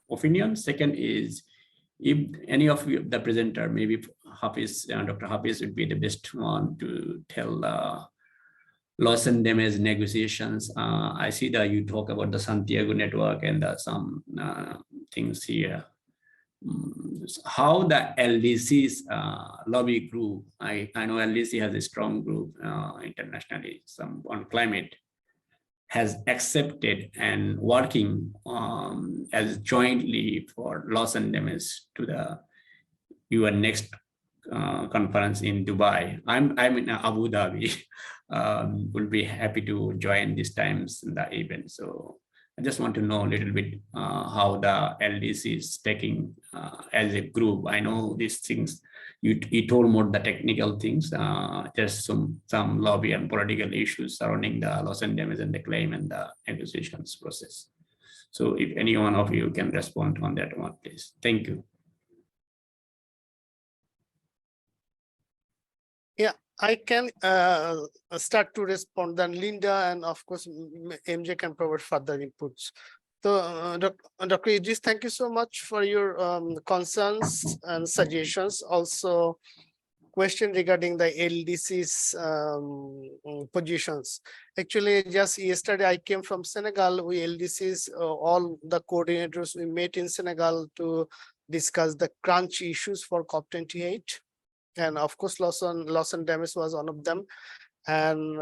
I: opinion. Second is, if any of you, the presenter, maybe Dr. Hafij would be the best one to tell loss and damage negotiations. I see that you talk about the Santiago network and some things here. How the LDC's lobby group, I know LDC has a strong group internationally, some on climate, has accepted and working as jointly for loss and damage to the UN next conference in Dubai. I'm in Abu Dhabi. Will be happy to join this times in the event. So I just want to know a little bit how the LDC is taking as a group. I know these things. You told more the technical things. There's some lobby and political issues surrounding the loss and damage and the claim and the negotiations process. So if any one of you can respond on that one, please. Thank you.
B: Yeah, I can start to respond. Then Linda and of course MJ can provide further inputs. So Dr. Idris, thank you so much for your concerns and suggestions. Also, question regarding the LDC's positions. Actually, just yesterday I came from Senegal. We LDCs, all the coordinators, we met in Senegal to discuss the crunch issues for COP28. And of course, loss and damage was one of them. And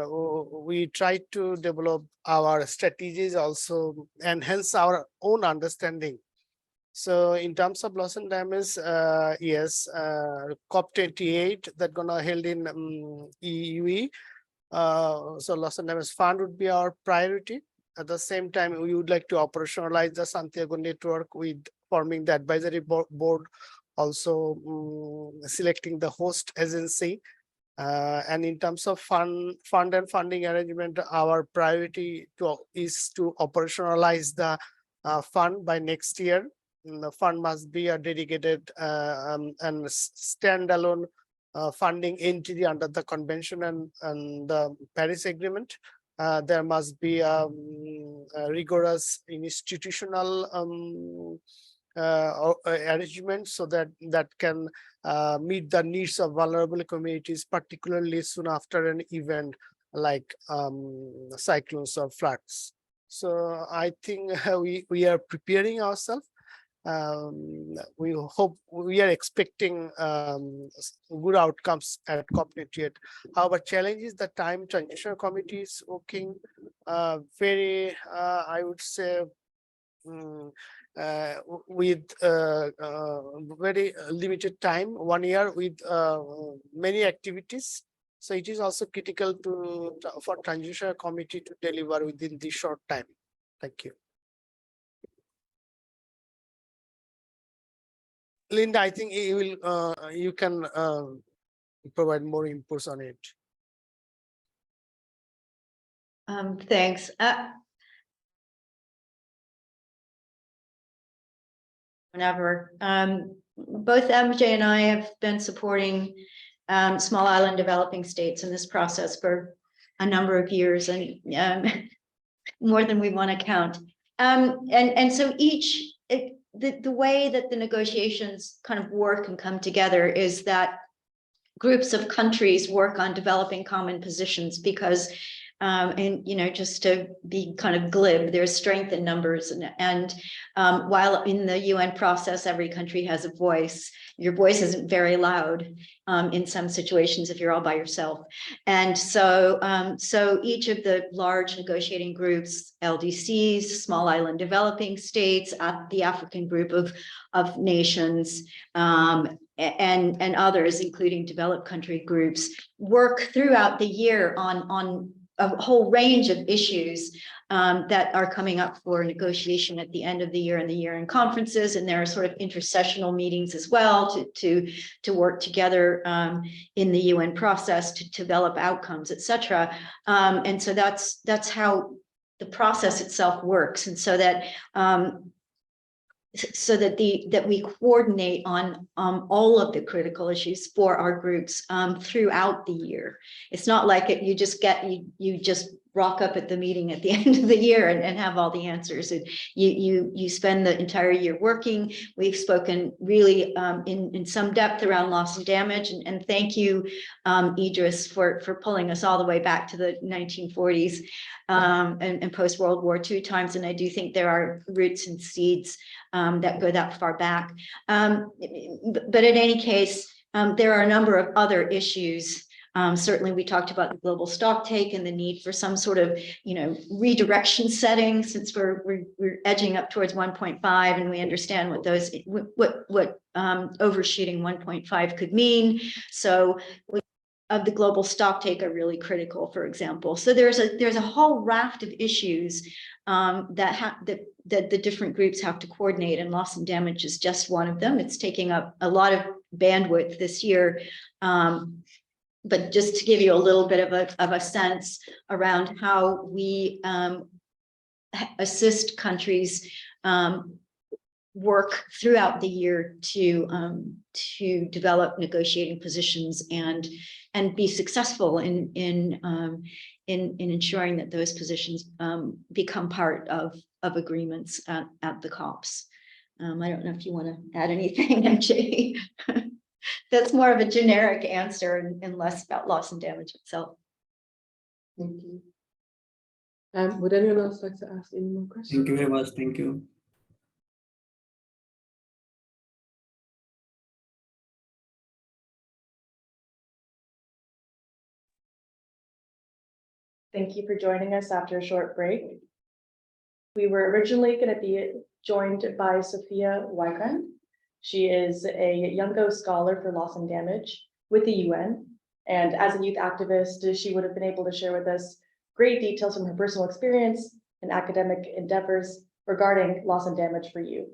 B: we tried to develop our strategies, also enhance our own understanding. So in terms of loss and damage, yes, COP28 that gonna held in EUE. So loss and damage fund would be our priority. At the same time, we would like to operationalize the Santiago network with forming the advisory board, also selecting the host agency. And in terms of fund and funding arrangement, our priority is to operationalize the fund by next year. The fund must be a dedicated and standalone funding entity under the convention and the Paris Agreement. There must be a rigorous institutional arrangement so that can meet the needs of vulnerable communities, particularly soon after an event like cyclones or floods. So I think we are preparing ourselves. We are expecting good outcomes at COP28. However, challenge is the time. Transitional Committee is working very, I would say, with very limited time, 1 year with many activities. So it is also critical for Transitional Committee to deliver within this short time. Thank you. Linda, I think you can provide more inputs on it.
E: Thanks. Whenever both MJ and I have been supporting small island developing states in this process for a number of years, and more than we want to count. And so the way that the negotiations kind of work and come together is that groups of countries work on developing common positions, because and just to be kind of glib, there's strength in numbers, and while in the UN process every country has a voice, your voice isn't very loud in some situations if you're all by yourself. And so so each of the large negotiating groups, LDCs, small island developing states, the African group of nations, and others, including developed country groups, work throughout the year on a whole range of issues that are coming up for negotiation at the end of the year and the year-end conferences. And there are sort of intersessional meetings as well to work together in the UN process to develop outcomes, etc. And so that's how the process itself works. And so that that we coordinate on all of the critical issues for our groups throughout the year. It's not like you just rock up at the meeting at the end of the year and have all the answers. You spend the entire year working. We've spoken really in some depth around loss and damage, and thank you, Idris, for pulling us all the way back to the 1940s and post World War II times. And I do think there are roots and seeds that go that far back. But in any case, there are a number of other issues. Certainly, we talked about the global stock take and the need for some sort of, redirection setting, since we're edging up towards 1.5, and we understand what those what overshooting 1.5 could mean. So, of the global stock take are really critical, for example. So there's a whole raft of issues that the different groups have to coordinate, and loss and damage is just one of them. It's taking up a lot of bandwidth this year. But just to give you a little bit of a sense around how we assist countries work throughout the year to develop negotiating positions and be successful in ensuring that those positions become part of agreements at the COPs. I don't know if you want to add anything, MJ. That's more of a generic answer and less about loss and damage itself.
C: Thank you. Would anyone else like to ask any more questions?
I: Thank you very much. Thank you.
G: Thank you for joining us after a short break. We were originally going to be joined by Sophia Wycran. She is a Youngo Scholar for Loss and Damage with the UN. And as a youth activist, she would have been able to share with us great details from her personal experience and academic endeavors regarding loss and damage for youth.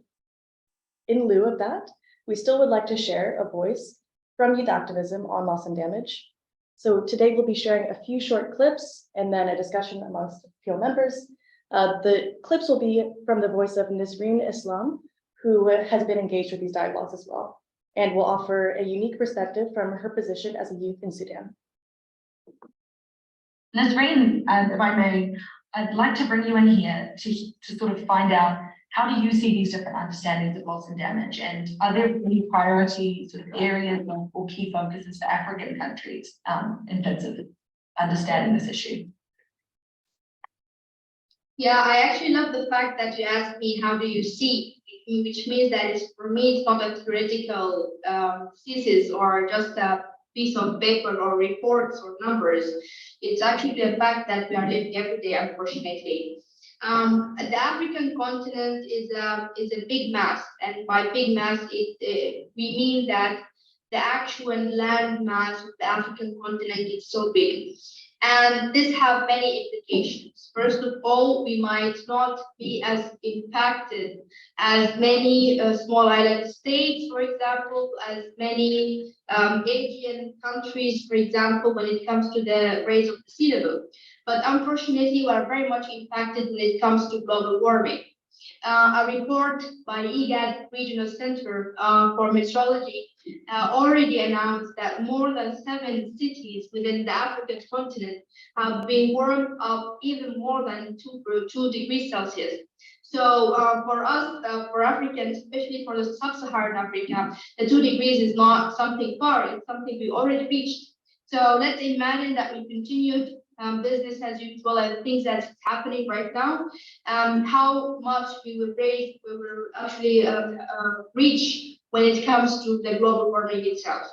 G: In lieu of that, we still would like to share a voice from youth activism on loss and damage. So today we'll be sharing a few short clips and then a discussion amongst PIEL members. The clips will be from the voice of Nisreen Islam, who has been engaged with these dialogues as well, and will offer a unique perspective from her position as a youth in Sudan.
J: Nisreen, if I may, I'd like to bring you in here to sort of find out, how do you see these different understandings of loss and damage? And are there any priority sort of areas or key focuses for African countries in terms of understanding this issue?
A: Yeah, I actually love the fact that you asked me, how do you see, which means that for me, it's not a theoretical thesis or just a piece of paper or reports or numbers. It's actually a fact that we are living every day, unfortunately. The African continent is a big mass, and by big mass, we mean that the actual land mass of the African continent is so big. And this have many implications. First of all, we might not be as impacted as many small island states, for example, as many Asian countries, for example, when it comes to the rise of the sea level. But unfortunately, we are very much impacted when it comes to global warming. A report by IGAD Regional Center for Meteorology already announced that more than 7 cities within the African continent have been warmed up even more than 2 degrees Celsius. So for us, for Africans, especially for the sub-Saharan Africa, the 2 degrees is not something far, it's something we already reached. So let's imagine that we continued business as usual and things that's happening right now, how much we will actually reach when it comes to the global warming itself.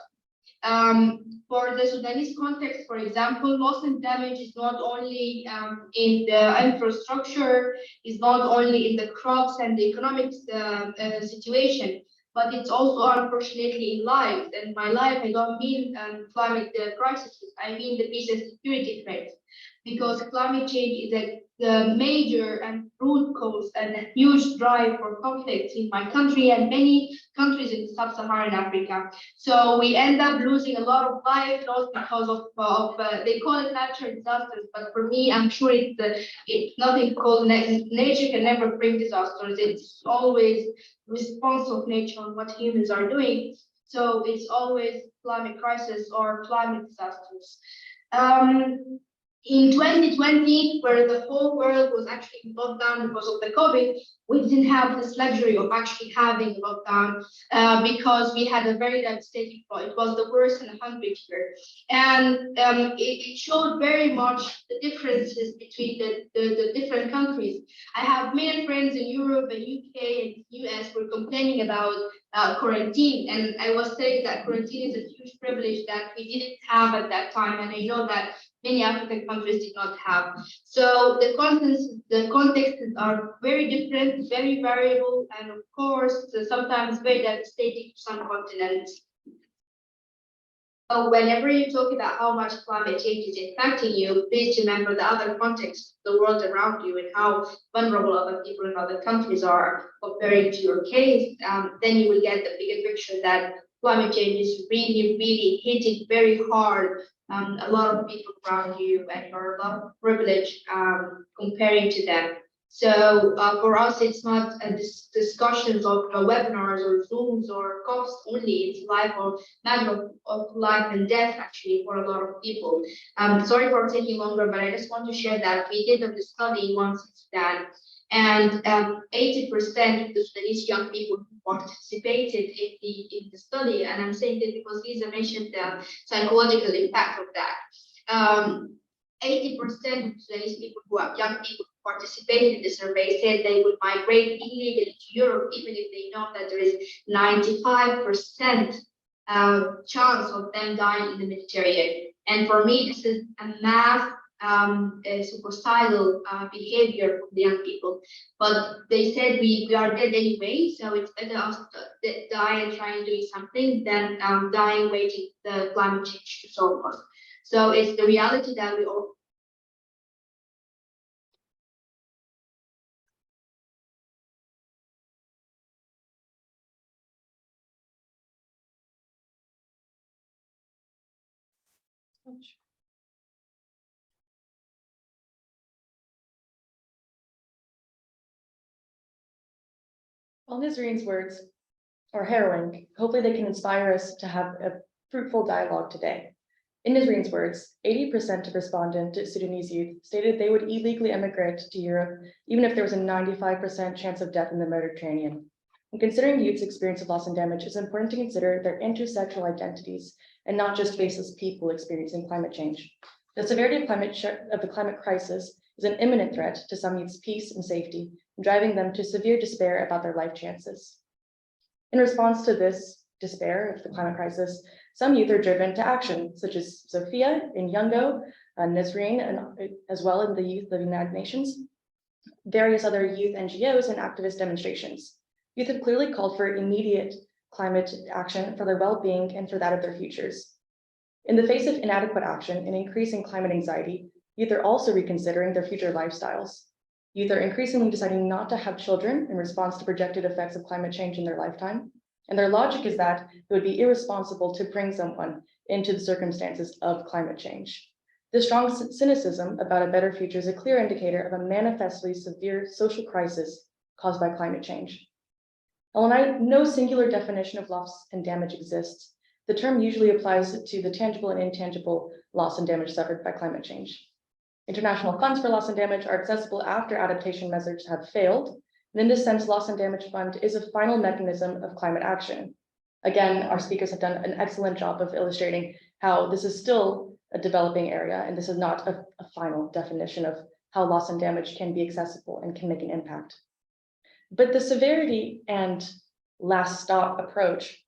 A: For the Sudanese context, for example, loss and damage is not only in the infrastructure, is not only in the crops and the economic situation, but it's also unfortunately in lives. And by life, I don't mean climate crisis, I mean the peace and security threats, because climate change is the major and root cause and a huge drive for conflicts in my country and many countries in sub-Saharan Africa. So we end up losing a lot of life lost because of they call it natural disasters, but for me, I'm sure it's nothing called nature can never bring disasters. It's always response of nature on what humans are doing. So it's always climate crisis or climate disasters.
K: in 2020, where the whole world was actually locked down because of the COVID, we didn't have this luxury of actually having a lockdown because we had a very devastating flood. It was the worst in 100 years. And it showed very much the differences between the different countries. I have many friends in Europe and UK and US were complaining about quarantine. And I was saying that quarantine is a huge privilege that we didn't have at that time. And I know that many African countries did not have. So the contexts are very different, very variable, and of course, sometimes very devastating to some continents. So whenever you talk about how much climate change is impacting you, please remember the other context, the world around you, and how vulnerable other people in other countries are comparing to your case. Then you will get the bigger picture that climate change is really, really hitting very hard a lot of people around you, and you're a lot of privilege comparing to them. So for us, it's not discussions of webinars or Zooms or cost only. It's life or matter of life and death actually for a lot of people. Sorry for taking longer, but I just want to share that we did a study once in Sudan, and 80% of the Sudanese young people who participated in the study, and I'm saying this because Lisa mentioned the psychological impact of that. 80% of Sudanese people who are young people who participated in the survey said they would migrate illegally to Europe, even if they know that there is 95% chance of them dying in the Mediterranean. And for me, this is a mass suicidal behavior of the young people. But they said we are dead anyway, so it's better us to die and try and do something than dying waiting the climate change to solve us. So it's the reality that we all.
G: Well, Nisreen's words are harrowing. Hopefully they can inspire us to have a fruitful dialogue today. In Nisreen's words, 80% of respondent Sudanese youth stated they would illegally emigrate to Europe, even if there was a 95% chance of death in the Mediterranean. And considering youth's experience of loss and damage, it's important to consider their intersectional identities and not just faceless people experiencing climate change. The severity of the climate crisis is an imminent threat to some youth's peace and safety, driving them to severe despair about their life chances. In response to this despair of the climate crisis, some youth are driven to action, such as Sophia in Yungo, Nisreen, and as well in the youth of the United Nations, various other youth NGOs and activist demonstrations. Youth have clearly called for immediate climate action for their well-being and for that of their futures. In the face of inadequate action and increasing climate anxiety, youth are also reconsidering their future lifestyles. Youth are increasingly deciding not to have children in response to projected effects of climate change in their lifetime. And their logic is that it would be irresponsible to bring someone into the circumstances of climate change. This strong cynicism about a better future is a clear indicator of a manifestly severe social crisis caused by climate change. While no singular definition of loss and damage exists, the term usually applies to the tangible and intangible loss and damage suffered by climate change. International funds for loss and damage are accessible after adaptation measures have failed. And in this sense, Loss and Damage Fund is a final mechanism of climate action. Again, our speakers have done an excellent job of illustrating how this is still a developing area, and this is not a final definition of how loss and damage can be accessible and can make an impact. But the severity and last stop approach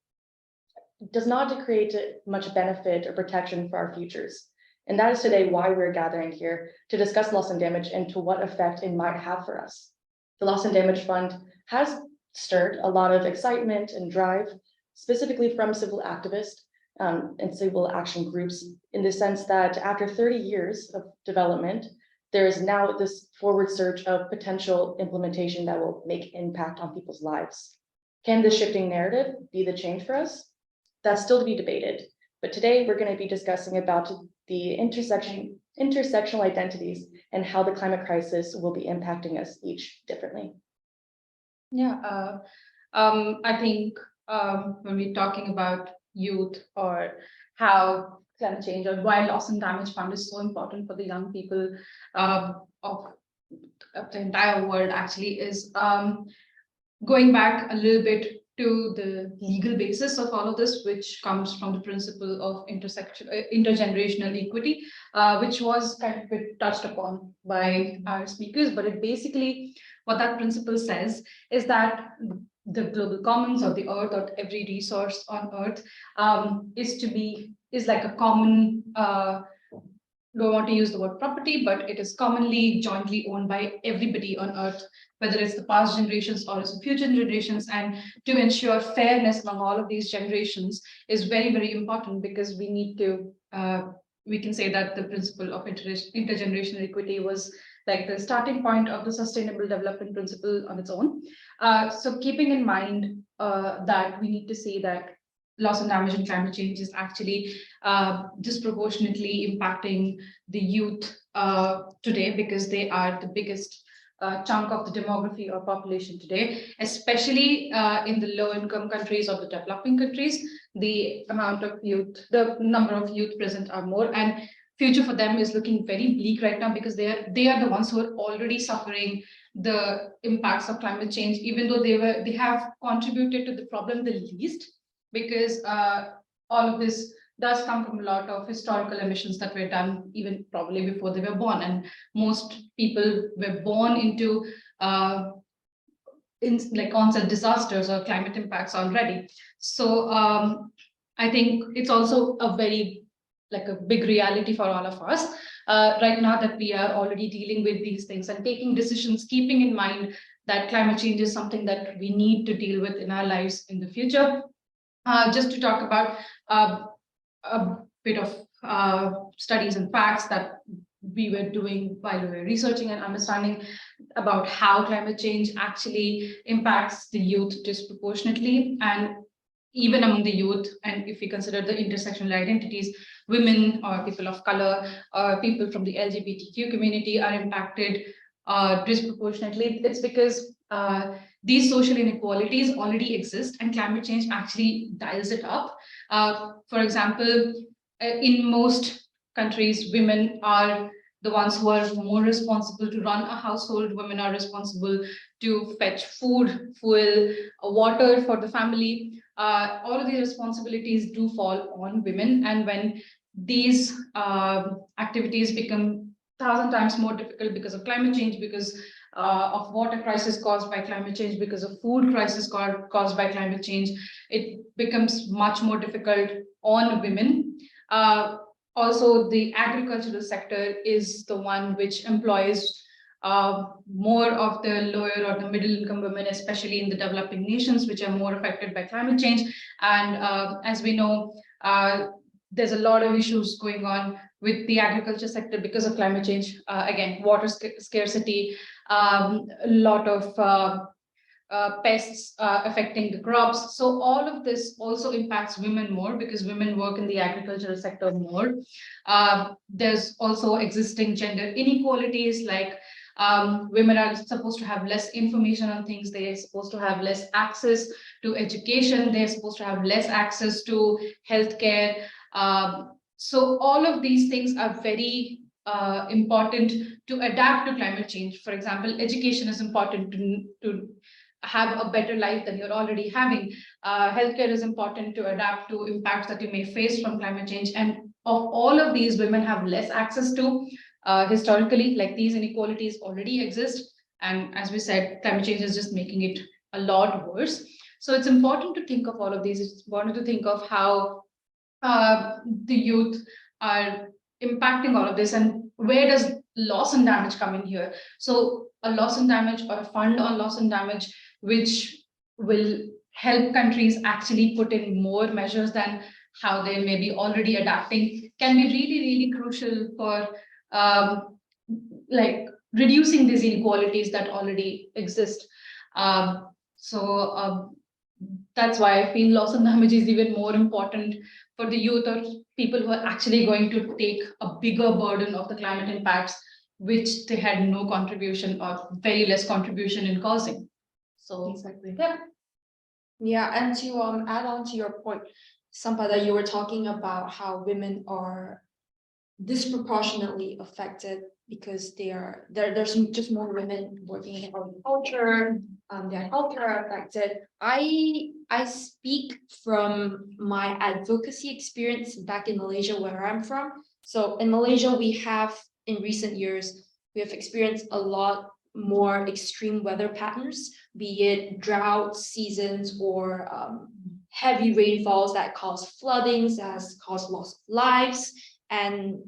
G: does not create much benefit or protection for our futures. And that is today why we're gathering here to discuss loss and damage and to what effect it might have for us. The Loss and Damage Fund has stirred a lot of excitement and drive, specifically from civil activists and civil action groups, in the sense that after 30 years of development, there is now this forward surge of potential implementation that will make impact on people's lives. Can this shifting narrative be the change for us? That's still to be debated. But today we're going to be discussing about the intersectional identities and how the climate crisis will be impacting us each differently.
H: Yeah, I think when we're talking about youth or how climate change, or why loss and damage fund is so important for the young people of the entire world actually is going back a little bit to the legal basis of all of this, which comes from the principle of intergenerational equity, which was kind of touched upon by our speakers. But it basically, what that principle says is that the global commons, or the earth, or every resource on earth is like a common, don't want to use the word property, but it is commonly jointly owned by everybody on earth, whether it's the past generations or it's the future generations. And to ensure fairness among all of these generations is very, very important, because we need to, we can say that the principle of intergenerational equity was like the starting point of the sustainable development principle on its own. So keeping in mind that we need to say that loss and damage and climate change is actually disproportionately impacting the youth today, because they are the biggest chunk of the demography or population today, especially in the low-income countries or the developing countries. The amount of youth, the number of youth present are more, and future for them is looking very bleak right now, because they are the ones who are already suffering the impacts of climate change, even though they have contributed to the problem the least, because all of this does come from a lot of historical emissions that were done even probably before they were born, and most people were born into like onset disasters or climate impacts already. So I think it's also a very like a big reality for all of us right now, that we are already dealing with these things and taking decisions, keeping in mind that climate change is something that we need to deal with in our lives in the future. Just to talk about a bit of studies and facts that we were doing while we were researching and understanding about how climate change actually impacts the youth disproportionately, and even among the youth. And if we consider the intersectional identities, women or people of color or people from the LGBTQ community are impacted disproportionately. It's because these social inequalities already exist, and climate change actually dials it up. For example, in most countries, women are the ones who are more responsible to run a household. Women are responsible to fetch food, fuel, water for the family. All of these responsibilities do fall on women, and when these activities become 1,000 times more difficult because of climate change, because of water crisis caused by climate change, because of food crisis caused by climate change, it becomes much more difficult on women. Also, the agricultural sector is the one which employs more of the lower or the middle income women, especially in the developing nations, which are more affected by climate change. And as we know, there's a lot of issues going on with the agriculture sector because of climate change. Again, water scarcity, a lot of pests affecting the crops. So all of this also impacts women more, because women work in the agricultural sector more. There's also existing gender inequalities, like women are supposed to have less information on things. They're supposed to have less access to education. They're supposed to have less access to healthcare. So all of these things are very important to adapt to climate change. For example, education is important to have a better life than you're already having. Healthcare is important to adapt to impacts that you may face from climate change. And of all of these, women have less access to historically, like these inequalities already exist. And as we said, climate change is just making it a lot worse. So it's important to think of all of these. It's important to think of how the youth are impacting all of this, and where does loss and damage come in here? So a loss and damage, or a fund on loss and damage, which will help countries actually put in more measures than how they may be already adapting, can be really, really crucial for like reducing these inequalities that already exist. That's why I feel loss and damage is even more important for the youth, or people who are actually going to take a bigger burden of the climate impacts, which they had no contribution or very less contribution in causing. So
C: Exactly.
A: yeah, and to add on to your point, Sampada, you were talking about how women are disproportionately affected because there's just more women working in agriculture, their healthcare are affected. I speak from my advocacy experience back in Malaysia, where I'm from. So in Malaysia, we have in recent years, we have experienced a lot more extreme weather patterns, be it drought seasons or heavy rainfalls that cause floodings, that has caused loss of lives. And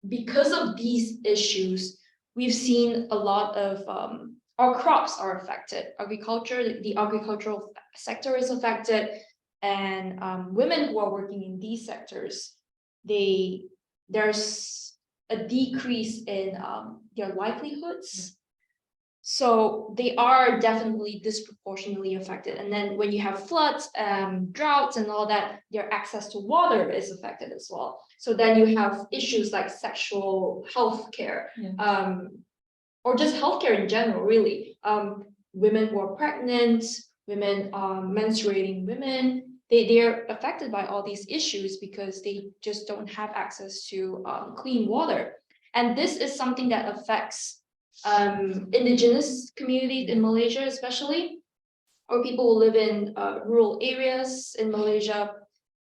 A: because of these issues, we've seen a lot of our crops are affected. The agricultural sector is affected, and women who are working in these sectors, there's a decrease in their livelihoods. So they are definitely disproportionately affected. And then when you have floods, droughts and all that, their access to water is affected as well. So then you have issues like sexual health care, or just healthcare in general, really. Women who are pregnant, women menstruating women, they're affected by all these issues because they just don't have access to clean water. And this is something that affects indigenous communities in Malaysia, especially, or people who live in rural areas in Malaysia.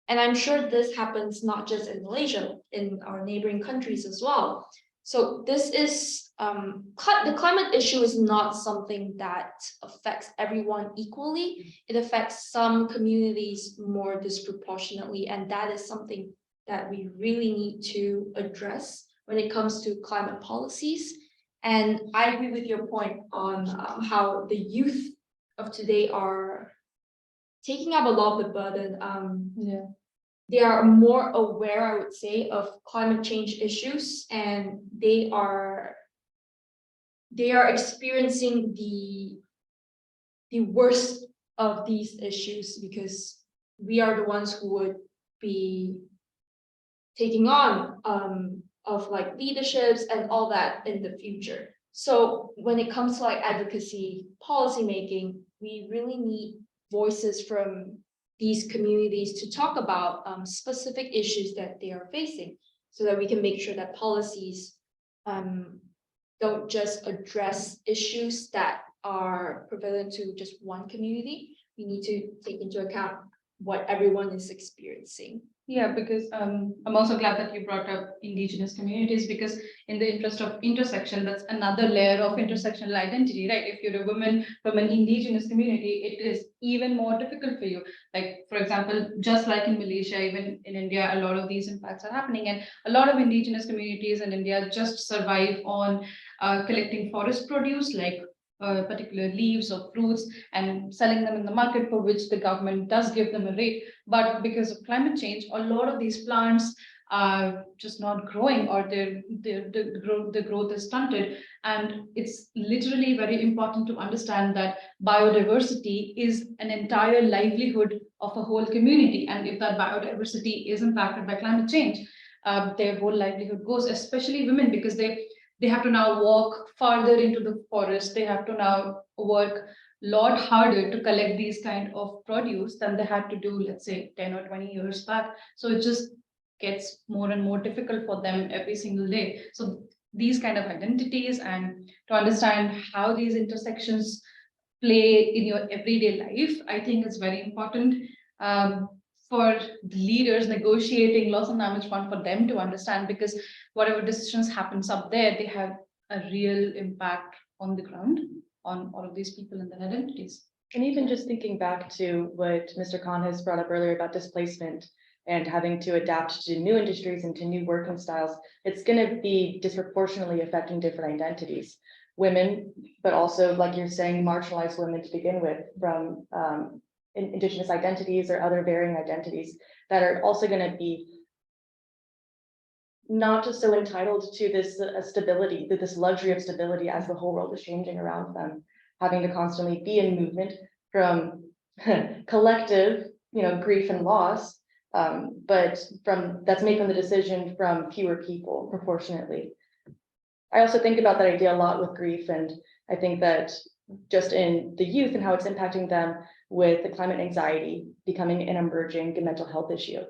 A: And I'm sure this happens not just in Malaysia, in our neighboring countries as well. So this is, the climate issue is not something that affects everyone equally. It affects some communities more disproportionately, and that is something that we really need to address when it comes to climate policies. And I agree with your point on how the youth of today are taking up a lot of the burden. They are more aware, I would say, of climate change issues, and they are experiencing the worst of these issues because we are the ones who would be taking on of like leaderships and all that in the future. So when it comes to like advocacy, policy making, we really need voices from these communities to talk about specific issues that they are facing, so that we can make sure that policies don't just address issues that are prevalent to just one community. We need to take into account what everyone is experiencing.
H: Yeah, because I'm also glad that you brought up indigenous communities, because in the interest of intersection, that's another layer of intersectional identity, right? If you're a woman from an indigenous community, it is even more difficult for you. Like, for example, just like in Malaysia, even in India, a lot of these impacts are happening, and a lot of indigenous communities in India just survive on collecting forest produce, like particular leaves or fruits, and selling them in the market, for which the government does give them a rate. But because of climate change, a lot of these plants are just not growing, or the growth is stunted. And it's literally very important to understand that biodiversity is an entire livelihood of a whole community. And if that biodiversity is impacted by climate change, their whole livelihood goes, especially women, because they have to now walk farther into the forest. They have to now work a lot harder to collect these kind of produce than they had to do, let's say, 10 or 20 years back. So it just gets more and more difficult for them every single day. So these kind of identities, and to understand how these intersections play in your everyday life, I think is very important. For the leaders negotiating loss and damage fund, for them to understand, because whatever decisions happens up there, they have a real impact on the ground, on all of these people and their identities.
G: And even just thinking back to what Mr. Khan has brought up earlier about displacement and having to adapt to new industries and to new working styles, it's going to be disproportionately affecting different identities. Women, but also, like you're saying, marginalized women to begin with, from indigenous identities or other varying identities, that are also going to be not just so entitled to this stability, to this luxury of stability as the whole world is changing around them, having to constantly be in movement from collective, grief and loss, but that's made from the decision from fewer people proportionately. I also think about that idea a lot with grief, and I think that just in the youth and how it's impacting them with the climate anxiety becoming an emerging mental health issue,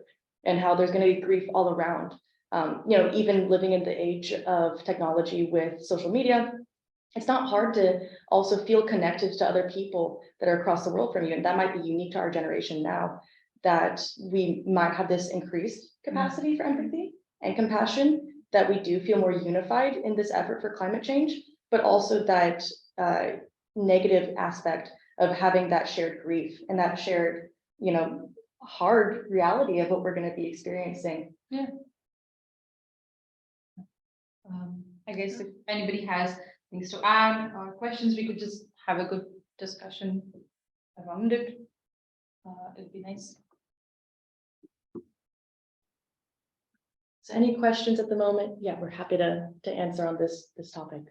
G: and how there's going to be grief all around. Even living in the age of technology with social media, it's not hard to also feel connected to other people that are across the world from you. And that might be unique to our generation now, that we might have this increased capacity for empathy and compassion, that we do feel more unified in this effort for climate change, but also that negative aspect of having that shared grief and that shared, hard reality of what we're going to be experiencing.
H: Yeah. I guess if anybody has things to add or questions, we could just have a good discussion around it. It'd be nice.
G: So any questions at the moment? Yeah, we're happy to answer on this topic.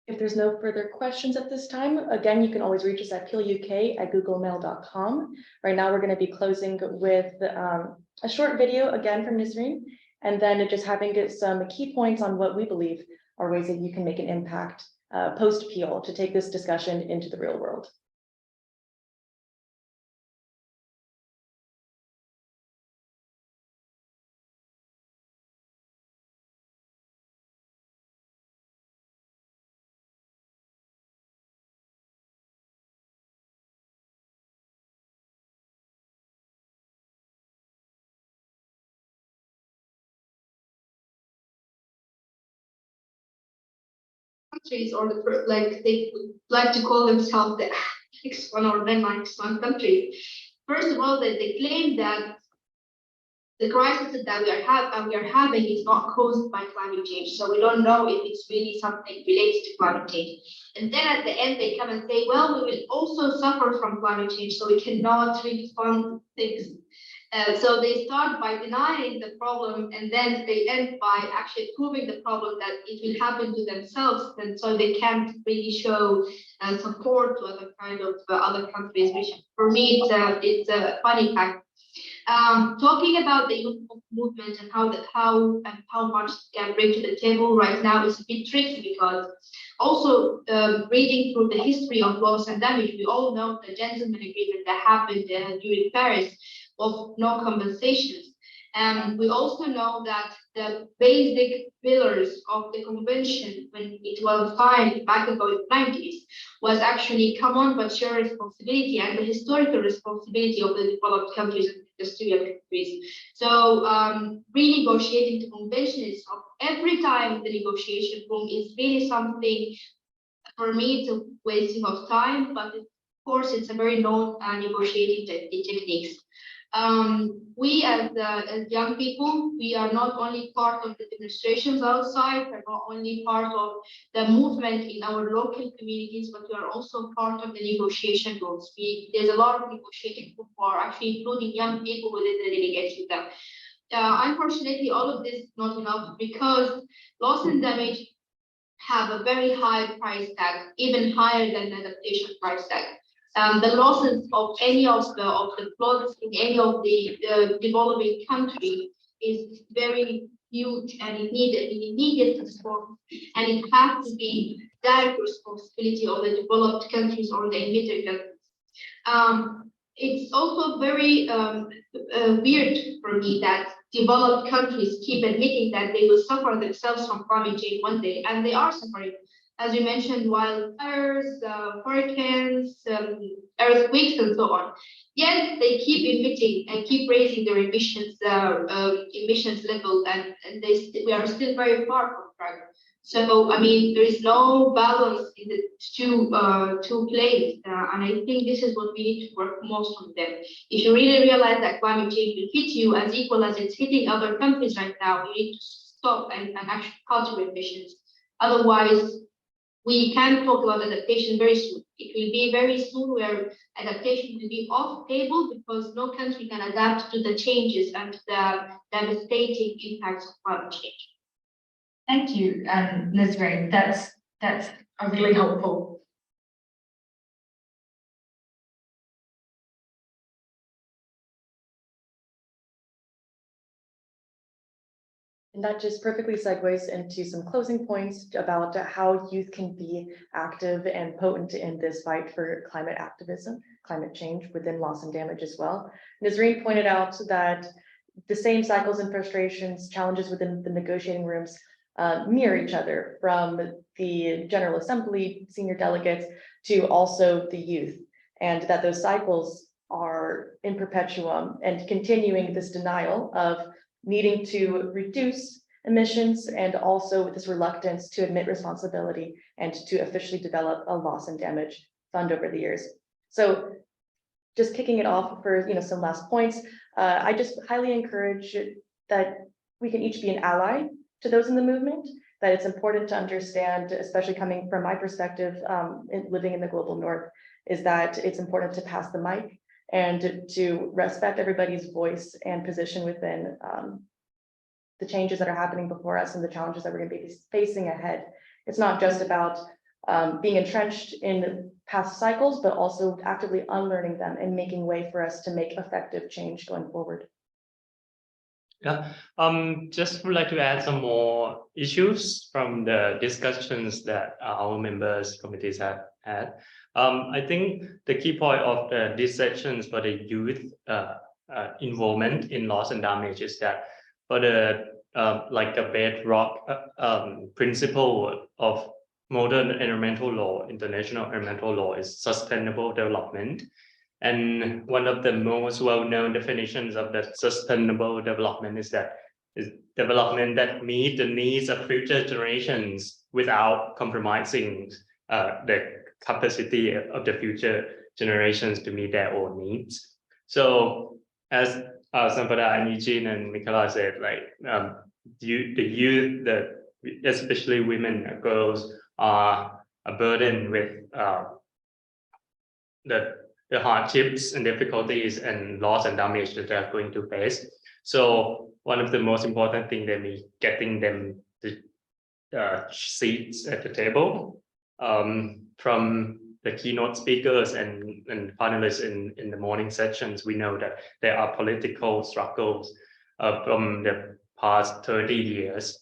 G: If there's no further questions at this time, again, you can always reach us at PIELUK@googlemail.com. Right now, we're going to be closing with a short video again from Nisreen, and then just having some key points on what we believe are ways that you can make an impact post-PIEL to take this discussion into the real world.
K: Countries, or they would like to call themselves the X1 or the X1 country. First of all, they claim that the crisis that we are having is not caused by climate change. So we don't know if it's really something related to climate change. And then at the end, they come and say, well, we will also suffer from climate change, so we cannot really fund things. So they start by denying the problem, and then they end by actually proving the problem that it will happen to themselves, and so they can't really show support to other other countries, which for me it's a funny fact. Talking about the youth movement and how much they can bring to the table right now is a bit tricky, because also reading through the history of loss and damage, we all know the gentleman agreement that happened during Paris of no compensations. And we also know that the basic pillars of the convention, when it was signed back in the 90s, was actually common but shared responsibility and the historical responsibility of the developed countries and industrial countries. So renegotiating the convention itself every time in the negotiation room is really something, for me, it's a wasting of time, but of course it's a very known negotiating techniques. We as young people, we are not only part of the demonstrations outside, we're not only part of the movement in our local communities, but we are also part of the negotiation groups. There's a lot of negotiating groups who are actually including young people within the delegation. Unfortunately, all of this is not enough, because loss and damage have a very high price tag, even higher than the adaptation price tag. The losses of any of the floods in any of the developing country is very huge, and it needs immediate response, and it has to be direct responsibility of the developed countries or the emitter countries. It's also very weird for me that developed countries keep admitting that they will suffer themselves from climate change one day, and they are suffering. As you mentioned, wildfires, hurricanes, earthquakes, and so on. Yet they keep emitting and keep raising their emissions level, and we are still very far from track. So I mean, there is no balance in the two planes, and I think this is what we need to work most on them. If you really realize that climate change will hit you as equal as it's hitting other countries right now, you need to stop and actually cut your emissions. Otherwise, we can talk about adaptation very soon. It will be very soon where adaptation will be off table, because no country can adapt to the changes and the devastating impacts of climate change.
J: Thank you, Nisreen. That's a really helpful
G: And that just perfectly segues into some closing points about how youth can be active and potent in this fight for climate activism, climate change within loss and damage as well. Nazreen pointed out that the same cycles and frustrations, challenges within the negotiating rooms mirror each other, from the General Assembly, senior delegates, to also the youth, and that those cycles are in perpetuum and continuing this denial of needing to reduce emissions, and also with this reluctance to admit responsibility and to officially develop a loss and damage fund over the years. So just kicking it off for some last points, I just highly encourage that we can each be an ally to those in the movement, that it's important to understand, especially coming from my perspective, living in the global north, is that it's important to pass the mic and to respect everybody's voice and position within the changes that are happening before us and the challenges that we're going to be facing ahead. It's not just about being entrenched in past cycles, but also actively unlearning them and making way for us to make effective change going forward.
L: Yeah, just would like to add some more issues from the discussions that our members committees have had. I think the key point of these sections for the youth involvement in loss and damage is that for the like a bedrock principle of modern environmental law, international environmental law, is sustainable development. And one of the most well-known definitions of the sustainable development is development that meets the needs of future generations without compromising the capacity of the future generations to meet their own needs. So as Sampada and Eugene and Michaela said, like the youth, especially women and girls, are a burden with the hardships and difficulties and loss and damage that they're going to face. So one of the most important things that is getting them the seats at the table. From the keynote speakers and panelists in the morning sessions, we know that there are political struggles from the past 30 years,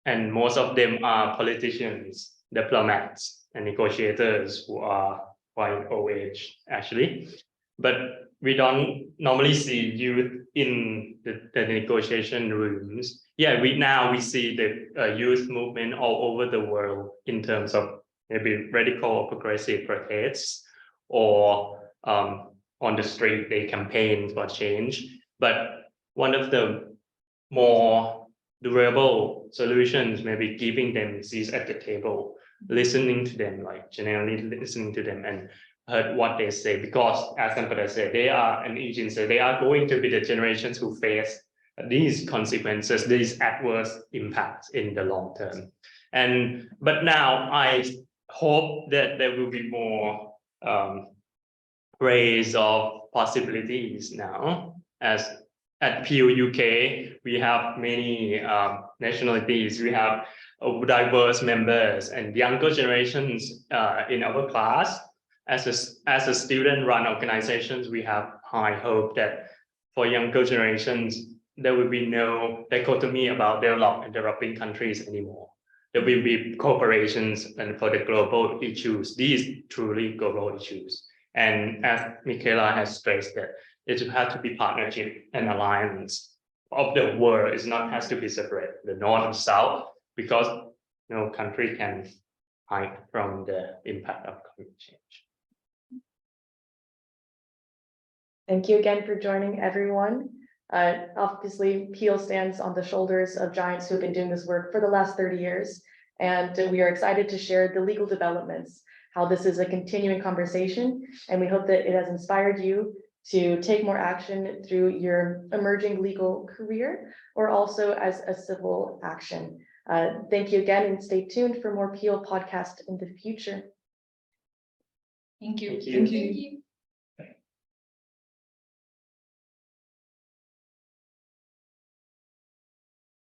L: and most of them are politicians, diplomats, and negotiators who are quite old age actually, but we don't normally see youth in the negotiation rooms. Yeah, we see the youth movement all over the world in terms of maybe radical or progressive protests, or on the street they campaign for change. But one of the more durable solutions may be giving them seats at the table, listening to them, like generally listening to them and heard what they say, because as Sampada said, they are, and Eugene said, they are going to be the generations who face these consequences, these adverse impacts in the long term. But now I hope that there will be more rays of possibilities now. As at PIEL UK, we have many nationalities, we have diverse members and younger generations in our class. As a student-run organizations, we have high hope that for younger generations, there will be no dichotomy about developed and developing countries anymore. There will be cooperations and for the global issues, these truly global issues. And as Michaela has stressed, that it has to be partnership and alliance of the world. It has to be separate, the North and South, because no country can hide from the impact of climate change.
G: Thank you again for joining, everyone. Obviously, PIEL stands on the shoulders of giants who have been doing this work for the last 30 years, and we are excited to share the legal developments, how this is a continuing conversation, and we hope that it has inspired you to take more action through your emerging legal career, or also as a civil action. Thank you again, and stay tuned for more PIEL podcast in the future.
J: Thank you.
L: Thank you.
J: Thank you.